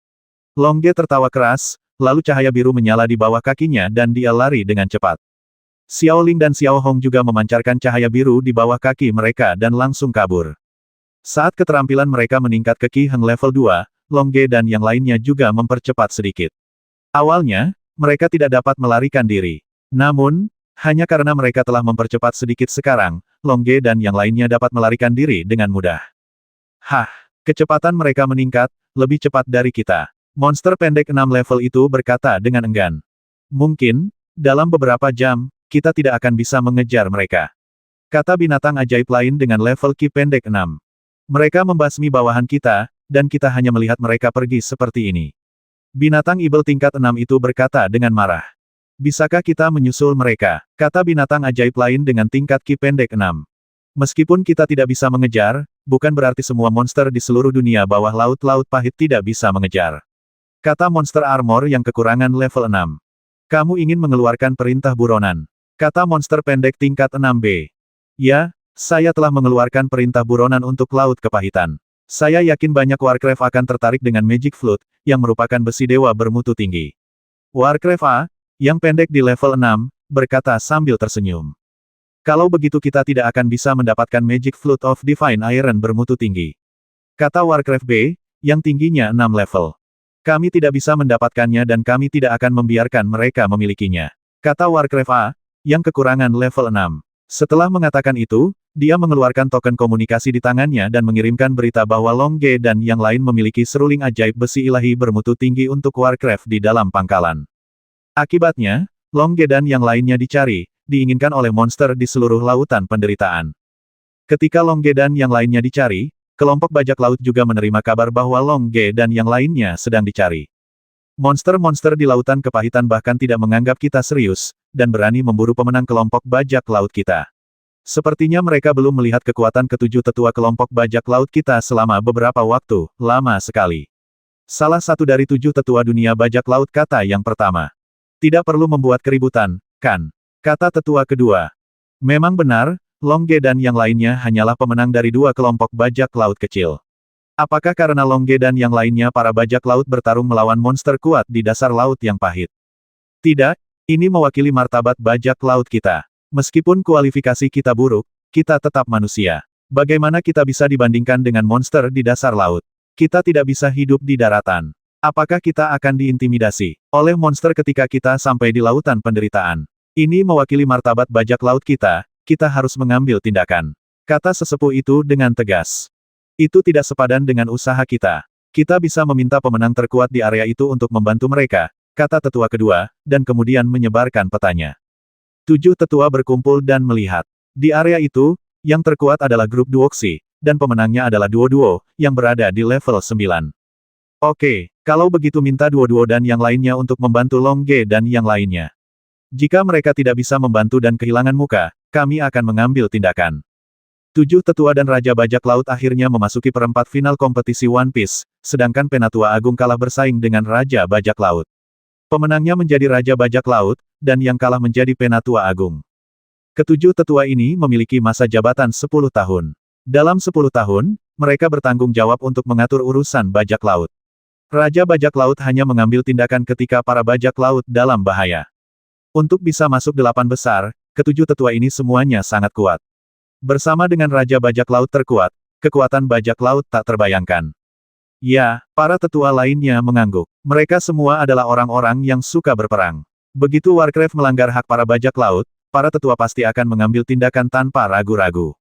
Longge tertawa keras, lalu cahaya biru menyala di bawah kakinya dan dia lari dengan cepat. Xiaoling dan Xiao Hong juga memancarkan cahaya biru di bawah kaki mereka dan langsung kabur. Saat keterampilan mereka meningkat ke Qi Heng level 2, Longge dan yang lainnya juga mempercepat sedikit. Awalnya, mereka tidak dapat melarikan diri. Namun, hanya karena mereka telah mempercepat sedikit sekarang, Longge dan yang lainnya dapat melarikan diri dengan mudah. Hah, kecepatan mereka meningkat, lebih cepat dari kita. Monster pendek 6 level itu berkata dengan enggan. Mungkin, dalam beberapa jam, kita tidak akan bisa mengejar mereka. Kata binatang ajaib lain dengan level Qi pendek 6. Mereka membasmi bawahan kita, dan kita hanya melihat mereka pergi seperti ini. Binatang ibel tingkat 6 itu berkata dengan marah. Bisakah kita menyusul mereka? Kata binatang ajaib lain dengan tingkat Qi pendek 6. Meskipun kita tidak bisa mengejar, bukan berarti semua monster di seluruh dunia bawah laut-laut pahit tidak bisa mengejar. Kata monster armor yang kekurangan level 6. Kamu ingin mengeluarkan perintah buronan. Kata monster pendek tingkat 6B. Ya, saya telah mengeluarkan perintah buronan untuk laut kepahitan. Saya yakin banyak Warcraft akan tertarik dengan Magic Flute, yang merupakan besi dewa bermutu tinggi. Warcraft A, yang pendek di level 6, berkata sambil tersenyum. Kalau begitu kita tidak akan bisa mendapatkan Magic Flute of Divine Iron bermutu tinggi. Kata Warcraft B, yang tingginya 6 level. Kami tidak bisa mendapatkannya dan kami tidak akan membiarkan mereka memilikinya. Kata Warcraft A, yang kekurangan level 6. Setelah mengatakan itu, dia mengeluarkan token komunikasi di tangannya dan mengirimkan berita bahwa Longge dan yang lain memiliki seruling ajaib besi ilahi bermutu tinggi untuk Warcraft di dalam pangkalan. Akibatnya, Longge dan yang lainnya dicari, diinginkan oleh monster di seluruh lautan penderitaan. Ketika Longge dan yang lainnya dicari, kelompok bajak laut juga menerima kabar bahwa Longge dan yang lainnya sedang dicari. Monster-monster di lautan kepahitan bahkan tidak menganggap kita serius, dan berani memburu pemenang kelompok bajak laut kita. Sepertinya mereka belum melihat kekuatan ketujuh tetua kelompok bajak laut kita selama beberapa waktu, lama sekali. Salah satu dari 7 tetua dunia bajak laut kata yang pertama. Tidak perlu membuat keributan, kan? Kata tetua kedua. Memang benar, Longge dan yang lainnya hanyalah pemenang dari 2 kelompok bajak laut kecil. Apakah karena Longge dan yang lainnya para bajak laut bertarung melawan monster kuat di dasar laut yang pahit? Tidak, ini mewakili martabat bajak laut kita. Meskipun kualifikasi kita buruk, kita tetap manusia. Bagaimana kita bisa dibandingkan dengan monster di dasar laut? Kita tidak bisa hidup di daratan. Apakah kita akan diintimidasi oleh monster ketika kita sampai di lautan penderitaan? Ini mewakili martabat bajak laut kita harus mengambil tindakan. Kata sesepuh itu dengan tegas. Itu tidak sepadan dengan usaha kita. Kita bisa meminta pemenang terkuat di area itu untuk membantu mereka, kata tetua kedua, dan kemudian menyebarkan petanya. 7 tetua berkumpul dan melihat. Di area itu, yang terkuat adalah grup Duoxi, dan pemenangnya adalah duo-duo, yang berada di level 9. Oke, kalau begitu minta duo-duo dan yang lainnya untuk membantu Longge dan yang lainnya. Jika mereka tidak bisa membantu dan kehilangan muka, kami akan mengambil tindakan. 7 tetua dan Raja Bajak Laut akhirnya memasuki perempat final kompetisi One Piece, sedangkan Penatua Agung kalah bersaing dengan Raja Bajak Laut. Pemenangnya menjadi Raja Bajak Laut, dan yang kalah menjadi Penatua Agung. Ketujuh tetua ini memiliki masa jabatan 10 tahun. Dalam 10 tahun, mereka bertanggung jawab untuk mengatur urusan bajak laut. Raja Bajak Laut hanya mengambil tindakan ketika para bajak laut dalam bahaya. Untuk bisa masuk 8 besar, ketujuh tetua ini semuanya sangat kuat. Bersama dengan Raja Bajak Laut terkuat, kekuatan bajak laut tak terbayangkan. Ya, para tetua lainnya mengangguk. Mereka semua adalah orang-orang yang suka berperang. Begitu Warcraft melanggar hak para bajak laut, para tetua pasti akan mengambil tindakan tanpa ragu-ragu.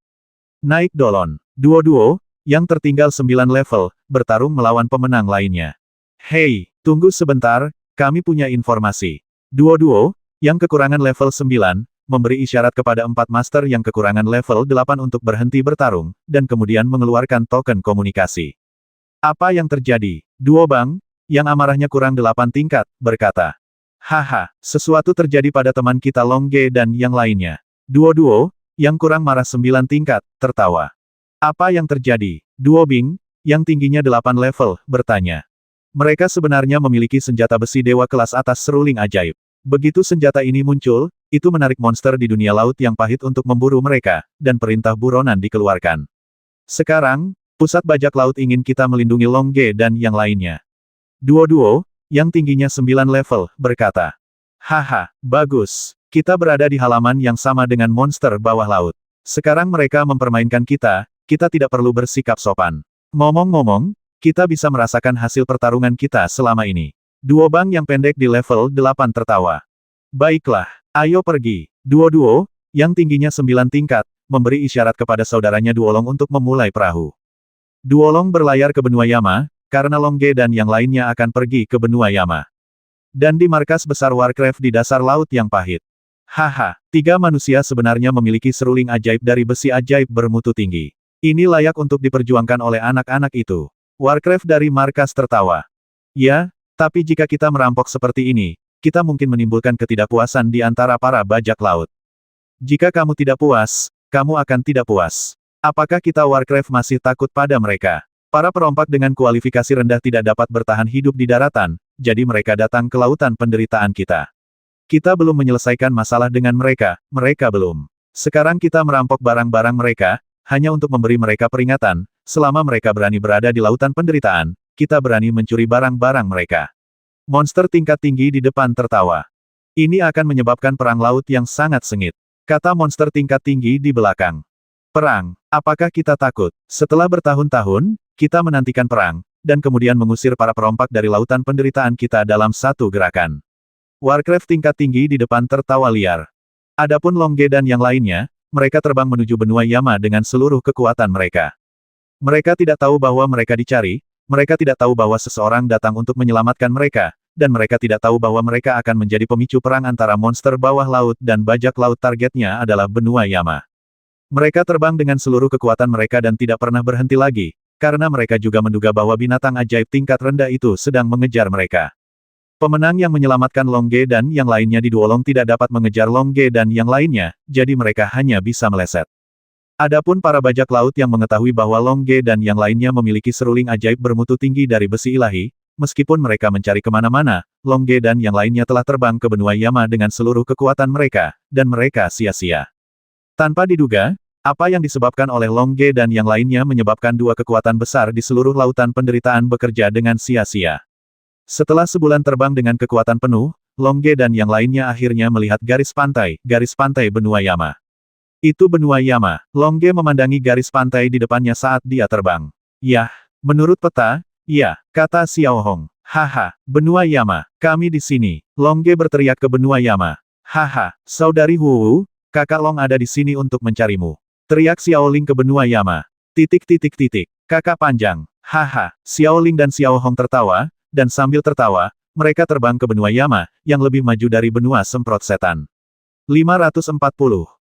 Naik Dolon. Duo-duo, yang tertinggal 9 level, bertarung melawan pemenang lainnya. Hei, tunggu sebentar, kami punya informasi. Duo-duo, yang kekurangan level 9, memberi isyarat kepada 4 master yang kekurangan level 8 untuk berhenti bertarung, dan kemudian mengeluarkan token komunikasi. Apa yang terjadi? Duo Bang, yang amarahnya kurang 8 tingkat, berkata. Haha, sesuatu terjadi pada teman kita Longge dan yang lainnya. Duo-duo, yang kurang marah 9 tingkat, tertawa. Apa yang terjadi? Duo Bing, yang tingginya 8 level, bertanya. Mereka sebenarnya memiliki senjata besi dewa kelas atas seruling ajaib. Begitu senjata ini muncul, itu menarik monster di dunia laut yang pahit untuk memburu mereka, dan perintah buronan dikeluarkan. Sekarang, pusat bajak laut ingin kita melindungi Longge dan yang lainnya. Duo-duo, yang tingginya 9 level, berkata. Haha, bagus. Kita berada di halaman yang sama dengan monster bawah laut. Sekarang mereka mempermainkan kita tidak perlu bersikap sopan. Ngomong-ngomong, kita bisa merasakan hasil pertarungan kita selama ini. Duo Bang yang pendek di level 8 tertawa. Baiklah, ayo pergi. Duo-duo, yang tingginya 9 tingkat, memberi isyarat kepada saudaranya Duolong untuk memulai perahu. Duolong berlayar ke benua Yama, karena Longge dan yang lainnya akan pergi ke benua Yama. Dan di markas besar Warcraft di dasar laut yang pahit. Haha, 3 manusia sebenarnya memiliki seruling ajaib dari besi ajaib bermutu tinggi. Ini layak untuk diperjuangkan oleh anak-anak itu. Warcraft dari markas tertawa. Ya, tapi jika kita merampok seperti ini, kita mungkin menimbulkan ketidakpuasan di antara para bajak laut. Jika kamu tidak puas, kamu akan tidak puas. Apakah kita Warcraft masih takut pada mereka? Para perompak dengan kualifikasi rendah tidak dapat bertahan hidup di daratan, jadi mereka datang ke lautan penderitaan kita. Kita belum menyelesaikan masalah dengan mereka, mereka belum. Sekarang kita merampok barang-barang mereka, hanya untuk memberi mereka peringatan, selama mereka berani berada di lautan penderitaan, kita berani mencuri barang-barang mereka. Monster tingkat tinggi di depan tertawa. Ini akan menyebabkan perang laut yang sangat sengit. Kata monster tingkat tinggi di belakang. Perang, apakah kita takut? Setelah bertahun-tahun, kita menantikan perang, dan kemudian mengusir para perompak dari lautan penderitaan kita dalam satu gerakan. Warcraft tingkat tinggi di depan tertawa liar. Adapun Longge dan yang lainnya, mereka terbang menuju benua Yama dengan seluruh kekuatan mereka. Mereka tidak tahu bahwa mereka dicari, mereka tidak tahu bahwa seseorang datang untuk menyelamatkan mereka, dan mereka tidak tahu bahwa mereka akan menjadi pemicu perang antara monster bawah laut dan bajak laut. Targetnya adalah benua Yama. Mereka terbang dengan seluruh kekuatan mereka dan tidak pernah berhenti lagi, karena mereka juga menduga bahwa binatang ajaib tingkat rendah itu sedang mengejar mereka. Pemenang yang menyelamatkan Longge dan yang lainnya di Duolong tidak dapat mengejar Longge dan yang lainnya, jadi mereka hanya bisa meleset. Adapun para bajak laut yang mengetahui bahwa Longge dan yang lainnya memiliki seruling ajaib bermutu tinggi dari besi ilahi, meskipun mereka mencari kemana-mana, Longge dan yang lainnya telah terbang ke benua Yama dengan seluruh kekuatan mereka, dan mereka sia-sia. Tanpa diduga, apa yang disebabkan oleh Longge dan yang lainnya menyebabkan dua kekuatan besar di seluruh lautan penderitaan bekerja dengan sia-sia. Setelah sebulan terbang dengan kekuatan penuh, Longge dan yang lainnya akhirnya melihat garis pantai benua Yama. Itu benua Yama. Longge memandangi garis pantai di depannya saat dia terbang. Yah, menurut peta, ya, kata Xiao Hong. Haha, benua Yama, kami di sini. Longge berteriak ke benua Yama. Haha, saudari Wu, kakak Long ada di sini untuk mencarimu. Teriak Xiao Ling ke benua Yama. Kakak panjang. Haha, Xiao Ling dan Xiao Hong tertawa, dan sambil tertawa, mereka terbang ke benua Yama, yang lebih maju dari benua semprot setan. 540.